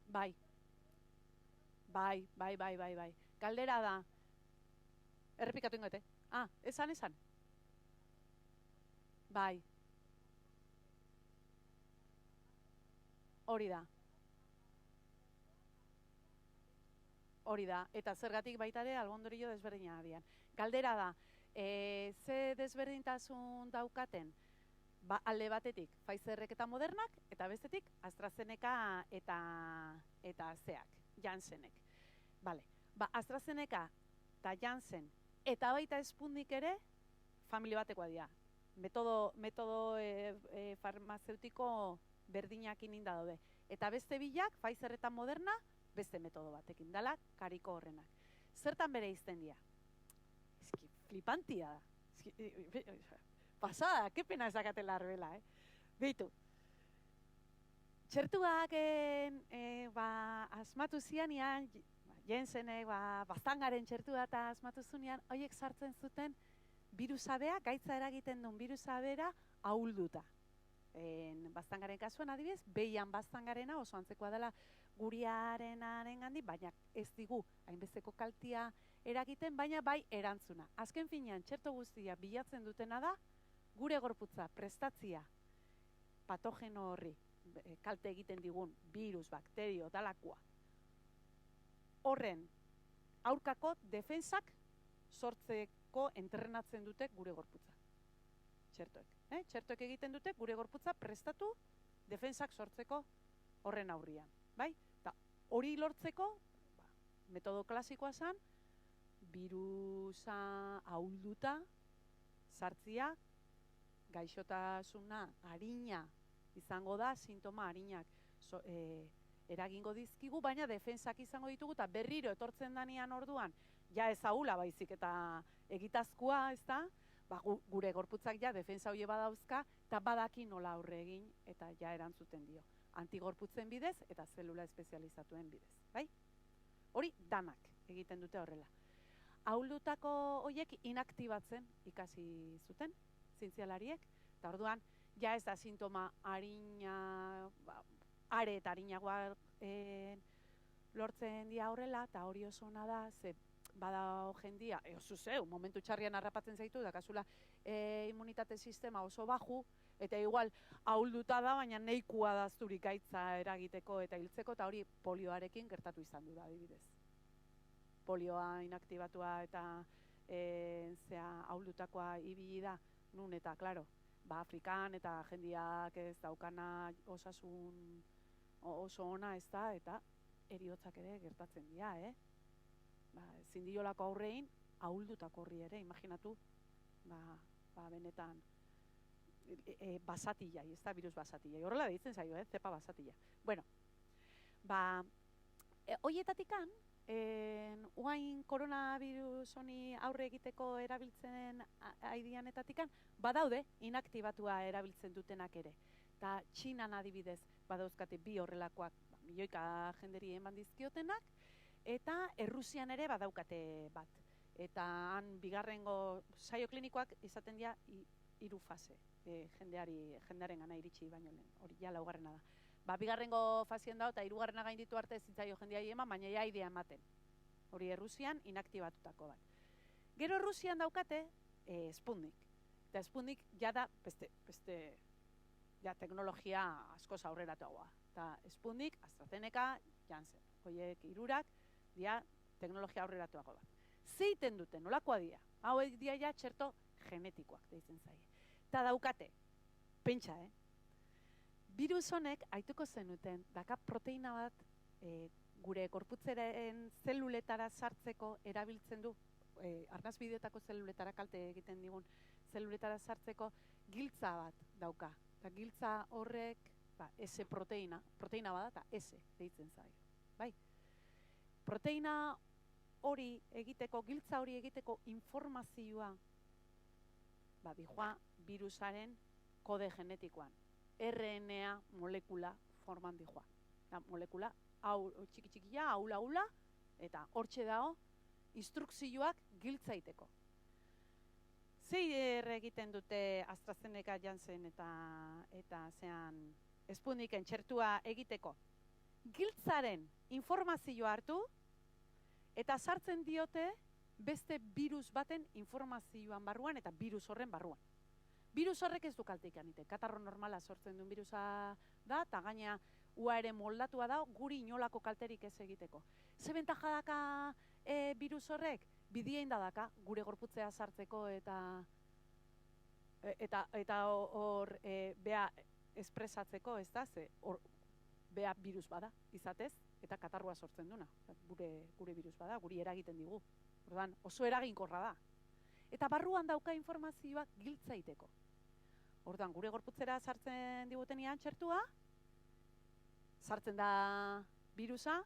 Bai. Galdera da. Errepikatu ingoete. Esan. Bai. Hori da. Eta zergatik baita ere albondorillo desberdina dian. Galdera da. Ze desberdintasun daukaten? Alde batetik Pfizerrek eta Modernak, eta bestetik AstraZeneca eta Janssenek. AstraZeneca eta Janssen eta baita Sputnik ere familia batekoa dira. Metodo farmazeutiko berdinak ininda daude. Eta beste bilak, Pfizer eta Moderna, beste metodo batekin dala, kariko horrenak. Zertan bere izten dira? Eski, flipantia da. Pasada, ke pena esakatela arbela, Beitu. Txertuak asmatu zianian, Janssenek baztangaren txertua eta asmatu zunean, horiek sartzen zuten birusabea, gaitza eragiten duen birusabera ahulduta. Baztangaren kasuan adibidez, behian baztangarena oso antzekoa dela guriarenaren handi, baina ez digu hainbesteko kaltia eragiten, baina bai erantzuna. Azken finean, txerto guztia bilatzen dutena da, gure gorputza prestatzia patogeno horri, kalte egiten digun virus, bakterio, dalakoa. Horren, aurkako defensak sortzeko entrenatzen dute gure gorputza. Txertoek. Txertoek egiten dute gure gorputza prestatu defensak sortzeko horren aurrian. Bai? Eta hori lortzeko, metodo klasikoa zen, virusa ahulduta sartzia, gaixotasuna arina izango da, sintoma arinak eragingo dizkigu, baina defensak izango ditugu, eta berriro etortzen danian orduan, ja ez ahula baizik eta egitazkoa, ez da, gure gorputzak ja defensa hori badauzka, eta badaki nola aurre egin, eta ja erantzuten dio. Antigorputzen bidez, eta zelula espezializatuen bidez, bai? Hori danak egiten dute horrela. Ahuldutako horiek inaktibatzen ikasi zuten, zientzialariek, eta orduan, ja ez da sintoma harina, are eta harinagoa lortzen dia horrela, eta hori oso ona da, ze bada jendia, zuzeu, momentu txarrian harrapatzen zaitu, da kasula immunitate sistema oso baju, eta igual ahulduta da, baina neikua da zurik gaitza eragiteko eta hiltzeko, eta hori polioarekin gertatu izan du da, adibidez. Polioa inaktibatua eta ahuldutakoa ibili da, nun eta, klaro, Afrikan eta jendiak ez daukana osasun oso ona ez da, eta heriotzak ere gertatzen dira, ezin diolako aurrein ahuldutako horri ere, imaginatu, benetan basatilla, ez da, virus basatilla, horrela deitzen zaio, zepa basatilla. Bueno, hoietatikan, uain koronavirus honi aurre egiteko erabiltzen aidianetatikan, badaude inaktibatua erabiltzen dutenak ere. Eta Txinan adibidez badauzkate bi horrelakoak, milioika jenderi eman dizkiotenak, eta Errusian ere badaukate bat. Eta han bigarrengo saio klinikoak izaten dira 3 fase, jendearen gana iritsi baino lehen, hori ja laugarrena da. Bigarrengo fasien da, eta 3. gainditu arte zitzaio jendeari eman, baina ja idea ematen. Hori Errusian inaktibatutako bat. Gero Errusian daukate Sputnik. Eta Sputnik ja da beste teknologia askoz aurreratuagoa. Eta Sputnik, AstraZeneca, Janssen. Horiek 3 dira teknologia aurreratuago bat. Zeiten duten, nolakoa dira? Hauek dira ja txerto genetikoak deitzen zaie. Eta daukate, pentsa, virus honek aituko zenuten, daka proteina bat gure gorputzaren zeluletara sartzeko erabiltzen du, arnasbideetako zeluletara kalte egiten digun zeluletara sartzeko giltza bat dauka. Eta giltza horrek, S proteina bada eta S deitzen zaio. Bai? Proteina hori egiteko, giltza hori egiteko informazioa, dijoa virusaren kode genetikoan. RNA molekula forman dijoa. Molekula txiki-txikia, aula, eta hortxe dago instrukzioak giltzaiteko. Zer egiten dute AstraZeneca, Janssen eta Sputniken txertua egiteko? Giltzaren informazioa hartu eta sartzen diote beste virus baten informazioan barruan eta virus horren barruan. Virus horrek ez du kalteik anite. Katarro normala sortzen duen virusa da, eta gaina ua ere moldatua da, guri inolako kalterik ez egiteko. Ze bentaja daka virus horrek? Bidiein daka gure gorputzea sartzeko eta hor bea espresatzeko, ez da, ze hor bea virus bada, izatez, eta katarroa sortzen duna. Gure virus bada, guri eragiten digu. Orduan, oso eraginkorra da. Eta barruan dauka informazioak giltzaiteko. Orduan, gure gorputzera sartzen digutenean txertua, sartzen da virusa,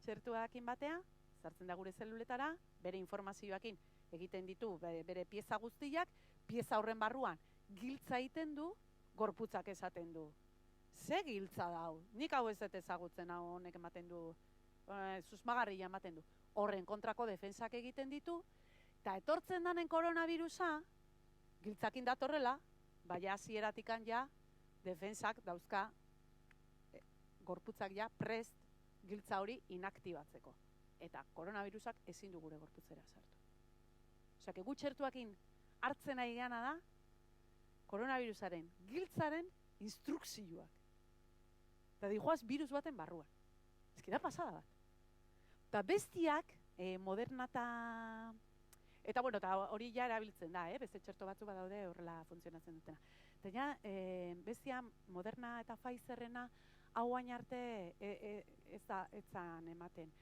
txertuakin batean, sartzen da gure zeluletara, bere informazioakin egiten ditu bere pieza guztiak, pieza horren barruan giltza egiten du, gorputzak esaten du. Ze giltza da hau? Nik hau ez dut ezagutzen hau honek ematen du, susmagarria ematen du. Horren kontrako defensak egiten ditu, eta etortzen danen koronavirusa, giltzakin datorrela, baina hasieratikan ja, defensak dauzka, gorputzak ja prest giltza hori inaktibatzeko. Eta koronavirusak ezin du gure gorputzera sartu. Osea, gu txertuakin hartzen ari gana da, koronavirusaren giltzaren instrukzioak. Eta dijoaz virus baten barruan. Ez da pasada bat. Eta bestiak, Moderna eta bueno, eta hori ja erabiltzen da, beste txerto batzu badaude horrela funtzionatzen dutena. Eta ja, bestia Moderna eta Pfizerrena hauain arte etzan ematen.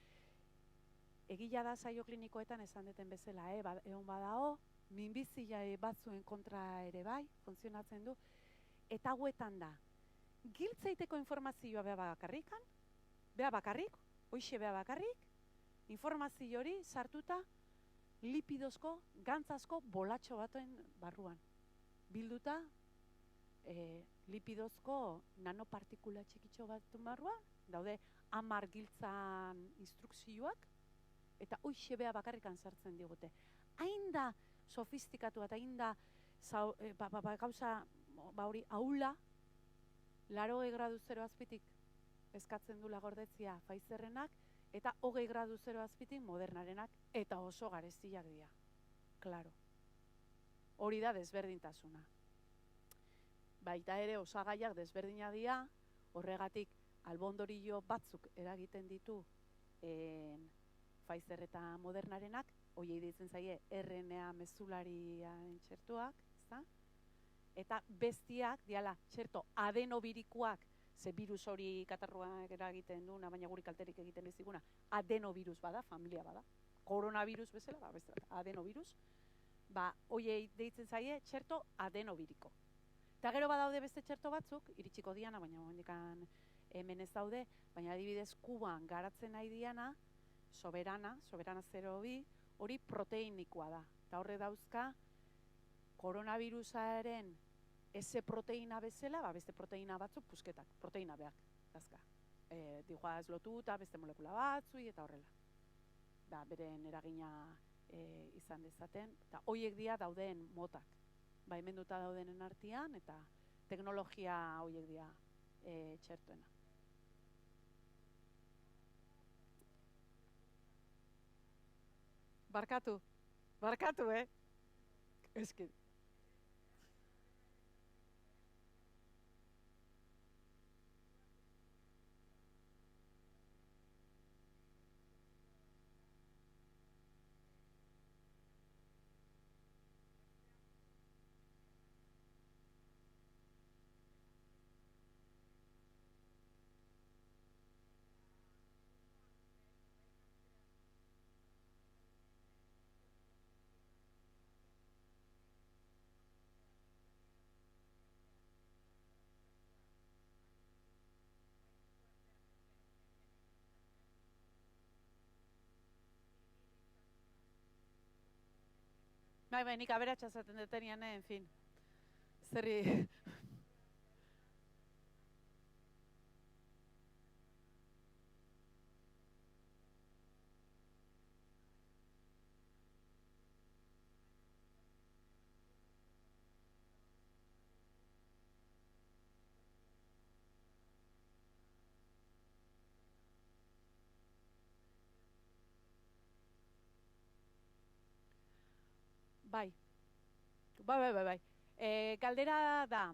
Egila da saio klinikoetan esan duten bezala, egon badao, minbizia batzuen kontra ere bai, funtzionatzen du, eta hauetan da. Giltzeiteko informazioa beha bakarrik, hoixe beha bakarrik, informazio hori sartuta lipidozko, gantzazko bolatxo batuen barruan. Bilduta lipidozko nanopartikula txikitxo batuen barruan, daude 10 giltzan instrukzioak, eta hoixe beha bakarrikan sartzen digute. Hain da sofistikatu eta hain da gauza hori aula, 80 gradu 0 azpitik eskatzen dula gordetzia Pfizerrenak, eta 20 gradu 0 azpitik Modernarenak, eta oso garestiak dira. Claro. Hori da desberdintasuna. Baita ere osagaiak desberdina dira, horregatik albondorio batzuk eragiten ditu Pfizer eta Modernarenak, hoiei deitzen zaie RNA mezulariaren txertoak, ezta? Eta bestiak diala txerto adenobirikoak, ze virus hori katarroak eragiten duena, baina guri kalterik egiten ez diguna, adenovirus bada, familia bada. Koronavirus bezala, adenovirus, hoiei deitzen zaie txerto adenobiriko. Eta gero badaude beste txerto batzuk, iritsiko diana, baina momendikan hemen ez daude, baina adibidez Kuban garatzen nahi diana, Soberana 02, hori proteinikoa da. Eta horre dauzka, koronavirusaren ese proteina bezala, beste proteina batzuk pusketak, proteina beak, dazka. Dijoaz lotuta, beste molekula batzui, eta horrela. Beren eragina izan dezaten, eta hoiek dira dauden motak. Hemenduta daudenen artean, eta teknologia hoiek dira txertoena. Barkatu, eski. Nik aberatsa zaten detenian, en fin. Zerri... Bai. Galdera da,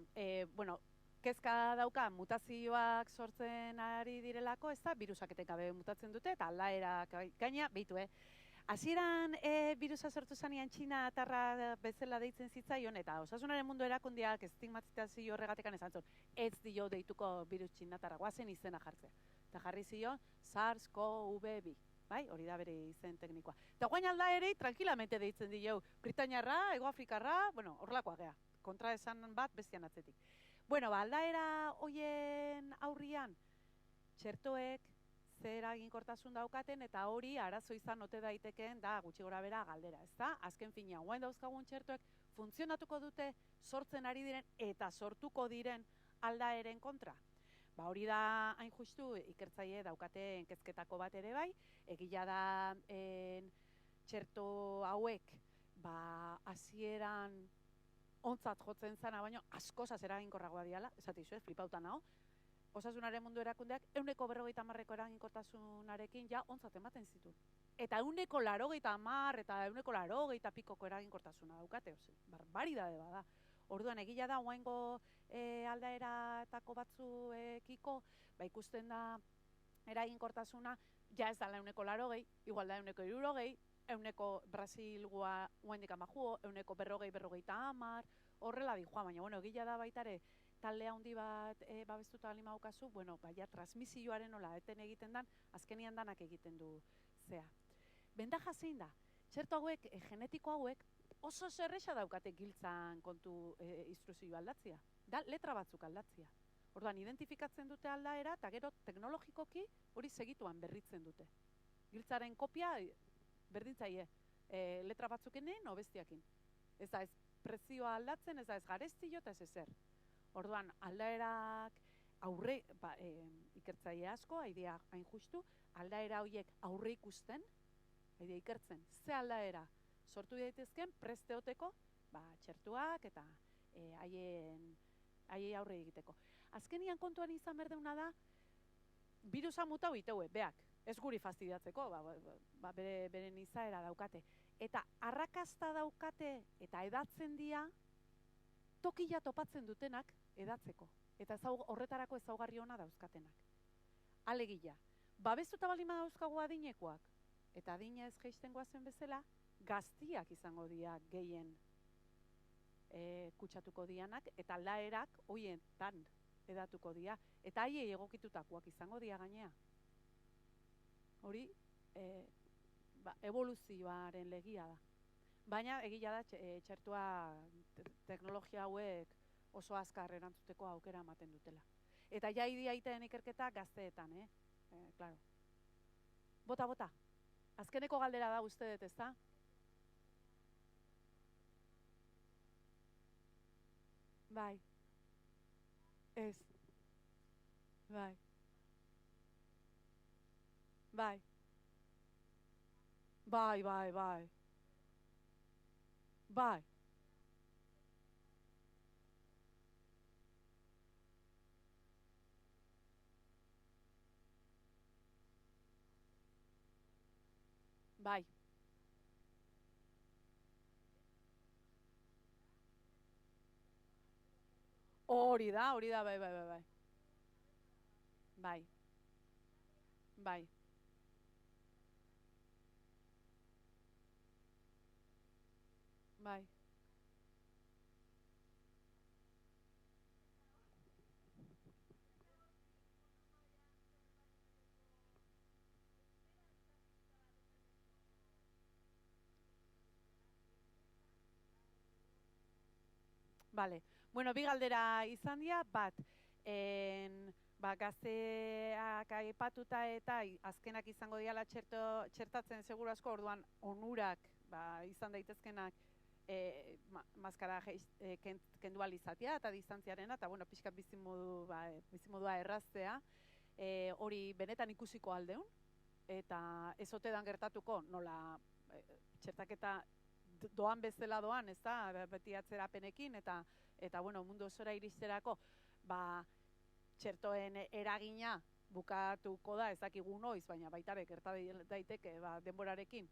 kezka dauka mutazioak sortzen ari direlako, ez da, virusak etengabe mutatzen dute, eta aldaerak gaina, behitu, Hasieran virusa sortu zanean Txina atarra bezala deitzen zitzaion, eta Osasunaren Mundu Erakundeak estigmatizazio horregatekan esan zuen, ez dio deituko virus txinatarra, guazen izena jartzea. Eta jarri zion SARS-CoV-2. Bai, hori da bere izen teknikoa. Eta guain aldaerei tranquilamente deitzen dio, Britainiarra, Egoafrikarra, horrelakoa gea, kontra esan bat bestian atzetik. Aldaera hoien aurrian, txertoek zer eraginkortasun daukaten, eta hori arazo izan ote daitekeen da gutxi gora bera galdera, ezta? Azken finean, guain dauzkagun txertoek funtzionatuko dute sortzen ari diren eta sortuko diren aldaeren kontra. Hori da hain justu ikertzaile daukaten kezketako bat ere bai, egia da txerto hauek hasieran ontzat jotzen zana, baino askoz eraginkorragoa diala, esate izuez, flipauta nago. Osasunaren Mundu Erakundeak 150%ko eraginkortasunarekin ja ontzat ematen zituen. Eta 180 eta 180 pikoko eraginkortasuna daukate, barbaridade bada. Orduan, egia da, guaingo aldaeratako batzuekiko, ikusten da eraginkortasuna, ja ez dala 180, igual da 160, 100 Brasilgoa guaindik amajuo, 140-150, horrela dijoa, baina, egia da baitare, talde handi bat babestuta alima daukazu, transmisioaren nola eten egiten dan, azkenian danak egiten du zea. Bendaja zein da, txerto hauek, genetiko hauek, oso zerreza daukate giltzan kontu instruzio aldatzia. Da, letra batzuk aldatzia. Orduan, identifikatzen dute aldaera, eta gero teknologikoki hori segituan berritzen dute. Giltzaren kopia berdintzaie, letra batzukenein o bestiakin. Ez da ez prezioa aldatzen, ez da ez garestio eta ez ezer. Orduan, aldaerak aurre, ikertzaile asko, haidea hain justu, aldaera horiek aurre ikusten, haidea ikertzen, ze aldaera sortu daitezken presteoteko, txertuak eta haiei aurre egiteko. Azkenian kontuan izan berdeuna da, virusa mutau iteue, beak, ez guri fastidiatzeko, beren izaera daukate. Eta arrakasta daukate eta edatzen dira, tokia topatzen dutenak edatzeko. Eta horretarako ezaugarri ona dauzkatenak. Alegia, babestuta balima dauzkagu adinekoak, eta adinez jaisten goazen bezala, gaztiak izango dira gehien kutsatuko dianak, eta aldaerak hoietan edatuko dira. Eta haiei egokitutakoak izango dira gainea. Hori, evoluzioaren legia da. Baina egia da txertua teknologia hauek oso azkar erantzuteko aukera ematen dutela. Eta ja idiaiten ikerketa gazteetan, claro. Bota. Azkeneko galdera da uste dut, ezta? Bai. Ez. Bai. Bai. Bai. Bai. Bai. Hori da, bai. Bai. Bai. Bai. Bale. Bueno, bi galdera izan dira, bat, gazteak aipatuta eta azkenak izango diala txertatzen seguru asko, orduan onurak izan daitezkenak maskara kendu ahal izatea eta distantziarena, eta bueno, pixkat bizimodua erraztea, hori benetan ikusiko aldeun, eta ez ote dan gertatuko, nola txertaketa doan bezala doan, ez da, beti atzerapenekin, eta bueno, mundu osora iristerako, txertoen eragina bukatuko da, ez dakigu noiz, baina baitare gerta daiteke denborarekin,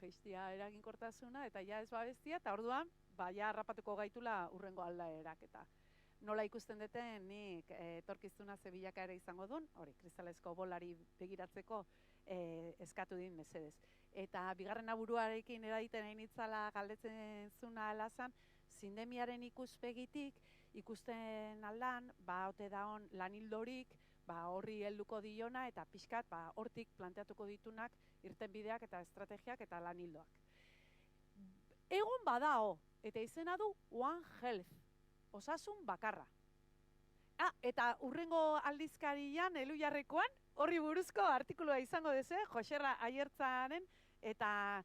jeistia eraginkortasuna, eta ja ez babestia, eta orduan, ja harrapatuko gaitula urrengo aldaerak, eta nola ikusten duten nik etorkizuna ze bilakaera izango duen, hori, kristalesko bolari begiratzeko eskatu din mesedez. Eta bigarren aburuarekin eraiten hain itzala galdetzen zuna alazan, sindemiaren ikuspegitik, ikusten aldan, ote daon lanildorik, horri helduko diona, eta pixkat, hortik planteatuko ditunak irtenbideak eta estrategiak eta lanildoak. Egon badao, eta izena du One Health, osasun bakarra. Eta urrengo aldizkarian, Elhuyarrekoan, horri buruzko artikulua izango deze, Joserra Aiertzaren eta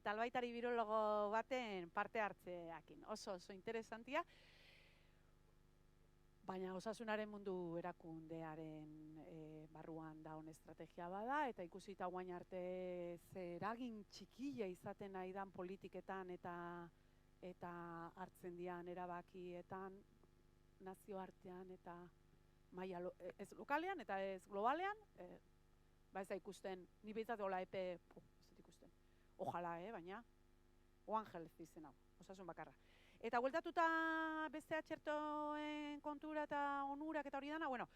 albaitari birologo baten parte hartzeakin. Oso interesantia. Baina osasunaren mundu erakundearen barruan daun estrategia bada, eta ikusita guain arte zeragin txikila izaten nahi dan politiketan eta hartzen dian erabakietan, nazioartean eta maila ez lokalean eta ez globalean, ez da ikusten, ni behitzat hola epe, ez da ikusten, ojala, baina, One Health izen hau, osasun bakarra. Eta hueltatuta bestea txertoen kontura eta onurak eta hori dana, bueno,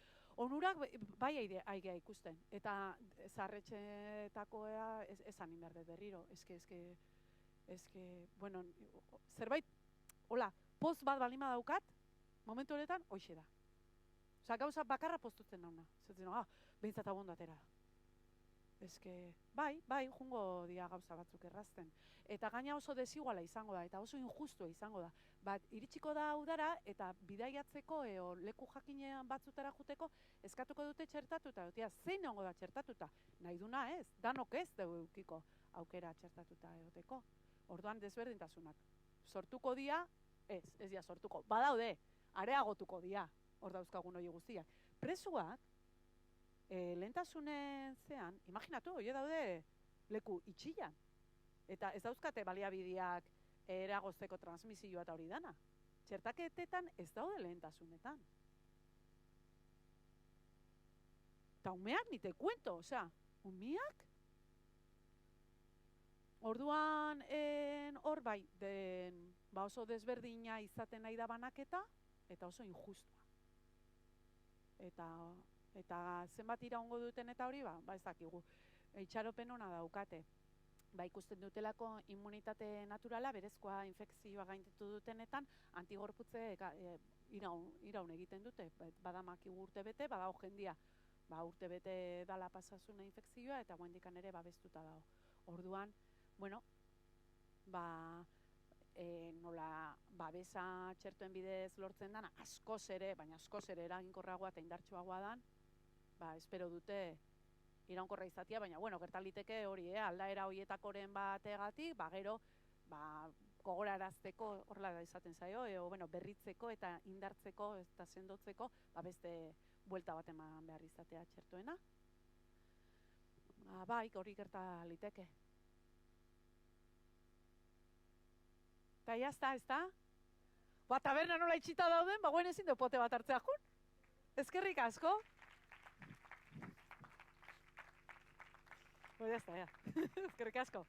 onurak bai aigea ikusten. Eta zarretxetakoa esan inberde berriro. Bueno, zerbait, hola, poz bat balima daukat, momentu honetan, hoxe da. Osa, gauza bakarra postutzen dauna. Zaten, behintzat abondatera. Bai, jungo dia gauza batzuk errazten. Eta gaina oso desiguala izango da, eta oso injustua izango da. Iritsiko da udara, eta bidaiatzeko leku jakinean batzutara juteko, eskatuko dute txertatuta. Zein ongo da txertatuta? Nahi duna ez, danok ez deukiko aukera txertatuta egoteko. Orduan desberdintasunak. Sortuko dia, ez dia sortuko. Badaude, areagotuko dia, hor dauzkagun hori guztiak. Presuak, lehentasunen zean, imaginatu, hori daude leku itxilan. Eta ez dauzkate baliabideak eragozteko transmisioa eta hori dana. Txertaketetan ez daude lehentasunetan. Eta umeak nite kuento, osea, umeak? Orduan hor bai, oso desberdina izaten nahi da banaketa, eta oso injustua. Eta zenbat iraungo duten eta hori, ez dakigu. Itxaropen ona daukate. ba, ikusten dutelako immunitate naturala, berezkoa infekzioa gainditu dutenetan, antigorputze iraun egiten dute. Badamakigu urte bete, badago jendia, ba, urte bete dala pasazuna infekzioa, eta guendikan ere babestuta dago. Orduan, bueno, ba, nola babesa txertoen bidez lortzen dana, askoz ere eraginkorragoa eta indartsuagoa dan, ba, espero dute iraunkorra izatea, baina, bueno, gertaliteke hori, aldaera horietakoren bategatik, ba, gero, ba, gogorarazteko horrela da izaten zaio, bueno, berritzeko eta indartzeko eta sendotzeko, ba, beste buelta bat eman behar izatea txertoena. Ba, bai, hori gertaliteke. Eta jazta, ez da? Ba, taberna nola itxita dauden, ba, guen ezin du pote bat hartzea jun. Ezkerrik asko. Pues ya está, ya. Ezkerrik asko.